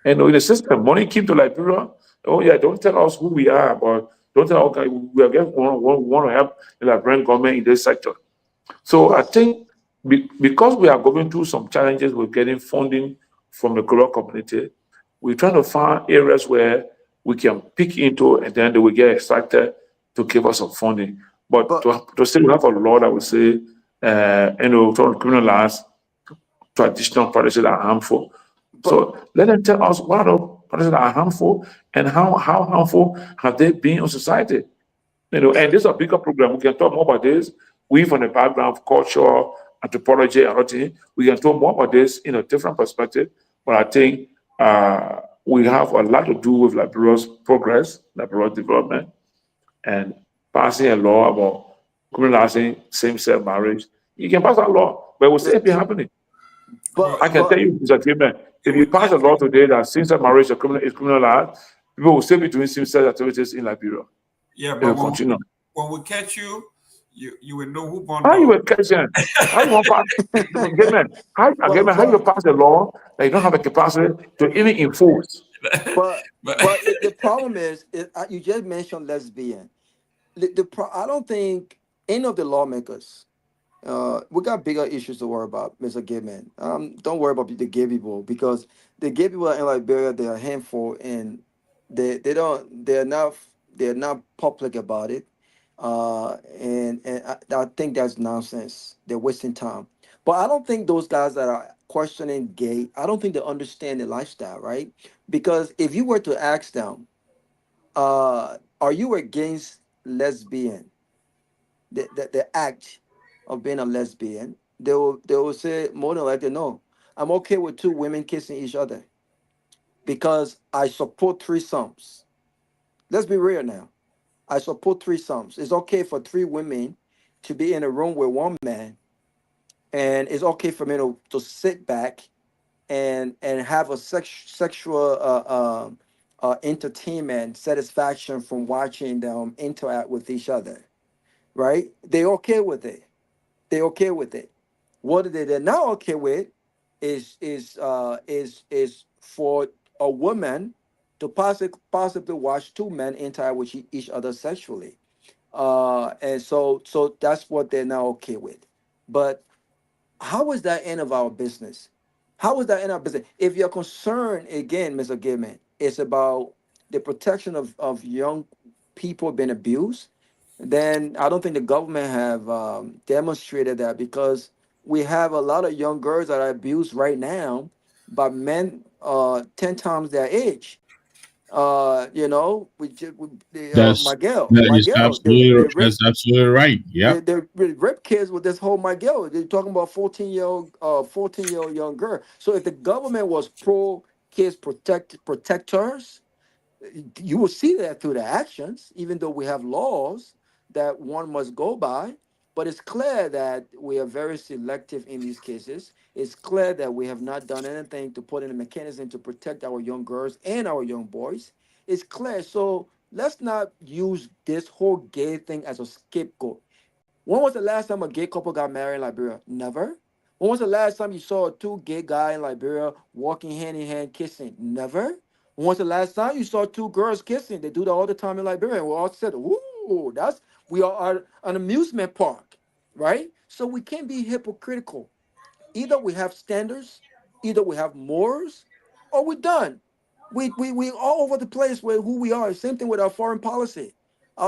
Speaker 8: And in the system, money came to Liberia. Oh yeah, don't tell us who we are, but don't tell us, okay, we want to help the Liberian government in this sector. So I think because we are going through some challenges with getting funding from the global community, we're trying to find areas where we can pick into, and then they will get extracted to give us some funding. But to still have a law that would say, trying to criminalize traditional practices that are harmful. So let them tell us what are practices that are harmful and how harmful have they been on society. And this is a bigger program. We can talk more about this. We from the background of culture, anthropology, and everything, we can talk more about this in a different perspective. But I think we have a lot to do with Liberia's progress, Liberia's development, and passing a law about criminalizing same-sex marriage. You can pass a law, but it will still be happening.
Speaker 10: But
Speaker 8: I can tell you, Mr. Gayman, if you pass a law today that same-sex marriage is criminalized, people will still be doing same-sex activities in Liberia.
Speaker 7: Yeah,
Speaker 8: It
Speaker 7: but
Speaker 8: will continue.
Speaker 7: when we catch you, you will know who born
Speaker 8: How you
Speaker 7: dog.
Speaker 8: will catch them? How you want pass? Gayman, how you pass a law that you don't have a capacity to even enforce?
Speaker 10: But the problem is, you just mentioned lesbian. I don't think any of the lawmakers. We got bigger issues to worry about, Mr. Gayman. Don't worry about the gay people, because the gay people in Liberia, they're a handful, and they're not public about it. I think that's nonsense. They're wasting time. But I don't think those guys that are questioning gay, I don't think they understand the lifestyle, right? Because if you were to ask them, are you against lesbian, the act of being a lesbian, they will say more than likely no. I'm okay with two women kissing each other because I support threesomes. Let's be real now. I support threesomes. It's okay for three women to be in a room with one man, and it's okay for me to sit back and have a sexual entertainment satisfaction from watching them interact with each other. Right? They okay with it. They okay with it. What they're not okay with is for a woman to possibly watch two men interact with each other sexually. And so that's what they're not okay with. But how is that end of our business? How is that end of our business? If you're concerned, again, Mr. Gayman, it's about the protection of young people being abused, then I don't think the government have demonstrated that, because we have a lot of young girls that are abused right now by men 10 times their age.
Speaker 9: That's that is
Speaker 10: Miguel,
Speaker 9: absolutely that's absolutely right. Yep.
Speaker 10: they really rip kids with this whole Miguel. They're talking about 14-year-old young girl. So if the government was pro kids protectors, you will see that through the actions, even though we have laws that one must go by. But it's clear that we are very selective in these cases. It's clear that we have not done anything to put in a mechanism to protect our young girls and our young boys. It's clear. So let's not use this whole gay thing as a scapegoat. When was the last time a gay couple got married in Liberia? Never. When was the last time you saw two gay guys in Liberia walking hand in hand kissing? Never. When was the last time you saw two girls kissing? They do that all the time in Liberia. And we all said, "Ooh, we are an amusement park," right? So we can't be hypocritical. Either we have standards, either we have morals, or we're done. We all over the place with who we are. Same thing with our foreign policy.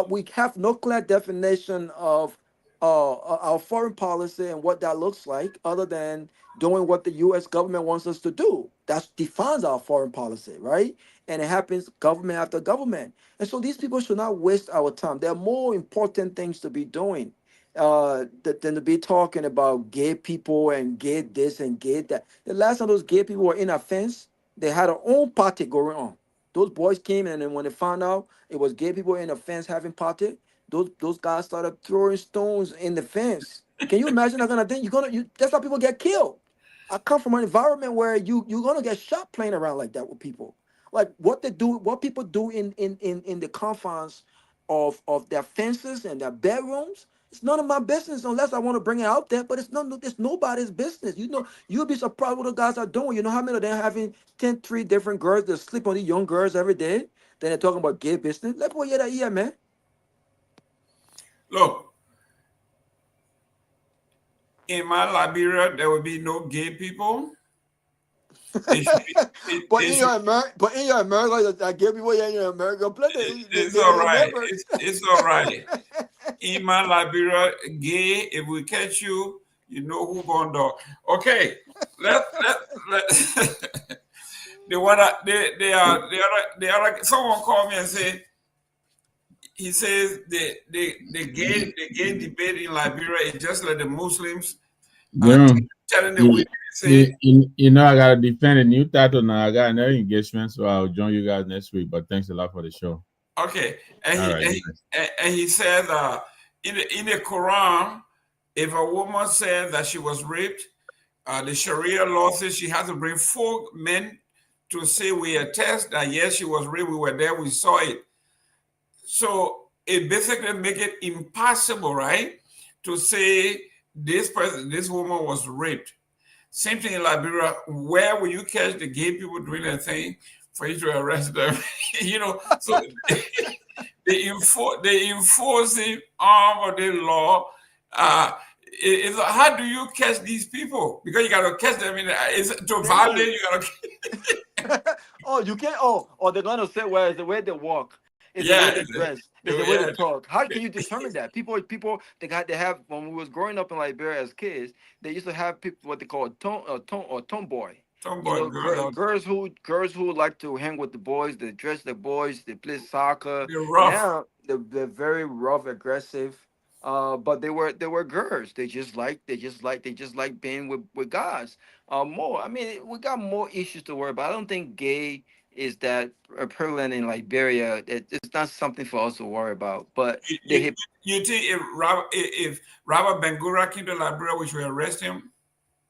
Speaker 10: We have no clear definition of our foreign policy and what that looks like, other than doing what the U.S. government wants us to do. That defines our foreign policy, right? And it happens government after government. And so these people should not waste our time. There are more important things to be doing than to be talking about gay people and gay this and gay that. The last time those gay people were in a fence, they had their own party going on. Those boys came in, and when they found out it was gay people in the fence having party, those guys started throwing stones in the fence. Can you imagine that kind of thing? That's how people get killed. I come from an environment where you're gonna get shot playing around like that with people. Like what people do in the confines of their fences and their bedrooms. It's none of my business unless I want to bring it out there, but it's nobody's business. You'll be surprised what the guys are doing. You know how many of them having 3 different girls that sleep on these young girls every day? Then they're talking about gay business. Let's go that here, man.
Speaker 7: Look, in my Liberia, there will be no gay people.
Speaker 10: But in your America, gay people in your America,
Speaker 7: it's all right. It's all right. In my Liberia, gay. If we catch you, you know who born dog. Okay, let. The other. Someone called me and said. He says the gay debate in Liberia is just like the Muslims telling the women.
Speaker 9: I gotta defend a new title now. I got another engagement, so I'll join you guys next week. But thanks a lot for the show.
Speaker 7: Okay,
Speaker 9: All right.
Speaker 7: and he said in the Quran, if a woman said that she was raped, the Sharia law says she has to bring 4 men to say we attest that yes, she was raped. We were there, we saw it. So it basically make it impossible, right, to say this woman was raped. Same thing in Liberia. Where will you catch the gay people doing their thing for you to arrest them? So they enforcing arm of the law. How do you catch these people? Because you got to catch them to violate. You got
Speaker 10: to. Oh, you can't. Oh, they're gonna say, well, it's the way they walk. It's the way they dress. It's the way they talk. How can you determine that? People, they have, when we was growing up in Liberia as kids, they used to have people, what they call tomboy. Girls who like to hang with the boys, they dress the boys, they play soccer.
Speaker 7: They're rough.
Speaker 10: Now they're very rough, aggressive. But they were girls. They just like being with guys. More. I mean, we got more issues to worry about. I don't think gay is that prevalent in Liberia. It's not something for us to worry about. But
Speaker 7: you think if Robert Bangura came to Liberia, we should arrest him?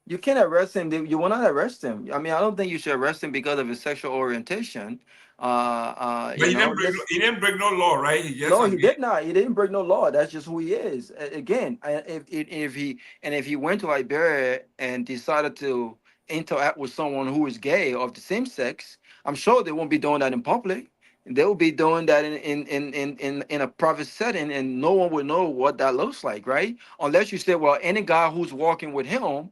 Speaker 10: You can't arrest him. You will not arrest him. I mean, I don't think you should arrest him because of his sexual orientation.
Speaker 7: But he didn't break no law, right?
Speaker 10: He did not. He didn't break no law. That's just who he is. Again, if he went to Liberia and decided to interact with someone who is gay or of the same sex, I'm sure they won't be doing that in public. They will be doing that in a private setting, and no one will know what that looks like, right? Unless you say, well, any guy who's walking with him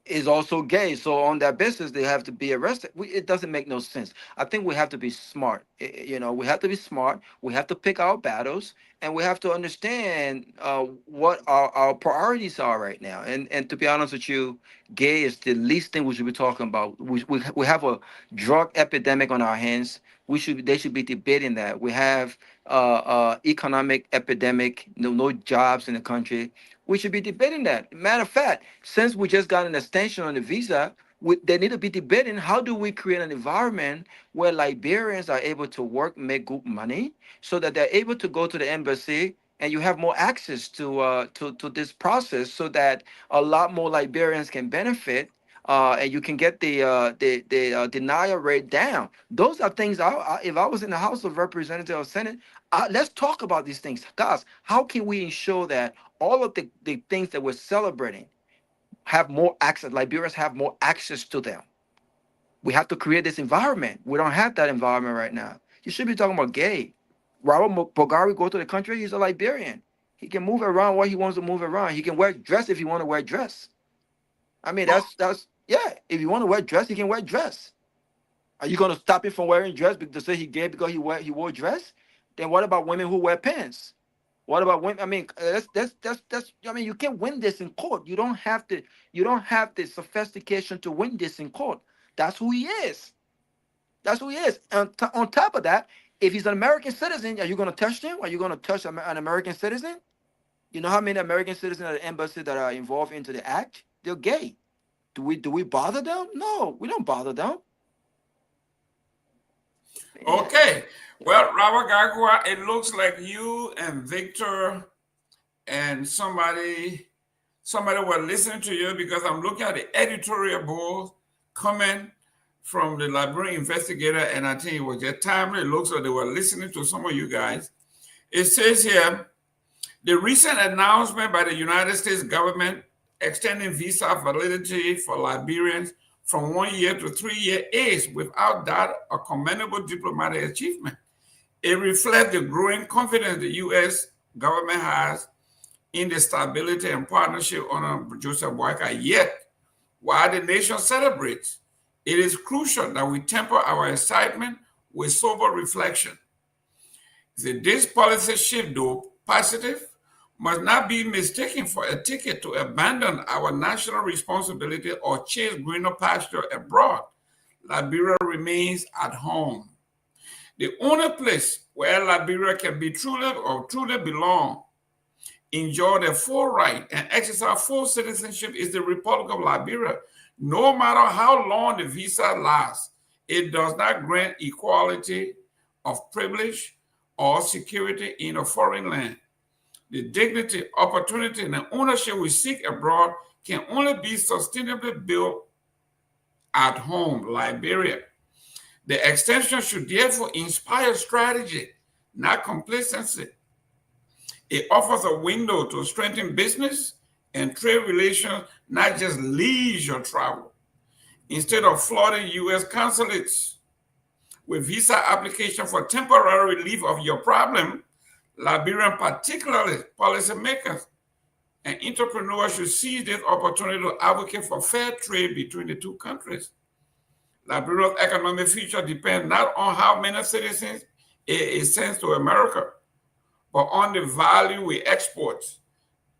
Speaker 10: is also gay, so on that basis they have to be arrested. It doesn't make no sense. I think we have to be smart. We have to be smart. We have to pick our battles, and we have to understand what our priorities are right now. And to be honest with you, gay is the least thing we should be talking about. We have a drug epidemic on our hands. They should be debating that. We have economic epidemic, no jobs in the country. We should be debating that. Matter of fact, since we just got an extension on the visa, they need to be debating how do we create an environment where Liberians are able to work, make good money, so that they're able to go to the embassy and you have more access to this process, so that a lot more Liberians can benefit. And you can get the denial rate down. Those are things. If I was in the House of Representatives or Senate, let's talk about these things, guys. How can we ensure that all of the things that we're celebrating have more access? Liberians have more access to them. We have to create this environment. We don't have that environment right now. You should be talking about gay. Robert Bogari go to the country. He's a Liberian. He can move around what he wants to move around. He can wear dress if he want to wear dress. I mean, that's yeah. If you want to wear dress, he can wear dress. Are you going to stop him from wearing dress to say he gay because he wore dress? Then what about women who wear pants? What about women? I mean, that's. I mean, you can't win this in court. You don't have the sophistication to win this in court. That's who he is. That's who he is. And on top of that, if he's an American citizen, are you going to touch him? Are you going to touch an American citizen? You know how many American citizens at the embassy that are involved into the act? They're gay. Do we bother them? No, we don't bother them.
Speaker 7: Okay. Well, Robert Garguah, it looks like you and Victor and somebody were listening to you, because I'm looking at the editorial board comment from the Liberian investigator, and I think it was just timely. It looks like they were listening to some of you guys. It says here, the recent announcement by the United States government extending visa validity for Liberians from 1 year to 3 year is without doubt a commendable diplomatic achievement. It reflects the growing confidence the U.S. government has in the stability and partnership under Joseph Boakai. Yet, while the nation celebrates, it is crucial that we temper our excitement with sober reflection. This policy shift, though positive, must not be mistaken for a ticket to abandon our national responsibility or chase greener pasture abroad. Liberia remains at home. The only place where Liberia can be truly belong, enjoy their full right, and exercise full citizenship is the Republic of Liberia. No matter how long the visa lasts, it does not grant equality of privilege or security in a foreign land. The dignity, opportunity, and ownership we seek abroad can only be sustainably built at home, Liberia. The extension should therefore inspire strategy, not complacency. It offers a window to strengthen business and trade relations, not just leisure travel. Instead of flooding U.S. consulates with visa application for temporary relief of your problem, Liberian, particularly policymakers and entrepreneurs, should seize this opportunity to advocate for fair trade between the two countries. Liberia's economic future depends not on how many citizens it sends to America, but on the value we export,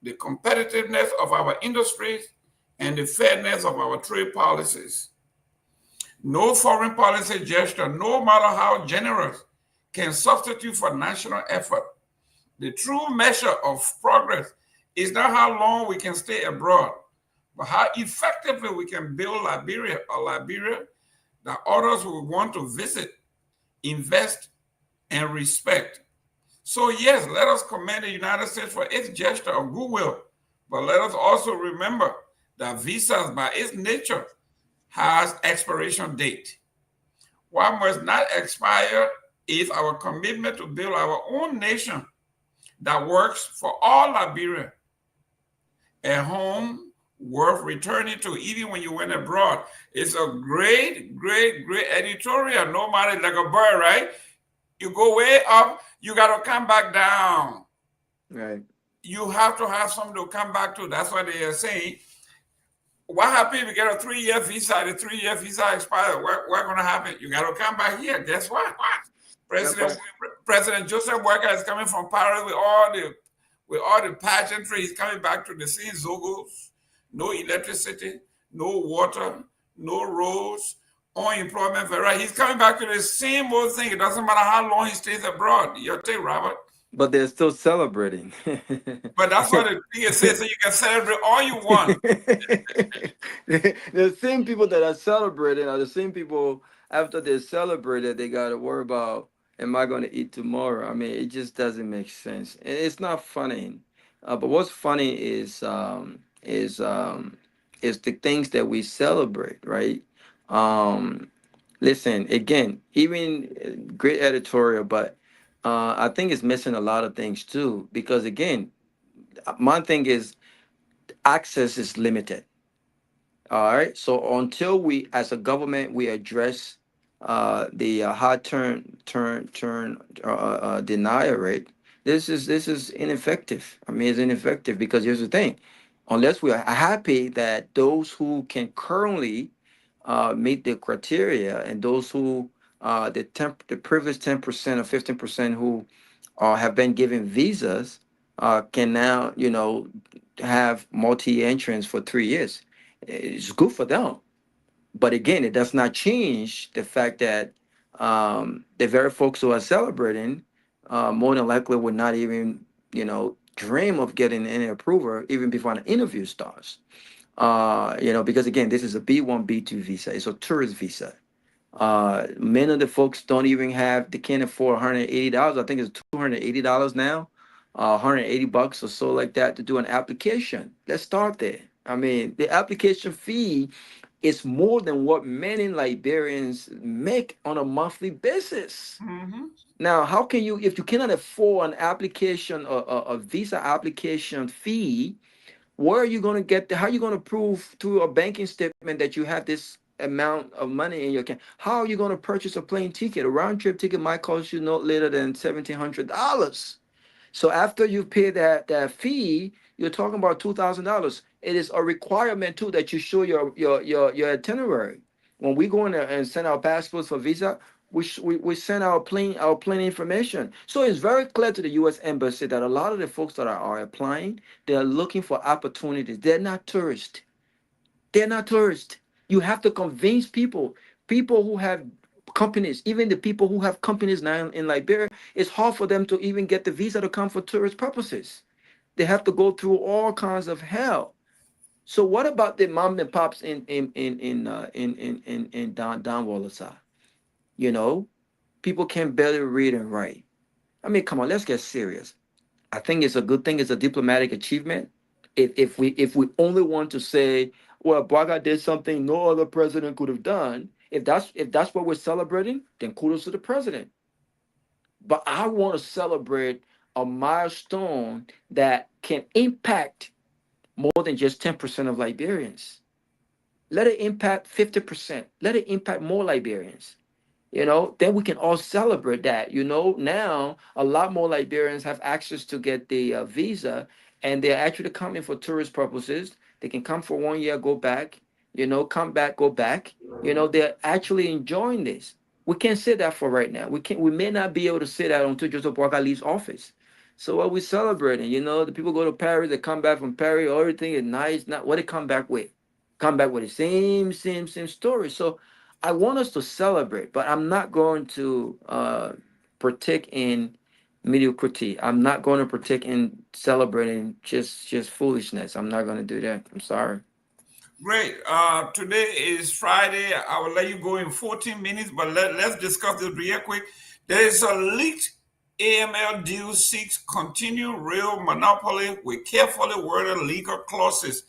Speaker 7: the competitiveness of our industries, and the fairness of our trade policies. No foreign policy gesture, no matter how generous, can substitute for national effort. The true measure of progress is not how long we can stay abroad, but how effectively we can build Liberia, a Liberia that others will want to visit, invest, and respect. So yes, let us commend the United States for its gesture of goodwill, but let us also remember that visas by its nature has expiration date. What must not expire is our commitment to build our own nation that works for all Liberia, a home worth returning to even when you went abroad. It's a great, great, great editorial. Nobody like a bird, right? You go way up, you got to come back down.
Speaker 10: Right.
Speaker 7: You have to have something to come back to. That's what they are saying. What happens if you get a 3-year visa? The 3-year visa expires. What's going to happen? You got to come back here. Guess what? President Joseph Walker is coming from Paris with all the pageantry. He's coming back to the same Zogos. No electricity, no water, no roads, unemployment. He's coming back to the same old thing. It doesn't matter how long he stays abroad. Your take, Robert.
Speaker 10: But they're still celebrating.
Speaker 7: But that's what the thing says. So you can celebrate all you want.
Speaker 10: The same people that are celebrating are the same people after they celebrated, they got to worry about, am I going to eat tomorrow? I mean, it just doesn't make sense. And it's not funny. But what's funny is the things that we celebrate, right? Listen, again, even great editorial, but I think it's missing a lot of things too, because again, my thing is access is limited. All right. So until we, as a government, we address the hard denial rate, this is ineffective. I mean, it's ineffective because here's the thing: unless we are happy that those who can currently meet the criteria and those who the privileged 10% or 15% who have been given visas can now have multi-entrants for 3 years. It's good for them, but again, it does not change the fact that the very folks who are celebrating more than likely would not even dream of getting any approval even before an interview starts. Because again, this is a B1, B2 visa. It's a tourist visa. Many of the folks don't even they can't afford $180. I think it's $280 now, $180 or so like that to do an application. Let's start there. I mean, the application fee is more than what many Liberians make on a monthly basis.
Speaker 7: Mm-hmm.
Speaker 10: Now, how can you, if you cannot afford an application, a visa application fee, where are you going to get how are you going to prove through a banking statement that you have this amount of money in your account? How are you going to purchase a plane ticket? A round trip ticket might cost you no later than $1,700. So after you pay that fee, you're talking about $2,000. It is a requirement too that you show your itinerary. When we go in there and send our passports for visa, we send our plane information. So it's very clear to the U.S. Embassy that a lot of the folks that are applying, they're looking for opportunities. They're not tourists. They're not tourists. You have to convince people who have companies, even the people who have companies now in Liberia, it's hard for them to even get the visa to come for tourist purposes. They have to go through all kinds of hell. So what about the mom and pops in Don Wollasar? People can barely read and write. I mean, come on, let's get serious. I think it's a good thing. It's a diplomatic achievement. If we only want to say, well, Braga did something no other president could have done. If that's what we're celebrating, then kudos to the president. But I want to celebrate a milestone that can impact more than just 10% of Liberians. Let it impact 50%. Let it impact more Liberians. Then we can all celebrate that. Now a lot more Liberians have access to get the visa, and they're actually coming for tourist purposes. They can come for 1 year, go back, come back, go back. They're actually enjoying this. We can't say that for right now. We may not be able to say that until Joseph Boakai leaves office. So what we celebrating, the people go to Paris, they come back from Paris, everything is nice. Not what they come back with. Come back with the same story. So I want us to celebrate, but I'm not going to partake in mediocrity. I'm not going to partake in celebrating just foolishness. I'm not going to do that. I'm sorry.
Speaker 7: Great. Today is Friday. I will let you go in 14 minutes, but let's discuss this real quick. There is a leaked AML deal seeks continued real monopoly with carefully worded legal clauses.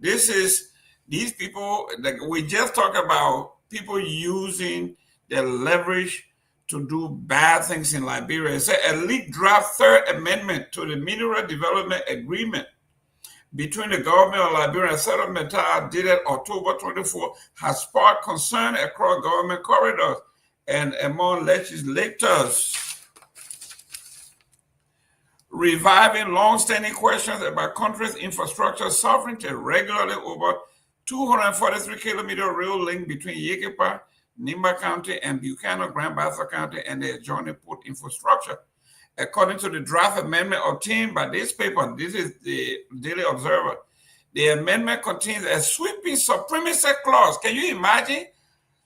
Speaker 7: These people that we just talked about, people using their leverage to do bad things in Liberia. It's a leaked draft third amendment to the Mineral Development Agreement between the government of Liberia and settlement dated October 24 has sparked concern across government corridors and among legislators, reviving long-standing questions about country's infrastructure sovereignty. Regularly over 243-kilometer rail link between Yekepa, Nimba County, and Buchanan, Grand Bassa County, and the adjoining port infrastructure. According to the draft amendment obtained by this paper, this is the Daily Observer, the amendment contains a sweeping supremacy clause. Can you imagine?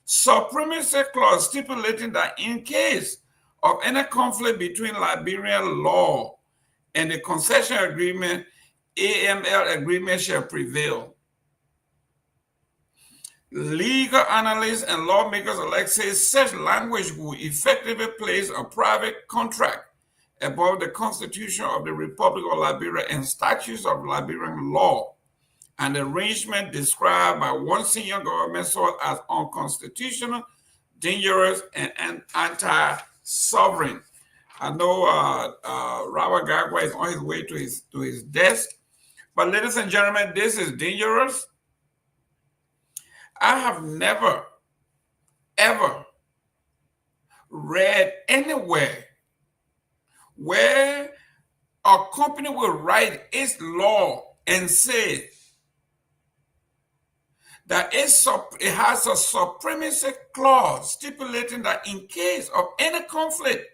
Speaker 7: Supremacy clause stipulating that in case of any conflict between Liberian law and the concession agreement, AML agreement shall prevail. Legal analysts and lawmakers alike say such language will effectively place a private contract above the Constitution of the Republic of Liberia and statutes of Liberian law, an arrangement described by one senior government source as unconstitutional, dangerous, and anti-sovereign. I know Robert Garguah is on his way to his desk, but ladies and gentlemen, this is dangerous. I have never, ever read anywhere where a company will write its law and say that it has a supremacy clause stipulating that in case of any conflict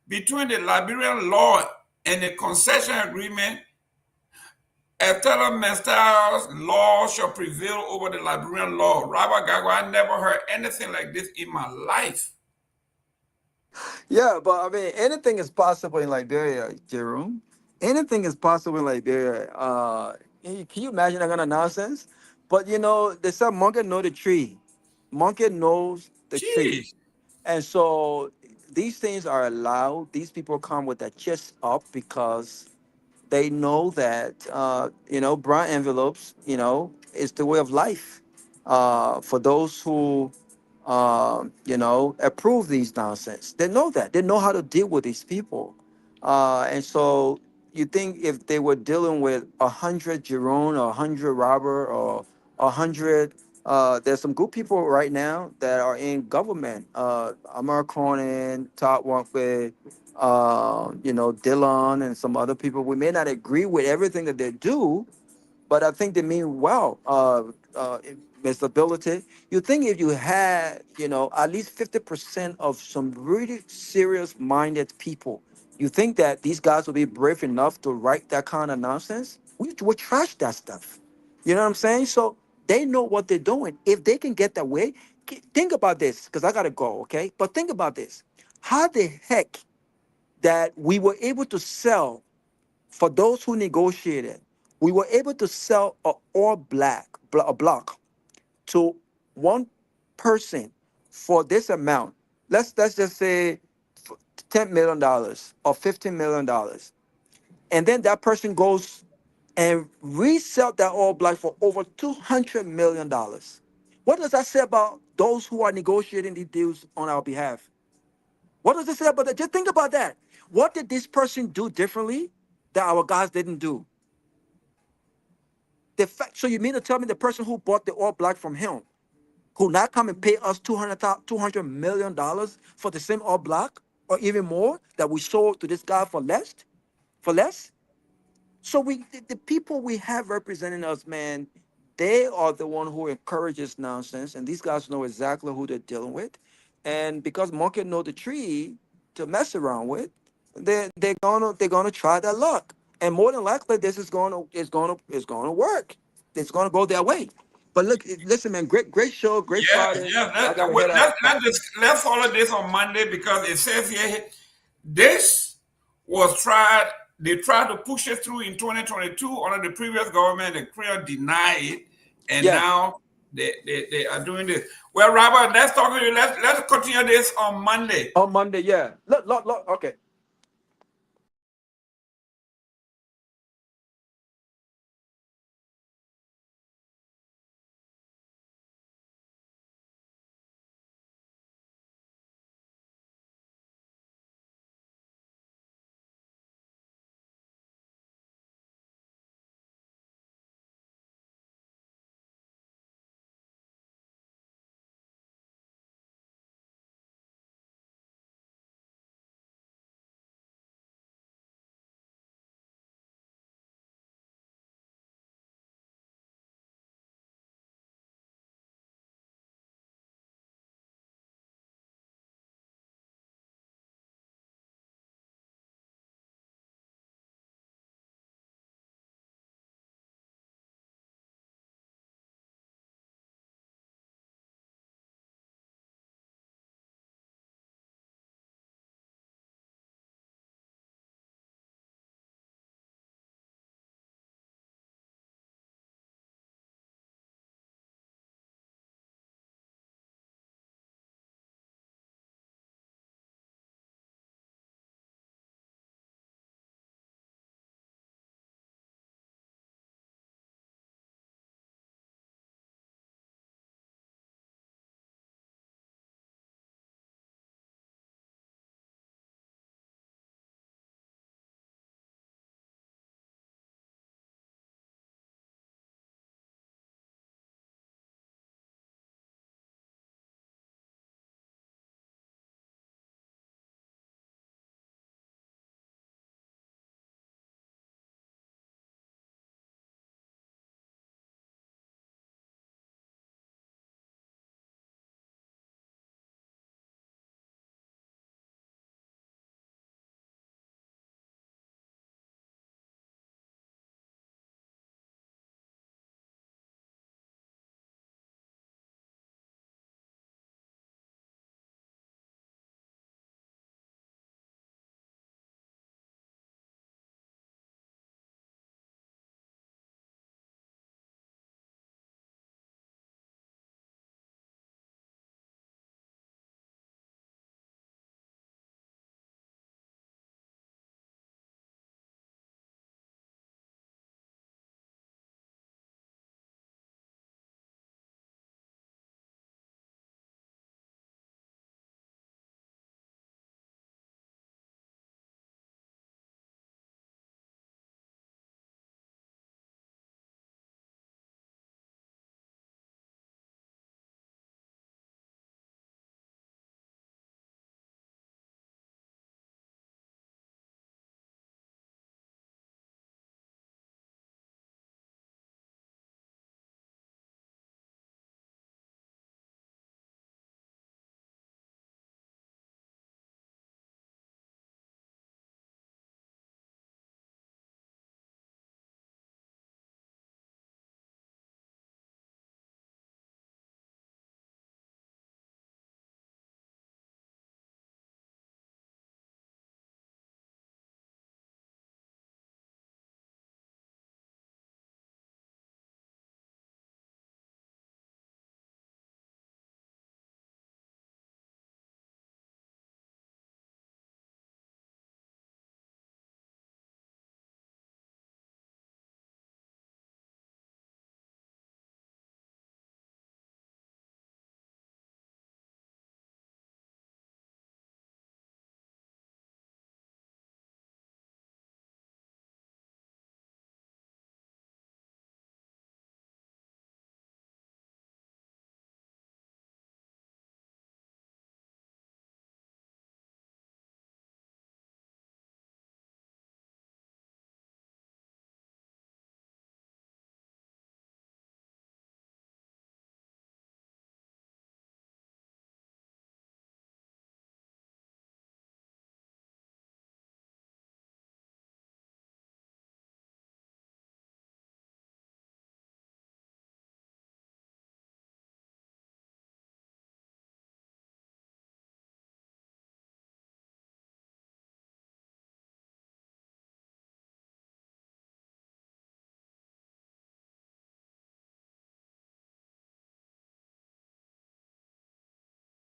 Speaker 7: between the Liberian law and the concession agreement, a Style law shall prevail over the Liberian law. Robert Garguah, I never heard anything like this in my life.
Speaker 10: Yeah, but I mean, anything is possible in Liberia, Jerome. Anything is possible in Liberia. Can you imagine that kind of nonsense? But they said monkey know the tree. Monkey knows the tree.
Speaker 7: Jeez.
Speaker 10: And so these things are allowed. These people come with their chest up because they know that brown envelopes, is the way of life. For those who approve these nonsense, they know that. They know how to deal with these people. And so you think if they were dealing with 100 Jerome or 100 Robert or 100, there's some good people right now that are in government. Amar Cronin, Todd Walkway, Dillon, and some other people. We may not agree with everything that they do, but I think they mean well. Stability. You think if you had, at least 50% of some really serious-minded people, you think that these guys will be brave enough to write that kind of nonsense? We trash that stuff. You know what I'm saying? So they know what they're doing. If they can get that way, think about this, because I gotta go, okay? But think about this. How the heck that we were able to sell, for those who negotiated, we were able to sell a block to one person for this amount. Let's just say $10 million or $15 million. And then that person goes and resell that all black for over $200 million. What does that say about those who are negotiating these deals on our behalf? What does it say about that? Just think about that. What did this person do differently that our guys didn't do? The fact, so you mean to tell me the person who bought the all black from him could not come and pay us $200 million for the same all black or even more that we sold to this guy for less? For less? So the people we have representing us, man, they are the one who encourages nonsense, and these guys know exactly who they're dealing with. And because monkey know the tree to mess around with, they're gonna try their luck. And more than likely, this is gonna work. It's gonna go their way. But look, listen, man, great show, great Friday.
Speaker 7: Let's follow this on Monday because it says here this was tried. They tried to push it through in 2022 under the previous government. The Korea denied it, and now they are doing this. Well, Robert, let's continue this on Monday.
Speaker 10: On Monday, yeah. Look, okay.